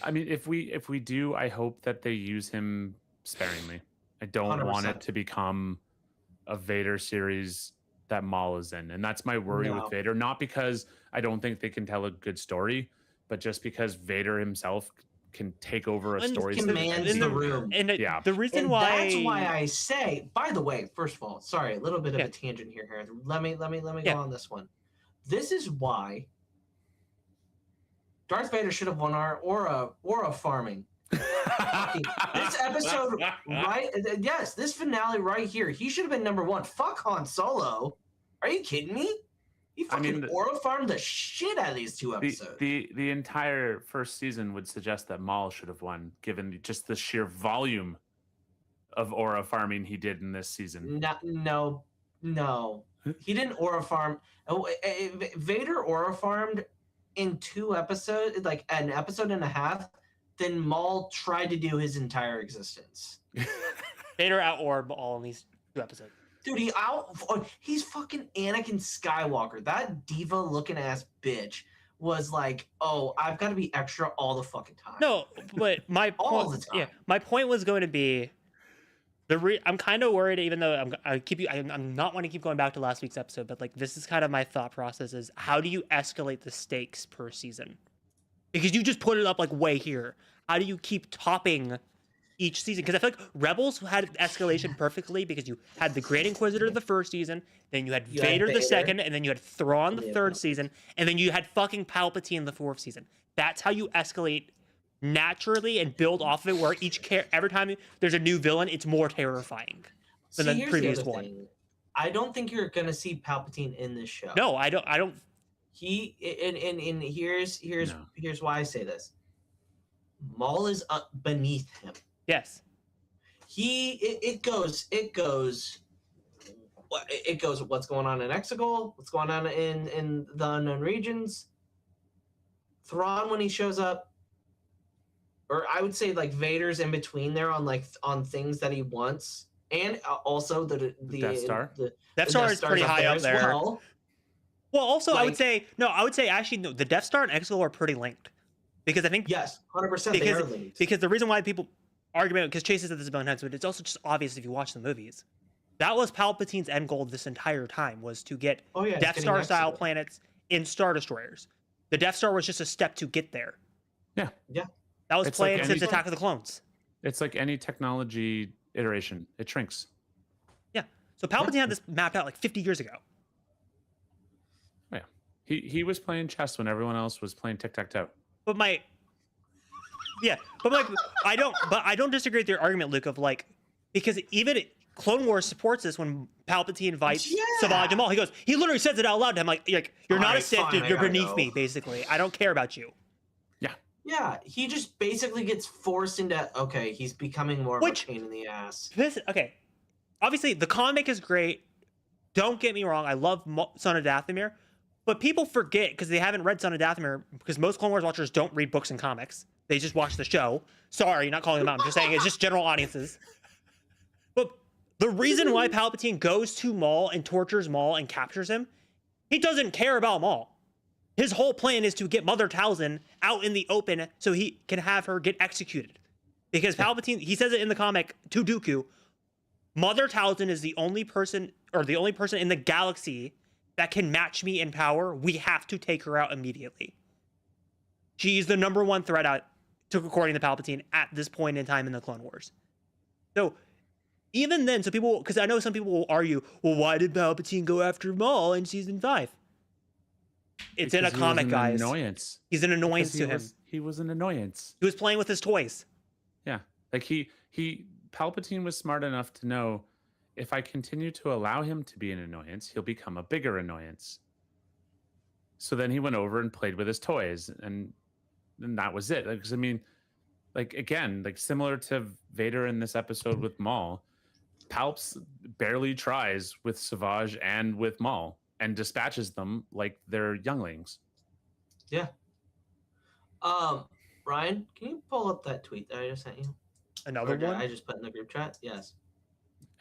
I mean, if we do, I hope that they use him sparingly. I don't want 100%. it to become a Vader series that Maul is in. And that's my worry No. with Vader. Not because I don't think they can tell a good story, but just because Vader himself can take over a And story. commands the room. And Yeah. the reason And why that's why I say, by the way, first of all, sorry, a little bit of Yeah. a tangent here, Hereth. Let me Yeah. go on this one. This is why Darth Vader should have won our aura farming. This episode, right? Yes, this finale right here. He should have been number one. Fuck Han Solo. Are you kidding me? He fucking aura farmed the shit out of these 2 episodes. The entire first season would suggest that Maul should have won, given just the sheer volume of aura farming he did in this season. No. He didn't aura farm. Vader aura farmed in 2 episodes, like an episode and a half. Then Maul tried to do his entire existence. Vader out-orbed Maul in these 2 episodes. Dude, he's fucking Anakin Skywalker. That diva-looking ass bitch was like, oh, I've got to be extra all the fucking time. No, but my all point, the time. yeah, my point was going to be I'm kind of worried, even though I'm not want to keep going back to last week's episode, but like this is kind of my thought process: is how do you escalate the stakes per season? Because you just put it up like way here. How do you keep topping each season? Because I feel like Rebels had escalation perfectly because you had the Grand Inquisitor the first season, then you had Vader the second, and then you had Thrawn the third season, and then you had fucking Palpatine the 4th season. That's how you escalate naturally and build off of it, where every time there's a new villain, it's more terrifying than the previous one. I don't think you're gonna see Palpatine in this show. No, I don't. Here's why I say this. Maul is beneath him. Yes. It goes what's going on in Exegol, what's going on in the unknown regions. Thrawn when he shows up, or I would say like Vader's in between there on things that he wants, and also the Death Star. The Death Star is pretty high up there. Well, also I would say actually no, the Death Star and Exegol are pretty linked, because I think yes, 100% they are linked. Because the reason why people argument, because Chase has said this a million times, but it's also just obvious if you watch the movies. That was Palpatine's end goal this entire time, was to get Death Star style planets in Star Destroyers. The Death Star was just a step to get there. Yeah. That was planned since Attack of the Clones. It's like any technology iteration. It shrinks. Yeah. So Palpatine had this mapped out like 50 years ago. Yeah. He was playing chess when everyone else was playing tic-tac-toe. But I don't disagree with your argument, Luke, of like, because even Clone Wars supports this when Palpatine invites Savage and Maul. He literally says it out loud to him, like you're not a Sith, you're beneath me, basically. I don't care about you. Yeah, he just basically gets forced into, he's becoming more of a pain in the ass. Obviously, the comic is great. Don't get me wrong. I love Son of Dathomir. But people forget, because they haven't read Son of Dathomir, because most Clone Wars watchers don't read books and comics. They just watch the show. Sorry, not calling them out. I'm just saying it's just general audiences. But the reason why Palpatine goes to Maul and tortures Maul and captures him, he doesn't care about Maul. His whole plan is to get Mother Talzin out in the open so he can have her get executed. Because Palpatine, he says it in the comic to Dooku, Mother Talzin is the only person in the galaxy that can match me in power. We have to take her out immediately. She's the number 1 threat according to Palpatine at this point in time in the Clone Wars. So even then, because I know some people will argue, well, why did Palpatine go after Maul in season 5? It's in a comic, guys. Annoyance. He's an annoyance to him. He was an annoyance. He was playing with his toys. Yeah. Like Palpatine was smart enough to know, if I continue to allow him to be an annoyance, he'll become a bigger annoyance. So then he went over and played with his toys, and that was it. Because again, similar to Vader in this episode with Maul, Palps barely tries with Savage and with Maul, and dispatches them like they're younglings. Yeah. Ryan, can you pull up that tweet that I just sent you? Another one? I just put in the group chat? Yes.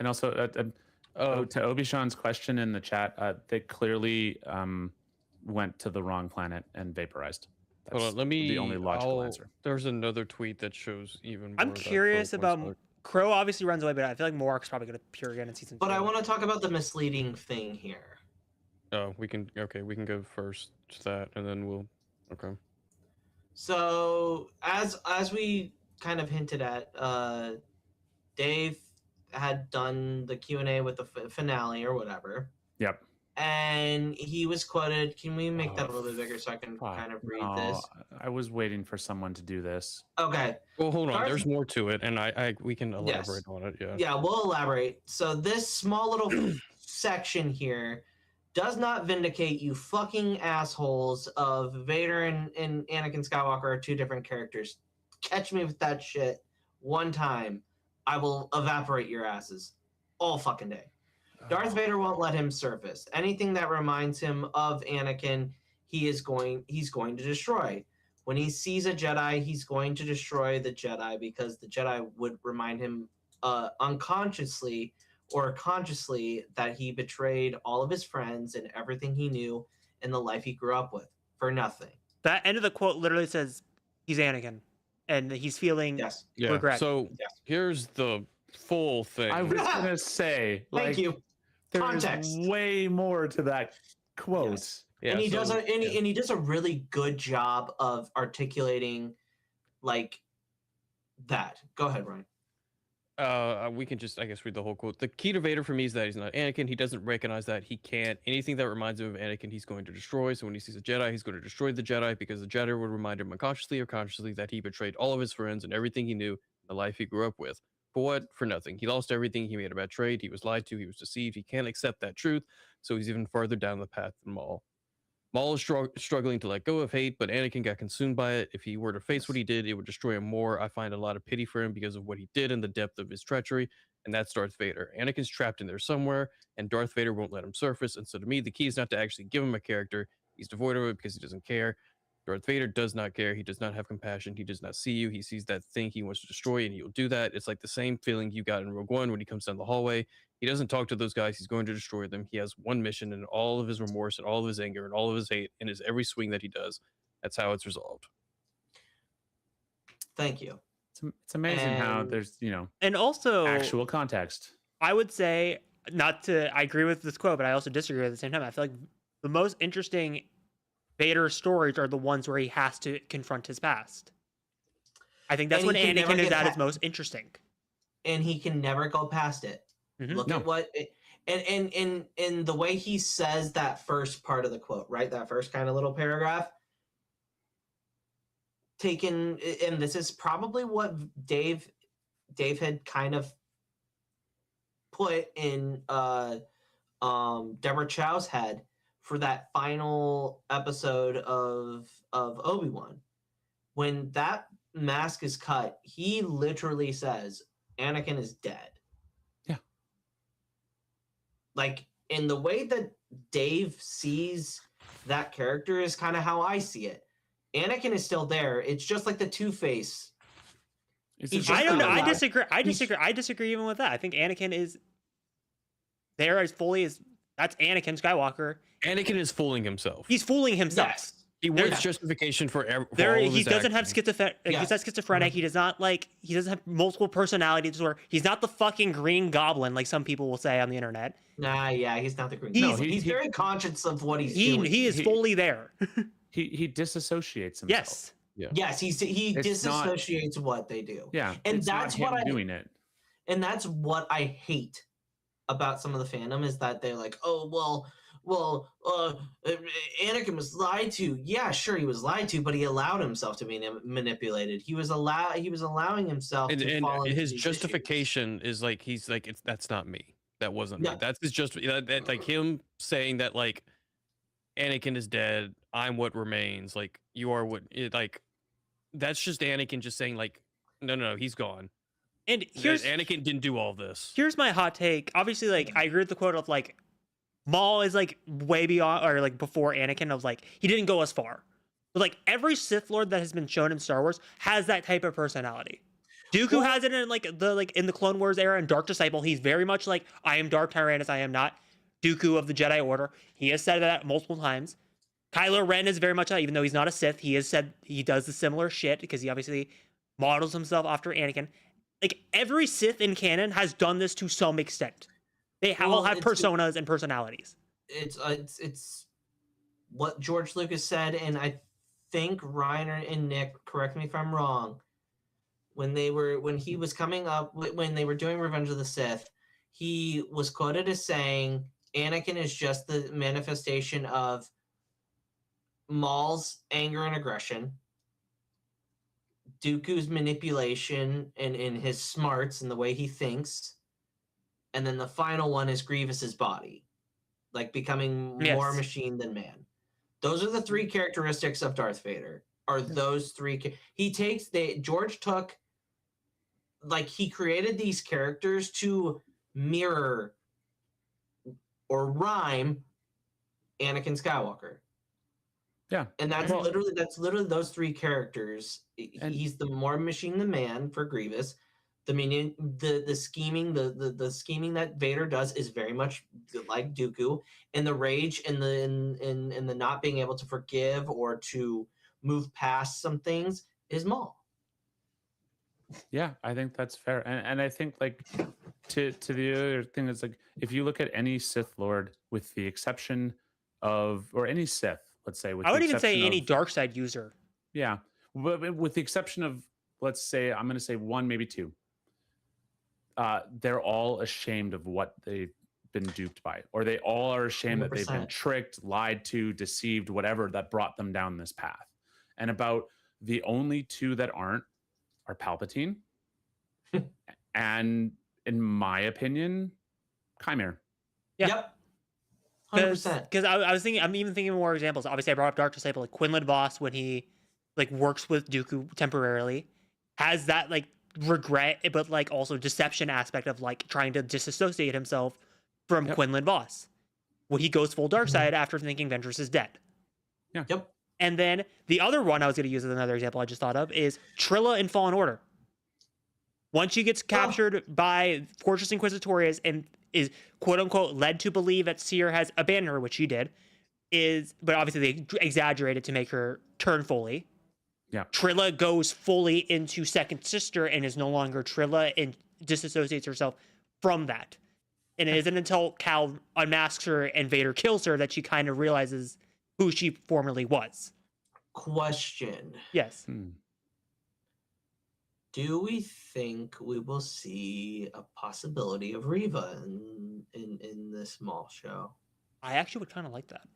And also, to Obi-Shan's question in the chat, they clearly went to the wrong planet and vaporized. That's Hold on, the only logical answer. There's another tweet that shows even more. I'm curious about... Crow obviously runs away, but I feel like Morak's probably going to appear again in season 2. But I want to talk about the misleading thing here. Oh, we can go first to that, and then we'll... Okay. So, as we kind of hinted at, Dave had done the Q&A with the finale or whatever. Yep. And he was quoted. Can we make that a little bit bigger so I can kind of read this? I was waiting for someone to do this. Okay. Well, hold on. There's more to it, and we can elaborate on it. Yeah. Yeah, we'll elaborate. So this small little section here, does not vindicate you fucking assholes of Vader and Anakin Skywalker are two different characters. Catch me with that shit one time. I will evaporate your asses all fucking day. Darth Vader won't let him surface. Anything that reminds him of Anakin, he's going to destroy. When he sees a Jedi, he's going to destroy the Jedi because the Jedi would remind him unconsciously or consciously that he betrayed all of his friends and everything he knew and the life he grew up with for nothing. That end of the quote literally says he's Anakin, and he's feeling Yes. regret. So Yes. here's the full thing. I was gonna say, Thank like, you. there's Context. way more to that quote. Yes. Yeah, And he so- does a really good job of articulating like that. Go ahead, Ryan. We can just, I guess, read the whole quote. The key to Vader for me is that he's not Anakin. He doesn't recognize that. He can't. Anything that reminds him of Anakin, he's going to destroy. So when he sees a Jedi, he's going to destroy the Jedi because the Jedi would remind him unconsciously or consciously that he betrayed all of his friends and everything he knew, the life he grew up with. For what? For nothing. He lost everything. He made a bad trade. He was lied to. He was deceived. He can't accept that truth. So he's even farther down the path than Maul. Maul is struggling to let go of hate, but Anakin got consumed by it. If he were to face what he did, it would destroy him more. I find a lot of pity for him because of what he did and the depth of his treachery, and that's Darth Vader. Anakin's trapped in there somewhere, and Darth Vader won't let him surface. And so to me, the key is not to actually give him a character. He's devoid of it because he doesn't care. Darth Vader does not care. He does not have compassion. He does not see you. He sees that thing he wants to destroy, and he will do that. It's like the same feeling you got in Rogue One when he comes down the hallway. He doesn't talk to those guys. He's going to destroy them. He has one mission, and all of his remorse and all of his anger and all of his hate and his every swing that he does, that's how it's resolved. Thank you. It's amazing how And- there's, And also, actual context. I would say I agree with this quote, but I also disagree at the same time. I feel like the most interesting Vader stories are the ones where he has to confront his past. I think that's And when he can never Anakin is get at his pa- most interesting. And he can never go past it. Mhm. Look No. at what and the way he says that first part of the quote, right? That first kind of little paragraph. Taken, and this is probably what Dave had kind of put in Deborah Chow's head for that final episode of Obi-Wan. When that mask is cut, he literally says Anakin is dead. Yeah. Like, in the way that Dave sees that character is kind of how I see it. Anakin is still there. It's just like the Two-Face. It's He's just I don't know. not I alive. disagree. I He's- disagree. I disagree even with that. I think Anakin is there as fully as that's Anakin Skywalker. Anakin is fooling himself. He's fooling himself. Yes. He There- wants justification for all He of his doesn't have actions. schizophrenic. Yeah. He's not schizophrenic. He does not he doesn't have multiple personality disorder. He's not the fucking Green Goblin like some people will say on the internet. Nah, yeah, he's not the Green. He's- He's he- very conscious of what he's He doing. he is He- fully there. he disassociates himself. Yes. Yes, he It's not- disassociates what they do. Yeah. And it's not that's him what I- doing it. And that's what I hate about some of the fandom is that they're like, oh well, Anakin was lied to. Yeah, sure, he was lied to, but he allowed himself to be manipulated. He was allowing himself And, to fall into his these issues. justification is like he's like that's not me. That wasn't No. me. That's his like him saying that like Anakin is dead. I'm what remains. Like you are what like that's just Anakin just saying like no, he's gone. And here's Anakin didn't do all this. here's my hot take. Obviously, like I agree with the quote of like Maul is like way beyond or like before Anakin of like he didn't go as far. But like every Sith Lord that has been shown in Star Wars has that type of personality. Dooku Well- has it in like in the Clone Wars era and Dark Disciple. He's very much like I am Dark Tyrannus. I am not Dooku of the Jedi Order. He has said that multiple times. Kylo Ren is very much that, even though he's not a Sith, he has said he does the similar shit because he obviously models himself after Anakin. Like every Sith in canon has done this to some extent. They all Well, have it's- personas and personalities. It's what George Lucas said, and I think Ryan and Nick, correct me if I'm wrong. When he was coming up, when they were doing Revenge of the Sith, he was quoted as saying, "Anakin is just the manifestation of Maul's anger and aggression, Dooku's manipulation and in his smarts and the way he thinks, and then the final one is Grievous's body." like becoming more Yes. machine than man. Those are the three characteristics of Darth Vader. Are those three? George took, like, he created these characters to mirror or rhyme Anakin Skywalker. Yeah. And that's literally those three characters. He's the more machine than man for Grievous. The scheming that Vader does is very much like Dooku, and the rage and the not being able to forgive or to move past some things is Maul. Yeah, I think that's fair. And I think, like, to the other thing is, like, if you look at any Sith Lord, with the exception of, or any Sith, let's say, with I the would even say exception any of- dark side user. Yeah, with the exception of, let's say, I'm going to say one, maybe two. They're all ashamed of what they've been duped by, or they all are ashamed that they've been 100%. tricked, lied to, deceived, whatever that brought them down this path. And about the only two that aren't are Palpatine and, in my opinion, Chimera. Yeah. Yep. 100%. Because I was thinking, I'm even thinking of more examples. Obviously, I brought up Dark Disciple, like Quinlan Voss, when he like works with Dooku temporarily, has that like regret, but like also deception aspect of like trying to disassociate himself from Quinlan Voss. When he goes full dark side after thinking Ventress is dead. Yeah. Yep. And then the other one I was going to use as another example I just thought of is Trilla in Fallen Order. Once she gets captured by Fortress Inquisitorius and is quote unquote led to believe that Seer has abandoned her, which she did, but obviously they exaggerated to make her turn fully. Yeah. Trilla goes fully into Second Sister and is no longer Trilla and disassociates herself from that. And it isn't until Cal unmasks her and Vader kills her that she kind of realizes who she formerly was. Question. Yes. Do we think we will see a possibility of Reva in this Maul show? I actually would kind of like that.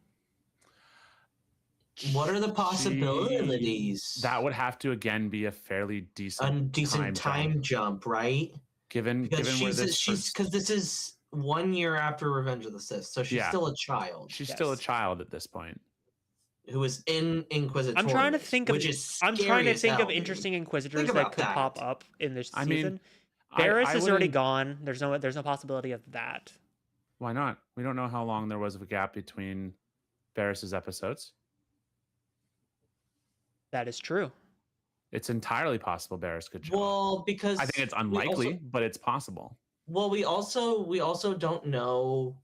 What are the possibilities? That would have to, again, be a fairly decent time jump, right? Given where this because this is 1 year after Revenge of the Sith, so she's still a child. She's still a child at this point. Who is in Inquisitors? I'm trying to think of interesting Inquisitors that could pop up in this season. mean, Barriss I is already wouldn't- gone. There's no possibility of that. Why not? We don't know how long there was of a gap between Barriss's episodes. That is true. It's entirely possible Barriss could show up. Well, because I think it's unlikely, but it's possible. Well, we also don't know.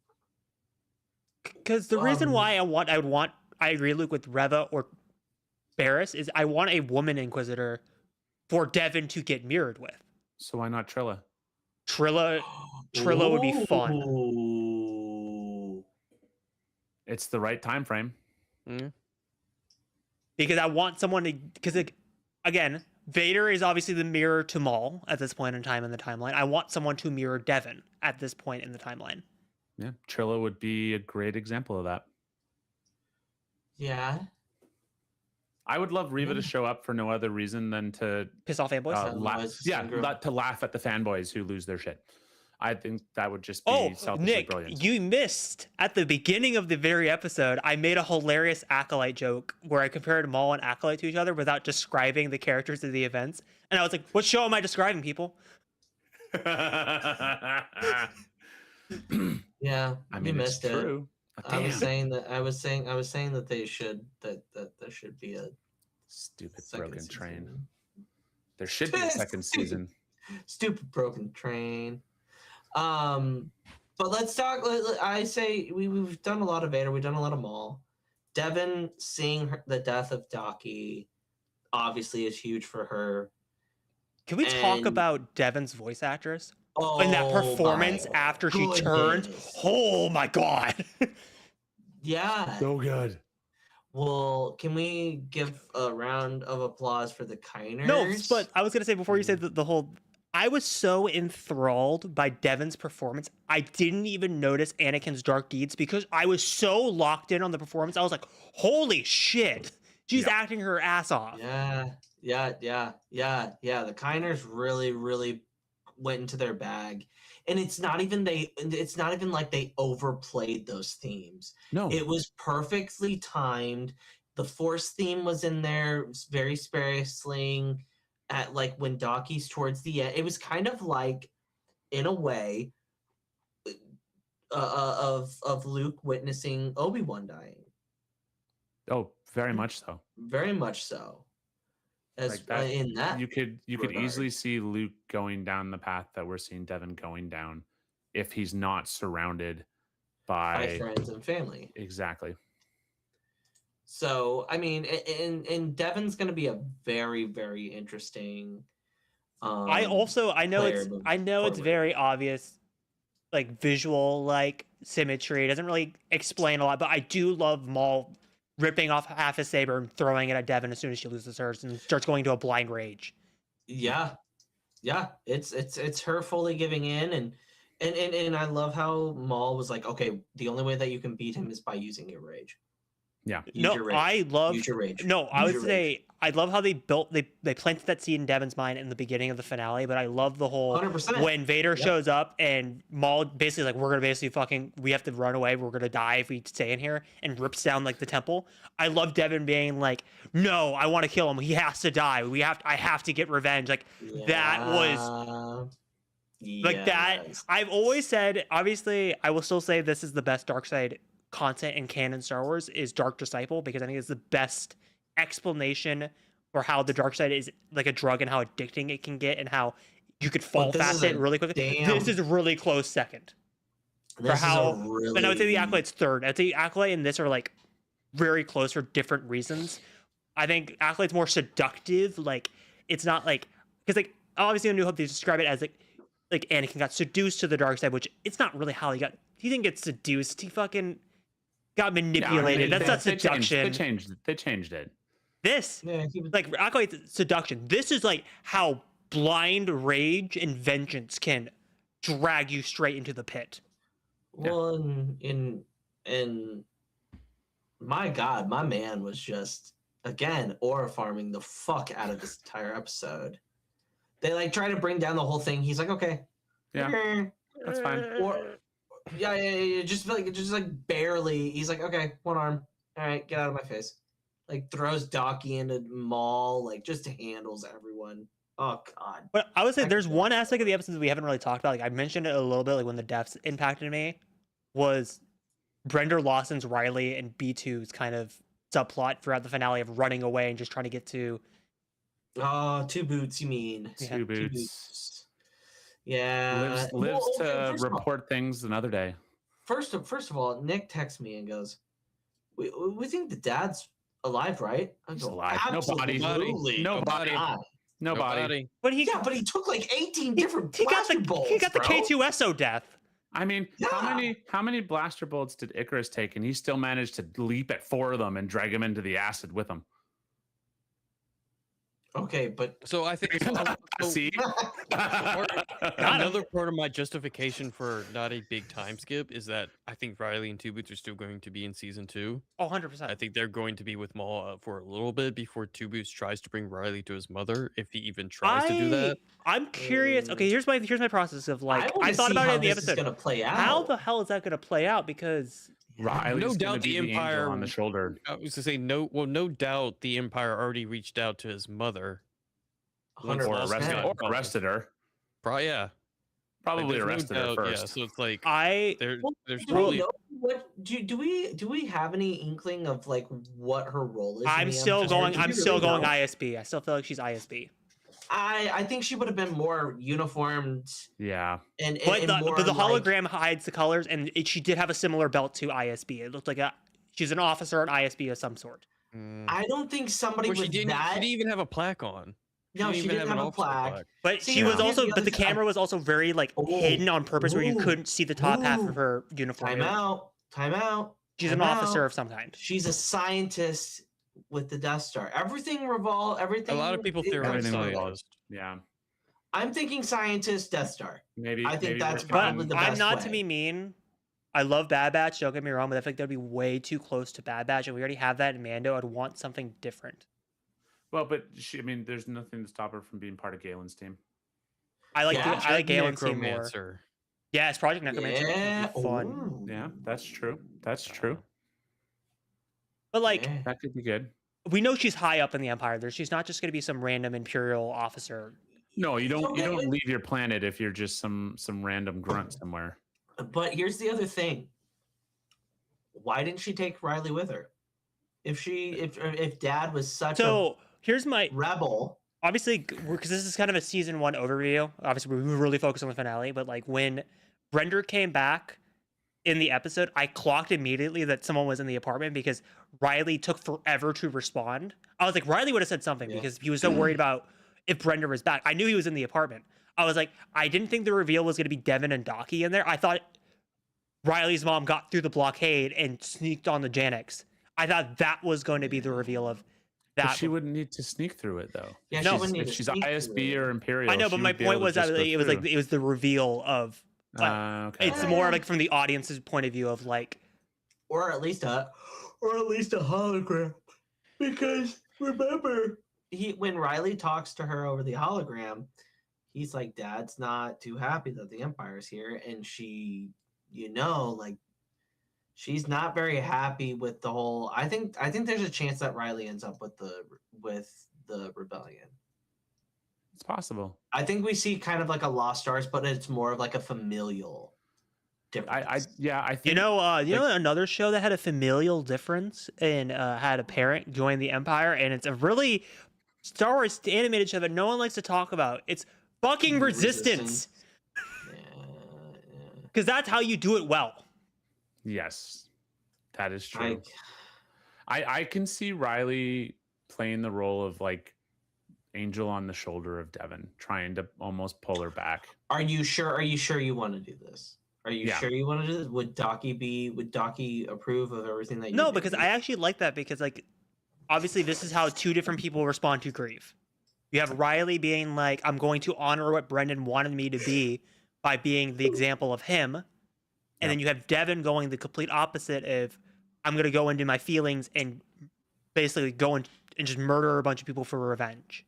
Because the reason why I agree, Luke, with Reva or Barriss is I want a woman Inquisitor for Devon to get mirrored with. So why not Trilla? Trilla would be fun. Ooh. It's the right time frame. Because I want someone to, because again, Vader is obviously the mirror to Maul at this point in time in the timeline. I want someone to mirror Devon at this point in the timeline. Yeah, Trilla would be a great example of that. Yeah. I would love Reva to show up for no other reason than to piss off fanboys. to laugh at the fanboys who lose their shit. I think that would just be selfishly Nick, brilliant. you missed at the beginning of the very episode. I made a hilarious Acolyte joke where I compared Maul and Acolyte to each other without describing the characters of the events, and I was like, "What show am I describing, people?" Yeah, I mean, you missed it's true. I was saying that they should that there should be a stupid second broken season. train. There should be a second season. Stupid broken train. But let's talk. I say we've done a lot of Vader. We've done a lot of Maul. Devon seeing the death of Daki obviously is huge for her. Can we talk about Devon's voice actress? Oh, in that performance after she turned. Oh my god. Yeah. So good. Well, can we give a round of applause for the Kiners? No, but I was gonna say before you said the whole, I was so enthralled by Devon's performance, I didn't even notice Anakin's dark deeds because I was so locked in on the performance. I was like, holy shit, she's acting her ass off. Yeah. The Kiners really went into their bag, and it's not even like they overplayed those themes. No. It was perfectly timed. The Force theme was in there very sparingly at like when Dockie's towards the end. It was kind of like, in a way, of Luke witnessing Obi-Wan dying. Oh, very much so. Very much so. As Like that, in that you could regard. easily see Luke going down the path that we're seeing Devon going down if he's not surrounded by by friends and family. exactly. So I mean, and Devon's going to be a very, very interesting. I know player moving it's forward. very obvious, like visual like symmetry. It doesn't really explain a lot, but I do love Maul ripping off half his saber and throwing it at Devon as soon as she loses hers and starts going to a blind rage. Yeah, it's her fully giving in, and I love how Maul was like, okay, the only way that you can beat him is by using your rage. Yeah. Use your rage. Use your rage. No, I Use would your say rage. I love how they planted that seed in Devon's mind in the beginning of the finale, but I love the whole 100%. when Vader shows up and Maul basically like, we're gonna basically we have to run away, we're gonna die if we stay in here, and rips down like the temple. I love Devon being like, no, I want to kill him. He has to die. I have to get revenge. Like that was like that. Yes. I've always said, obviously, I will still say this is the best Darkseid content in canon Star Wars is Dark Disciple, because I think it's the best explanation for how the dark side is like a drug and how addicting it can get and how you could fall fast it really quickly. This is a really close second. And I would say the Acolyte's third. I'd say Acolyte and this are like very close for different reasons. I think Acolyte's more seductive. Like it's not like, because like obviously in New Hope they describe it as like Anakin got seduced to the dark side, which it's not really how he didn't get seduced. He fucking got manipulated. That's not seduction. They changed it. This, like Acolyte's seduction. This is like how blind rage and vengeance can drag you straight into the pit. Well, in my God, my man was just again aura farming the fuck out of this entire episode. They like try to bring down the whole thing. He's like, okay, yeah, that's fine. Or yeah, just like barely. He's like, okay, one arm. All right, get out of my face. Like throws Dockie into Maul. Like just handles everyone. Oh God. But I would say there's one aspect of the episodes we haven't really talked about. Like I mentioned it a little bit, like when the deaths impacted me, was Brender Lawson's Riley and B2's kind of subplot throughout the finale of running away and just trying to get to. Oh, two boots. You mean two boots? Yeah. Lives to report things another day. First of all, Nick texts me and goes, "We think the dad's alive, right?" I go, alive. Absolutely. Nobody. But he took like 18 different he got bolts, the bro. K2SO death. I mean, how many blaster bolts did Icarus take, and he still managed to leap at 4 of them and drag him into the acid with him? Okay, but so I think see another part of my justification for not a big time skip is that I think Riley and Two Boots are still going to be in season 2. Oh, 100%. I think they're going to be with Maul for a little bit before Two Boots tries to bring Riley to his mother, if he even tries to do that. I'm curious. Okay, here's my process of like I thought about it in the episode. Gonna play out. How the hell is that going to play out? Because Riley's no doubt the Empire on the shoulder. I was to say no doubt the Empire already reached out to his mother. Or arrested her. Probably, yeah. Probably arrested her first. Yeah, so it's like there's probably do we have any inkling of like what her role is? I'm still going ISB. I still feel like she's ISB. I think she would have been more uniformed. Yeah. But the hologram hides the colors, and she did have a similar belt to ISB. It looked like she's an officer at ISB of some sort. I don't think somebody she didn't even have a plaque on. No, she didn't have a plaque. But she was also, but the camera was also very like hidden on purpose, where you couldn't see the top half of her uniform. Time out. She's an officer of some kind. She's a scientist with the Death Star. Everything. A lot of people theorize scientist. Yeah. I'm thinking scientist, Death Star. Maybe. I think that's probably the best I'm not way. to be mean. I love Bad Batch. Don't get me wrong, but I think that'd be way too close to Bad Batch, and we already have that in Mando. I'd want something different. Well, but there's nothing to stop her from being part of Galen's team. I like Yeah. I like Galen's team more. Necromancer. Yeah, it's Project Necromancer. Yeah. Fun. Ooh. Yeah, that's true. That's true. But like Yeah. That could be good. we know she's high up in the Empire. She's not just going to be some random Imperial officer. No, you don't. You Okay, don't but- leave your planet if you're just some random grunt somewhere. But here's the other thing. Why didn't she take Riley with her? If Dad was such a So here's my rebel, obviously because this is kind of a season 1 overview. Obviously, we really focus on the finale, but like when Brender came back in the episode, I clocked immediately that someone was in the apartment because Riley took forever to respond. I was like, Riley would have said something Yeah. because he was so worried about if Brender was back. I knew he was in the apartment. I was like, I didn't think the reveal was going to be Devon and Docky in there. I thought Riley's mom got through the blockade and sneaked on the Janix. I thought that was going to be the reveal of that. But she wouldn't need to sneak through it though. Yeah, No. she wouldn't need If to she's sneak ISB through or it. Imperial. I know, but she my would be point able to was that just go it was like through. it was the reveal of Okay. it's more like from the audience's point of view of like or at least a hologram, because remember when Riley talks to her over the hologram, he's like, Dad's not too happy that the Empire's here, and she, like, she's not very happy with the whole. I think there's a chance that Riley ends up with the rebellion. It's possible. I think we see kind of like a Lost Stars, but it's more of like a familial difference. I think you know another show that had a familial difference and had a parent join the Empire, and it's a really Star Wars animated show that no one likes to talk about. It's fucking Resistance, because that's how you do it well. Yes, that is true. I can see Riley playing the role of like angel on the shoulder of Devon, trying to almost pull her back. Are you sure you want to do this? Are you Yeah. sure you want to do this? Would Docky approve of everything that you No, did? because I actually like that because like obviously this is how two different people respond to grief. You have Riley being like, I'm going to honor what Brendan wanted me to be by being the example of him. And then you have Devon going the complete opposite of I'm going to go into my feelings and basically go and just murder a bunch of people for revenge.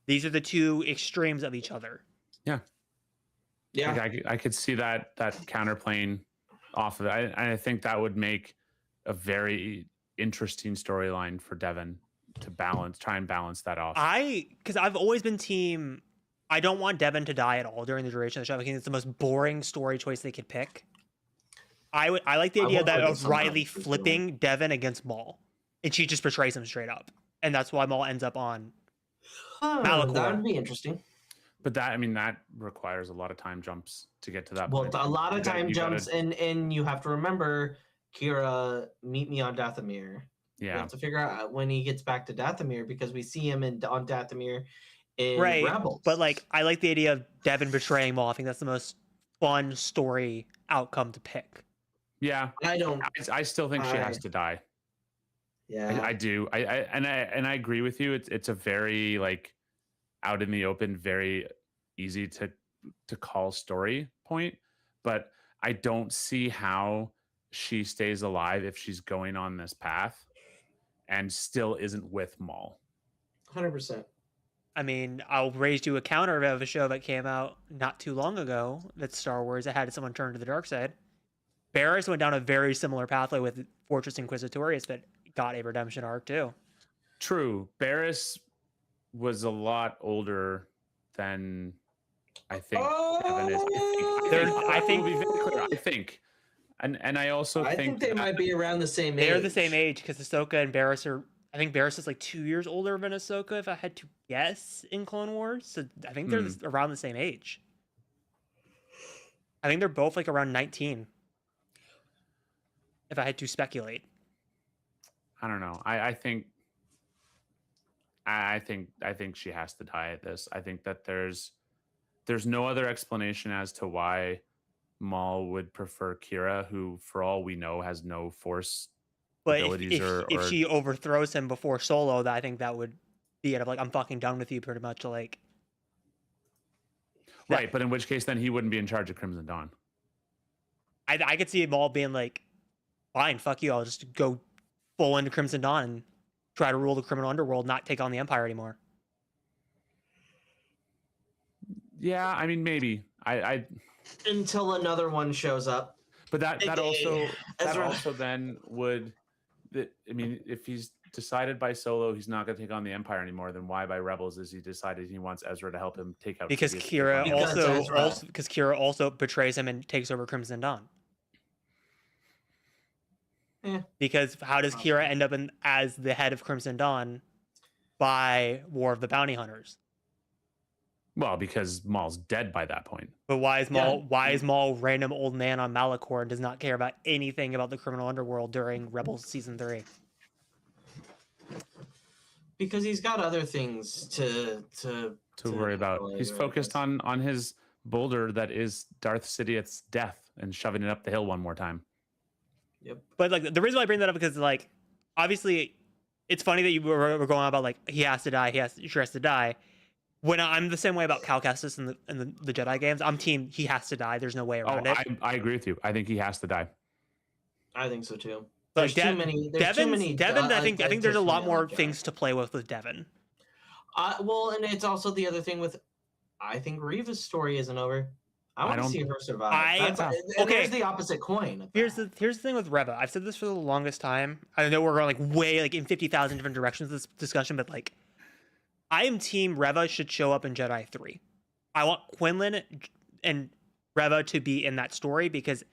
These are the two extremes of each other. Yeah. Like, I could see that counterplaying off of it. I think that would make a very interesting storyline for Devon to try and balance that off. Because I've always been team, I don't want Devon to die at all during the duration of the show. I think it's the most boring story choice they could pick. I like the idea would put of this Riley on, for sure. flipping Devon against Maul, and she just betrays him straight up, and that's why Maul ends up on. Malachor. That would be interesting. But that requires a lot of time jumps to get to that Well, point. a lot of You gotta- time you gotta- jumps, and you have to remember, Kira, meet me on Dathomir. We Yeah. have to figure out when he gets back to Dathomir because we see him on Dathomir in Right, Rebels. but like I like the idea of Devon betraying Maul. I think that's the most fun story outcome to pick. Yeah. I don't. I still think she has to die. Yeah. I do. I agree with you. It's a very like out in the open, very easy to call story point, but I don't see how she stays alive if she's going on this path and still isn't with Maul. 100%. I mean, I'll raise you a counter of a show that came out not too long ago that's Star Wars that had someone turn to the dark side. Barris went down a very similar pathway with Fortress Inquisitorius that got a redemption arc too. True. Barris was a lot older than I think Devon is. I think we'll be very clear. I think. And I also I think they that- might be around the same age. They're the same age because Ahsoka and Barris are. I think Barris is like 2 years older than Ahsoka, if I had to guess, in Clone Wars. So I think they're around the same age. I think they're both like around 19. If I had to speculate. I don't know. I think she has to die at this. I think that there's no other explanation as to why Maul would prefer Kira, who, for all we know, has no force But abilities if she overthrows him before Solo, I think that would be it. Of like, I'm fucking done with you, pretty much. Like, right. But in which case, then he wouldn't be in charge of Crimson Dawn. I could see Maul being like, fine, fuck you. I'll just go full into Crimson Dawn and try to rule the criminal underworld, not take on the Empire anymore. Yeah, I mean maybe. I Until another one shows up. but that AKA Ezra. also then would I mean, if he's decided by Solo he's not going to take on the Empire anymore, then why by Rebels is he decided he wants Ezra to help him take out Because Sidious to take Kira on Because Maul? Ezra. because Kira also betrays him and takes over Crimson Dawn. Yeah. Because how does Kira end up as the head of Crimson Dawn by War of the Bounty Hunters? Well, because Maul's dead by that point. But why is Maul? Yeah. Why is Maul random old man on Malachor and does not care about anything about the criminal underworld during Rebels season 3? Because he's got other things to worry about. enjoy, He's right? focused on his boulder that is Darth Sidious's death and shoving it up the hill one more time. Yep. But like the reason why I bring that up because like obviously it's funny that you were going on about like he has to die, he sure has to die. When I'm the same way about Cal Kestis in the Jedi games, I'm team he has to die. There's no way around it. I agree with you. I think he has to die. I think so too. But There's too many. There's too many. Devon, I think there's a lot more Jedi. things to play with Devon. Well, and it's also the other thing with. I think Reva's story isn't over. I want to don't- see her survive. okay. There's the opposite coin. Of Here's that. the thing with Reva. I've said this for the longest time. I know we're going like way like in 50,000 different directions with this discussion, but like I am team Reva should show up in Jedi 3. I want Quinlan and Reva to be in that story because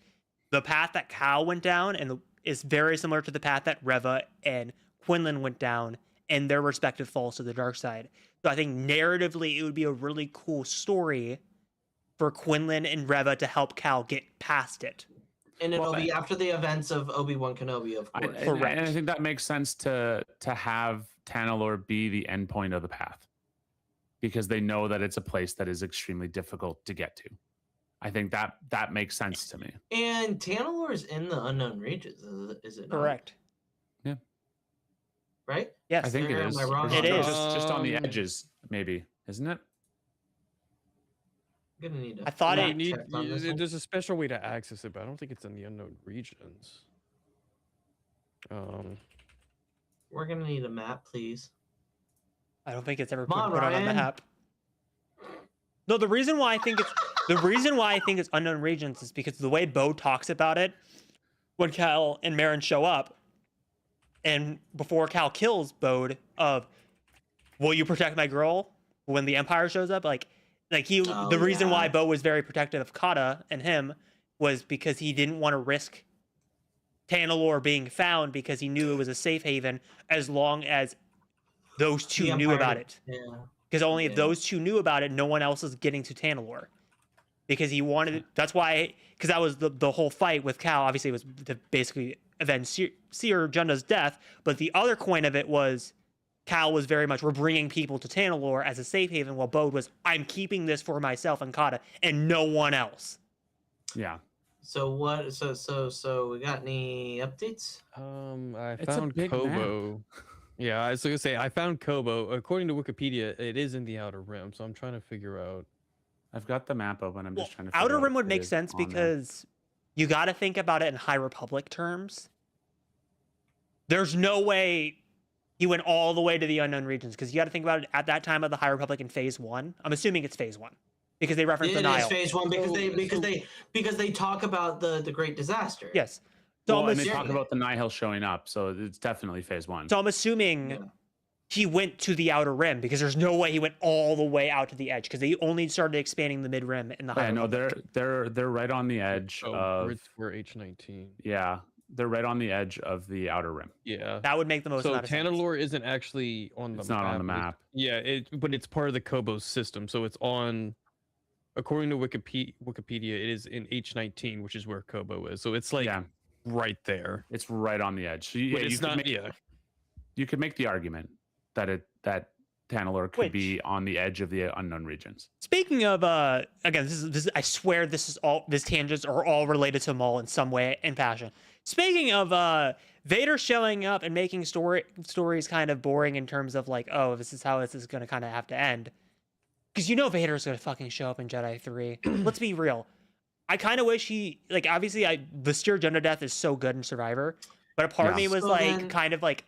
the path that Cal went down is very similar to the path that Reva and Quinlan went down in their respective falls to the dark side. So I think narratively it would be a really cool story for Quinlan and Reva to help Cal get past it. And it'll be after the events of Obi-Wan Kenobi, of course. Correct. And I think that makes sense to have Tanalorr be the end point of the path because they know that it's a place that is extremely difficult to get to. I think that makes sense to me. And Tanalorr is in the unknown regions, is it not? Correct. Yeah. Right? Yes. I think it Or is. am I wrong It on is. that? Just on the edges, maybe, isn't it? I'm gonna need to I thought fact it- check on this one. There's a special way to access it, but I don't think it's in the unknown regions. We're gonna need a map, please. I don't think it's ever Come on, put on a Ryan. map. No, the reason why I think it's unknown regions is because the way Bo talks about it when Cal and Marin show up, and before Cal kills Bode of, will you protect my girl when the Empire shows up? The reason yeah. why Bo was very protective of Kata and him was because he didn't want to risk Tanalorr being found because he knew it was a safe haven as long as those two The knew Empire- about it. Yeah. Because only if Yeah. those two knew about it, no one else is getting to Tanalorr. Because he wanted, that's why, because that was the whole fight with Cal. Obviously, it was to basically avenge Seer Junda's death. But the other coin of it was Cal was very much, we're bringing people to Tanalorr as a safe haven, while Bode was, I'm keeping this for myself and Kata and no one else. Yeah. So what? So we got any updates? I It's a found big map. Kobo. Yeah, I was gonna say I found Kobo. According to Wikipedia, it is in the Outer Rim, so I'm trying to figure out. I've got the map open. I'm just trying to. Outer figure out Rim what would it make is sense on there. because you got to think about it in High Republic terms. There's no way he went all the way to the unknown regions because you got to think about it at that time of the High Republic in Phase 1. I'm assuming it's Phase 1 because they reference the It is Nile. phase one because So- because they talk about the Great Disaster. Yes. So, Well, I'm, and they assu- talk about the Nihil showing up, so it's definitely phase 1. so I'm assuming Yeah. he went to the Outer Rim because there's no way he went all the way out to the edge because they only started expanding the Mid Rim in the High Yeah, no, Republic. they're right on the edge of. We're H19. Yeah, they're right on the edge of the Outer Rim. Yeah. That would make the most So amount of sense. Tanalorr isn't actually on the It's map. not on the but it's- map. Yeah, but it's part of the Kobo system. So it's on, according to Wikipedia, it is in H19, which is where Kobo is. So it's like Yeah, right there. it's right on the edge. So But yeah, it's not. Yeah. you could make the argument that Tanalorr could be on the edge of the unknown regions. Speaking of, again, this is I swear these tangents are all related to Maul in some way and fashion. Speaking of Vader showing up and making stories kind of boring in terms of like, oh, this is how this is going to kind of have to end. Because you know Vader's going to fucking show up in Jedi 3. Let's be real. I kind of wish obviously the Seer Junda death is so good in Survivor, but a part of Yeah. me was So like, then- kind of like,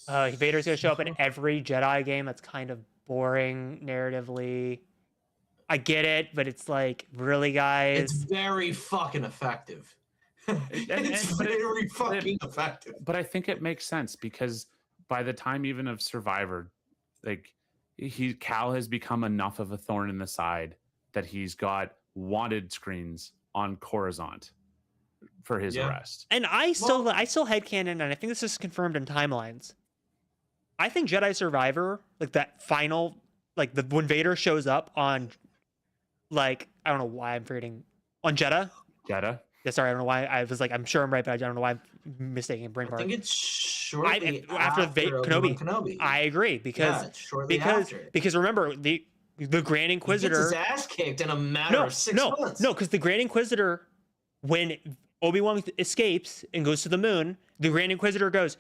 Vader's going to show up in every Jedi game. That's kind of boring narratively. I get it, but it's like, really, guys? It's very fucking effective. It's very fucking effective. But I think it makes sense because by the time even of Survivor, like Cal has become enough of a thorn in the side that he's got wanted screens on Coruscant for his arrest. And I still headcanon, and I think this is confirmed in timelines. I think Jedi Survivor, like that final, like when Vader shows up on, like, I don't know why I'm forgetting, on Jeddah. Jeddah. Yeah, sorry, I don't know why. I was like, I'm sure I'm right, but I don't know why I'm mistaking brain I part. think it's shortly after Kenobi. Kenobi. I agree because shortly after. Because remember the Grand Inquisitor he gets his ass kicked in a matter of 6 months. No, because the Grand Inquisitor, when Obi-Wan escapes and goes to the moon, the Grand Inquisitor goes,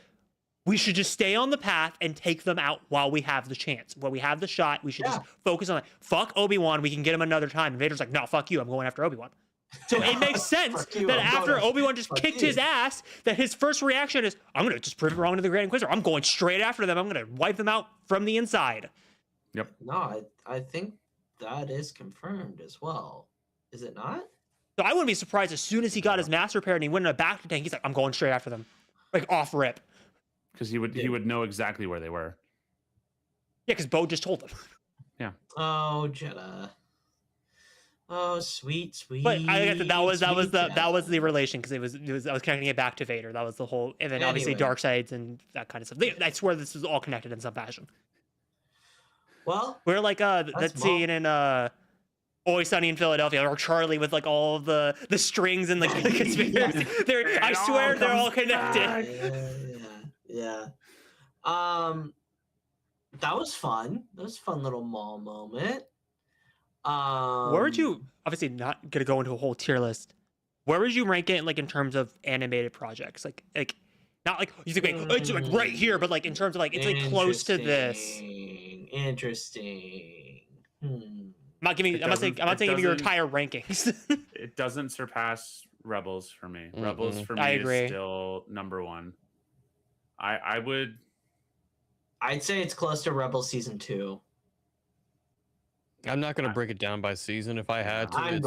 we should just stay on the path and take them out while we have the chance. While we have the shot, we should just focus on it. Fuck Obi-Wan, we can get him another time. And Vader's like, no, fuck you, I'm going after Obi-Wan. So it makes sense that after Obi-Wan just kicked his ass, that his first reaction is, I'm going to just prove it wrong to the Grand Inquisitor. I'm going straight after them. I'm going to wipe them out from the inside. Yep. No, I think that is confirmed as well. Is it not? So I wouldn't be surprised as soon as he got his master repair and he went in a back tank, he's like, I'm going straight after them. Like off rip. Because he would know exactly where they were. Yeah, because Bo just told him. Yeah. Oh, Jeddah. Oh, sweet. But I guess that was the relation because I was connecting it back to Vader. That was the whole, and then obviously dark sides and that kind of stuff. I swear this was all connected in some fashion. Well, we're like that scene in Always Sunny in Philadelphia, or Charlie with like all of the strings and the conspiracy. I swear they're all connected. Yeah. That was fun. That was a fun little Maul moment. Where would you, obviously not gonna go into a whole tier list, where would you rank it like in terms of animated projects? Like not like you think like, it's like right here, but like in terms of like it's like close to this. Interesting. I'm not saying your entire rankings. It doesn't surpass Rebels for me. Mm-hmm. Rebels for me is still number one. I'd say it's close to Rebels season 2. I'm not gonna break it down by season. If I had to,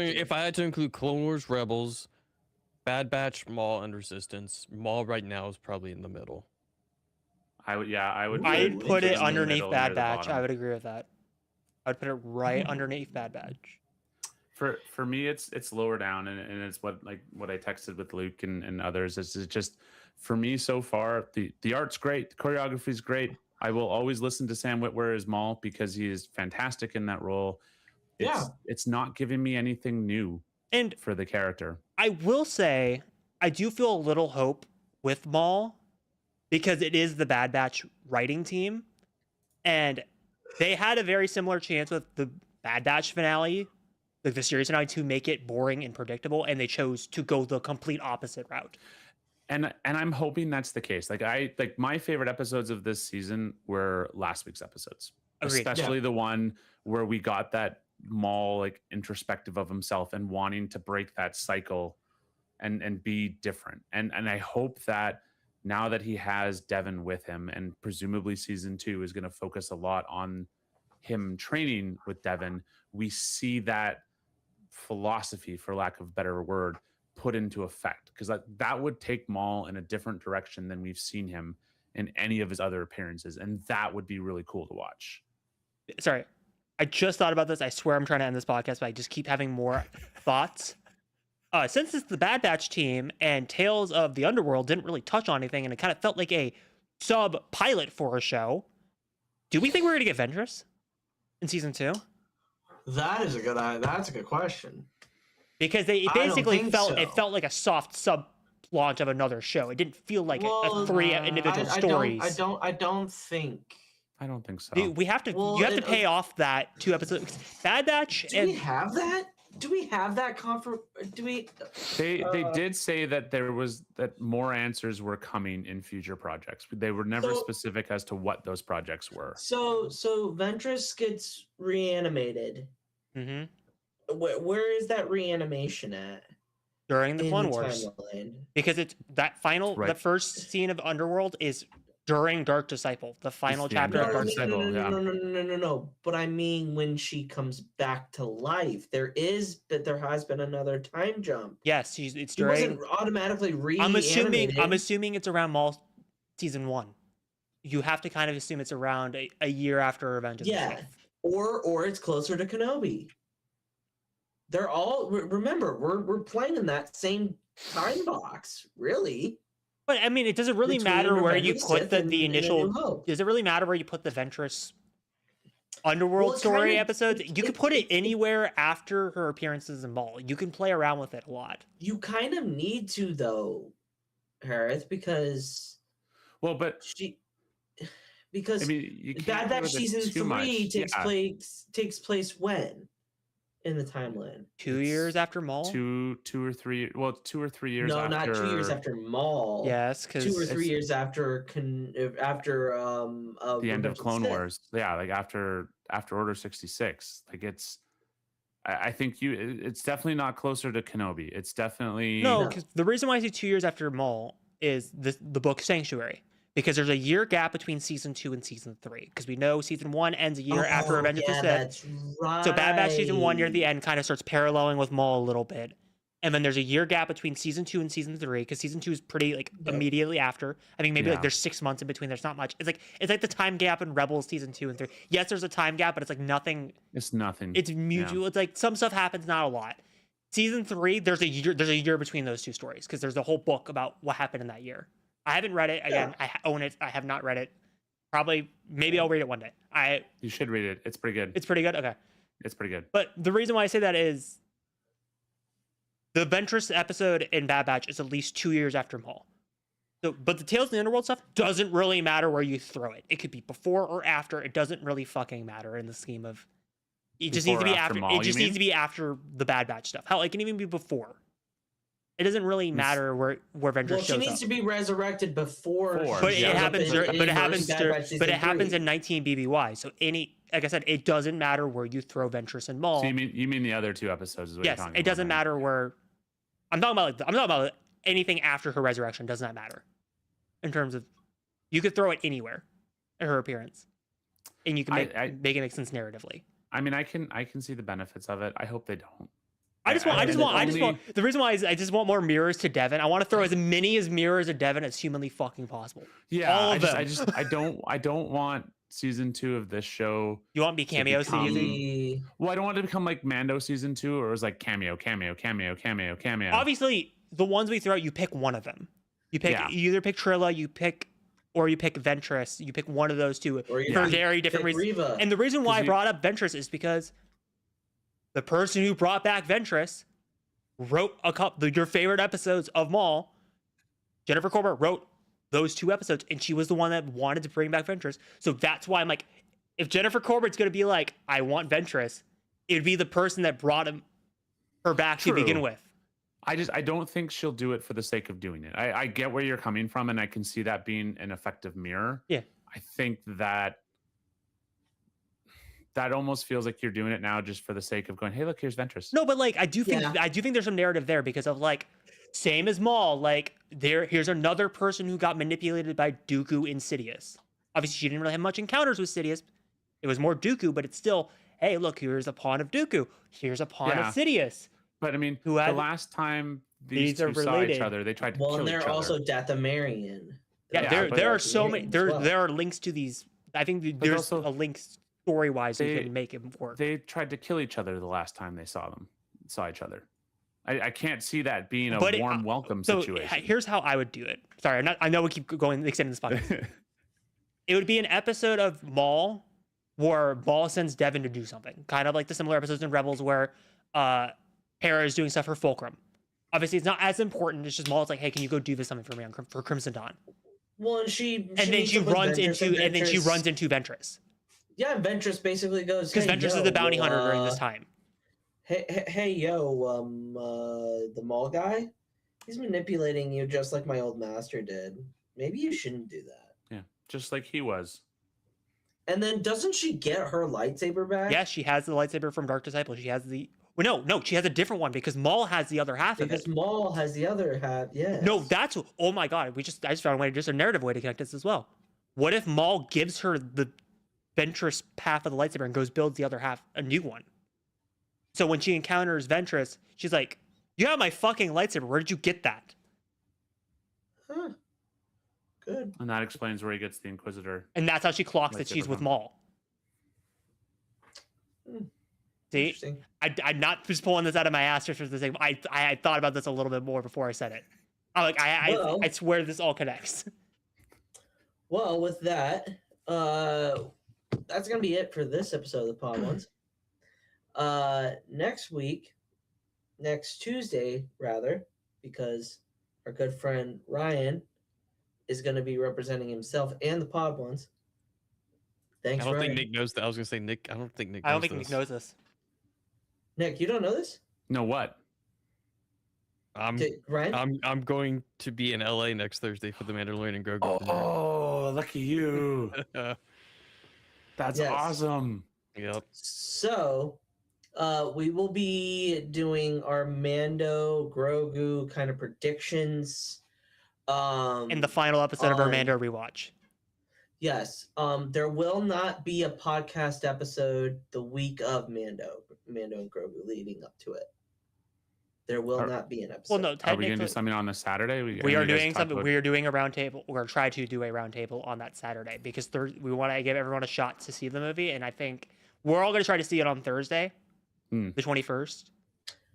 if I had to include Clone Wars, Rebels, Bad Batch, Maul, and Resistance, Maul right now is probably in the middle. I would. I'd put it underneath Bad Batch. I would agree with that. I'd put it right underneath Bad Batch. For me, it's lower down, and it's what I texted with Luke and others. It's just for me so far. The art's great, the choreography's great. I will always listen to Sam Witwer as Maul because he is fantastic in that role. It's not giving me anything new and for the character. I will say I do feel a little hope with Maul because it is the Bad Batch writing team, and they had a very similar chance with the Bad Batch finale, like the series finale, to make it boring and predictable, and they chose to go the complete opposite route. And I'm hoping that's the case. Like my favorite episodes of this season were last week's episodes. Agreed. Especially the one where we got that Maul like introspective of himself and wanting to break that cycle and be different. And I hope that now that he has Devon with him, and presumably season 2 is going to focus a lot on him training with Devon, we see that philosophy, for lack of a better word, put into effect, because that would take Maul in a different direction than we've seen him in any of his other appearances, and that would be really cool to watch. Sorry, I just thought about this. I swear I'm trying to end this podcast, but I just keep having more thoughts. Since it's the Bad Batch team and Tales of the Underworld didn't really touch on anything, and it kind of felt like a sub pilot for a show, do we think we're going to get Ventress in season 2? That's a good question. Because it basically felt like a soft sub launch of another show. It didn't feel like a 3 individual stories. I don't think so. You have to pay off that 2 episodes. Bad Batch. We have that? Do we have that They did say that more answers were coming in future projects. They were never specific as to what those projects were. So Ventress gets reanimated. Mm-hmm. Where is that reanimation at? During the Clone Wars. Timeline? Because it's that final, the first scene of Underworld is during Dark Disciple, the final the end chapter of of Dark Dark Disciple. Disciple. No. But I mean, when she comes back to life, there has been another time jump. Yes, it's She during. wasn't automatically I'm reanimated. assuming it's around Maul season 1. You have to kind of assume it's around a year after Revenge of the Sith. Or it's closer to Kenobi. They're all remember we're playing in that same time box, really. But I mean, it doesn't really Between matter where Revenge you of the put Sith the and A New initial. Hope. Does it really matter where you put the Ventress underworld Well, it story kinda- episodes? You can put it anywhere after her appearances in Maul. You can play around with it a lot. You kind of need to though, Hereth, because Well, but because I mean, you can't Bad go Batch with it season too 3 much. takes place when in the timeline? 2 years after Maul. 2 or 3. Well, 2 or 3 years. No, after, not 2 years after Maul. Yes, because 2 or 3 years after the end of Clone Wars. Yeah, like after Order 66. Like I think it's definitely not closer to Kenobi. It's definitely no, because the reason why I say 2 years after Maul is the book Sanctuary. Because there's a year gap between season 2 and season 3. Because we know season 1 ends a year after Revenge of the Sith. That's right. So Bad Batch season 1 near the end kind of starts paralleling with Maul a little bit. And then there's a year gap between season 2 and season 3, because season 2 is pretty like immediately after. I think maybe like there's 6 months in between. There's not much. It's like the time gap in Rebels season 2 and 3. Yes, there's a time gap, but it's like nothing. It's nothing. It's mutual. It's like some stuff happens, not a lot. Season 3, there's a year between those two stories, because there's a whole book about what happened in that year. I haven't read it. Again, I own it. I have not read it. Maybe I'll read it one day. You should read it. It's pretty good. It's pretty good. Okay. It's pretty good. But the reason why I say that is the Ventress episode in Bad Batch is at least 2 years after Maul. So, but the Tales of the Underworld stuff doesn't really matter where you throw it. It could be before or after. It doesn't really fucking matter in the scheme of. It just needs to be after. Maul, it just needs to be after the Bad Batch stuff. Hell, it can even be before. It doesn't really matter where Ventress Well, shows she up. needs to be resurrected before. But she it shows up happens. in But it happens. Bad Batch season But it happens 3. in 19 BBY. So like I said, it doesn't matter where you throw Ventress and Maul. So you mean the other 2 episodes? Is what Yes, you're talking it about, doesn't right? matter where. I'm talking about anything after her resurrection does not matter. In terms of, you could throw it anywhere, in her appearance, and you can make it make sense narratively. I mean, I can see the benefits of it. I hope they don't. The reason why is I just want more mirrors to Devon. I want to throw as many mirrors to Devon as humanly fucking possible. Yeah, all of them. I don't want season 2 of this show. You want me cameos to use it? Well, I don't want it to become like Mando season 2, or it was like cameo. Obviously, the ones we throw out, you pick one of them. You either pick Trilla, you pick Ventress. You pick one of those two for very different reasons. Reva. And the reason why I brought up Ventress is because the person who brought back Ventress wrote your favorite episodes of Maul. Jennifer Corbett wrote those 2 episodes, and she was the one that wanted to bring back Ventress. So that's why I'm like, if Jennifer Corbett's going to be like, I want Ventress, it would be the person that brought her back to begin with. I don't think she'll do it for the sake of doing it. I get where you're coming from, and I can see that being an effective mirror. Yeah. I think that almost feels like you're doing it now just for the sake of going, hey, look, here's Ventress. No, but like I do think there's some narrative there, because of like, same as Maul, like here's another person who got manipulated by Dooku in Sidious. Obviously, she didn't really have much encounters with Sidious. It was more Dooku, but it's still, hey, look, here's a pawn of Dooku. Here's a pawn of Sidious. But I mean, the last time these 2 saw each other, they tried to kill each other. Well, and they're also Dathomirian. Yeah, there are so many. There are links to these. I think there's a link story-wise you can make it work. They tried to kill each other the last time they saw each other. I can't see that being a warm welcome situation. Here's how I would do it. Sorry, I know we keep going extending this podcast. It would be an episode of Maul where Maul sends Devon to do something, kind of like the similar episodes in Rebels where Hera is doing stuff for Fulcrum. Obviously, it's not as important. It's just Maul's like, hey, can you go do this something for me for Crimson Dawn? Well, and she runs into Ventress. Yeah, and Ventress basically goes, because Ventress is the bounty hunter during this time. Hey, the Maul guy, he's manipulating you just like my old master did. Maybe you shouldn't do that. Yeah, just like he was. And then doesn't she get her lightsaber back? Yeah, she has the lightsaber from Dark Disciple. She has the... Well, no, she has a different one because Maul has the other half of it. Because Maul has the other half, yeah. No, that's... Oh my god, I just found a way, just a narrative way to connect this as well. What if Maul gives her the Ventress half of the lightsaber and goes builds the other half a new one? So when she encounters Ventress, she's like, "You have my fucking lightsaber. Where did you get that?" Huh. Good. And that explains where he gets the Inquisitor. And that's how she clocks that Lightsaber she's with from. Maul. See, Interesting. I'm not just pulling this out of my ass just for the sake. I thought about this a little bit more before I said it. I'm like, Well- I swear this all connects. Well, with that, that's gonna be it for this episode of the Pod Ones. Next Tuesday, rather, because our good friend Ryan is gonna be representing himself and the Pod Ones. Thanks, I don't Ryan. think Nick knows that. I was gonna say Nick. I don't think Nick. I don't knows think Nick this. knows this. Nick, you don't know this? No, what? Ryan? I'm going to be in LA next Thursday for the Mandalorian and Grogu. Oh, look at you. premiere. That's Yes. awesome. Yep. So, we will be doing our Mando Grogu kind of predictions. In the final episode of our on- Mando rewatch. Yes. There will not be a podcast episode the week of Mando and Grogu leading up to it. There will Are- not be an episode. Well, no, Are we technically, going to do something on a Saturday? we I are know you guys doing talked something. about- We are doing a roundtable. We're gonna try to do a roundtable on that Saturday because we want to give everyone a shot to see the movie, and I think we're all gonna try to see it on Thursday, Hmm. the 21st.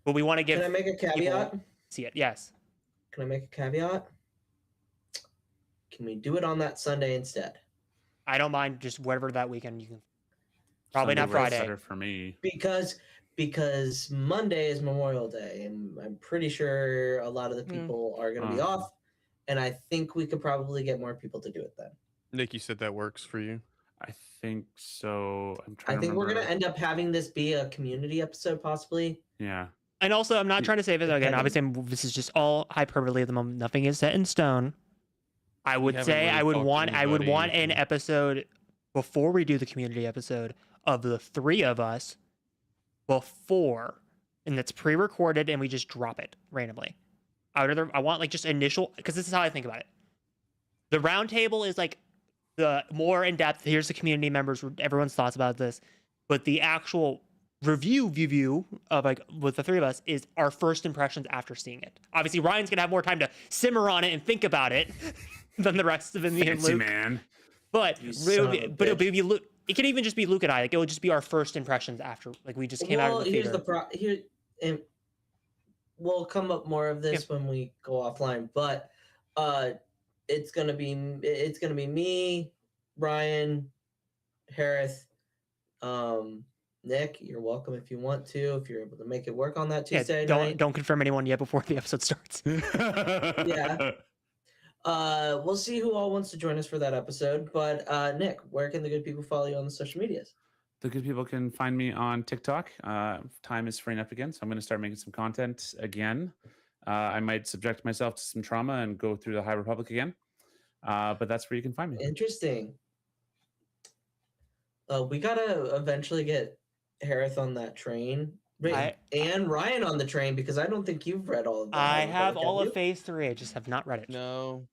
But we want to give Can I make a caveat? see it. Yes, Can I make a caveat? Can we do it on that Sunday instead? I don't mind just whatever that weekend you can. Probably Sunday not works Friday. better for me. Because Monday is Memorial Day, and I'm pretty sure a lot of the Hmm. people are going to be Uh-huh. off, and I think we could probably get more people to do it then. Nick, you said that works for you. I think so. I'm I trying think to we're going to remember. end up having this be a community episode, possibly. Yeah. And also, I'm not trying to say this again. Depending. Obviously, this is just all hyperbole at the moment. Nothing is set in stone. I would haven't say really I would talked to want an anybody. episode before we do the community episode of the three of us before, and that's pre-recorded, and we just drop it randomly. I want like just initial, because this is how I think about it. The round table is like the more in depth. Here's the community members, everyone's thoughts about this, but the actual review of like with the three of us is our first impressions after seeing it. Obviously, Ryan's gonna have more time to simmer on it and think about it than the rest of me and Fancy Luke. man. But You it'll son be, of a but it'll bitch. be Luke. It can even just be Luke and I. Like it will just be our first impressions after like we just came out of the here's theater. here, and we'll come up more of this when we go offline. But it's gonna be me, Ryan, Hereth, Nick. You're welcome if you want to. If you're able to make it work on that Tuesday Yeah, night. don't confirm anyone yet before the episode starts. Yeah. We'll see who all wants to join us for that episode. But Nick, where can the good people follow you on the social medias? The good people can find me on TikTok. Time is freeing up again, so I'm going to start making some content again. I might subject myself to some trauma and go through the High Republic again. But that's where you can find me. Interesting. We gotta eventually get Hereth on that train. And Ryan on the train, because I don't think you've read all of that. I have all of Phase 3. I just have not read it. No.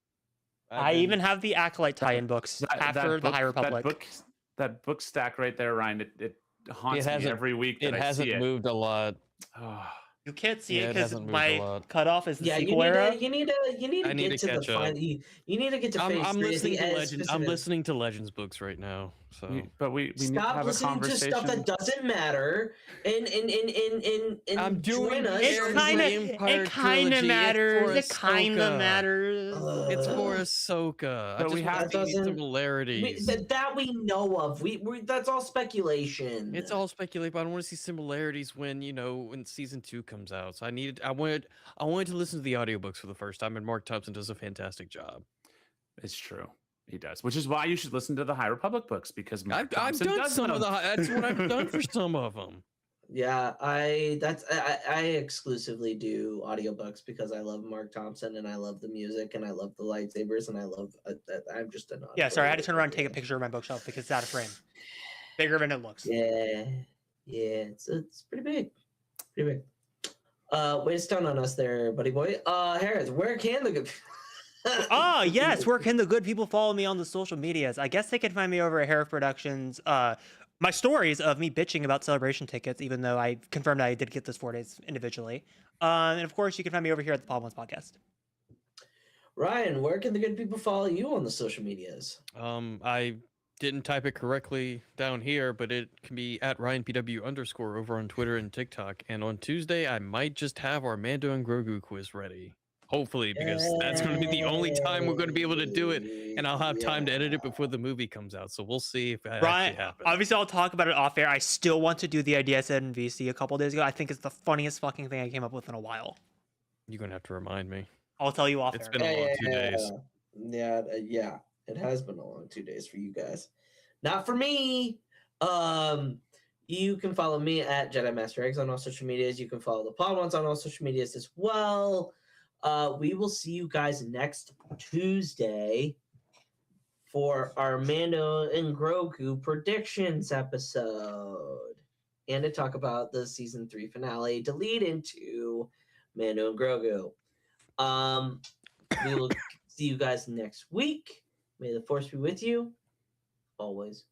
I even have the Acolyte tie-in books after the High Republic. That book stack right there, Ryan. It haunts me every week. It hasn't moved a lot. Oh, You can't see Yeah, it it because hasn't moved a my lot. cutoff is the Yeah, sequel era. you need to I need get to to catch the up. final. You need to get to phase I'm 3. listening to the Legends. I'm specific- listening to Legends books right now. So but we need to Stop have a listening to conversation. stuff that doesn't matter. And I'm doing join us. It Heirs kind the of Empire it kind of trilogy. It's matters. for It kind of Ahsoka. matters. it's for Ahsoka. But I just we want have- to see That these doesn't- similarities. that we know of. We that's all speculation. It's all speculation, but I want to see similarities when when season 2 comes out. So I wanted to listen to the audiobooks for the first time, and Mark Thompson does a fantastic job. It's true. He does, which is why you should listen to the High Republic books because Mark I've Thompson done does some of them. that's what I've done for some of them. Yeah, I exclusively do audiobooks because I love Mark Thompson and I love the music and I love the lightsabers and I love I'm just an Yeah, sorry, I had to turn around and take a guy. picture of my bookshelf because it's out of frame. Bigger than it looks. Yeah, it's pretty big, pretty big. Way to stun on us there, buddy boy. Hereth, where can the good Yes. Where can the good people follow me on the social medias? I guess they can find me over at Hereth Productions. My stories of me bitching about celebration tickets, even though I confirmed I did get those 4 days individually. And of course, you can find me over here at the Pod Ones Podcast. Ryan, where can the good people follow you on the social medias? I didn't type it correctly down here, but it can be at RyanPW_ over on Twitter and TikTok. And on Tuesday, I might just have our Mando and Grogu quiz ready. Hopefully, because that's going to be the only time we're going to be able to do it, and I'll have time to edit it before the movie comes out. So we'll see if that actually happens. Obviously, I'll talk about it off air. I still want to do the idea I said in VC a couple days ago. I think it's the funniest fucking thing I came up with in a while. You're going to have to remind me. I'll tell you off It's air. been a long 2 days. Yeah, it has been a long 2 days for you guys. Not for me. You can follow me at Jedi Master Eggs on all social medias. You can follow the Pod Ones on all social medias as well. We will see you guys next Tuesday for our Mando and Grogu predictions episode, and to talk about the season 3 finale to lead into Mando and Grogu. We will see you guys next week. May the Force be with you always.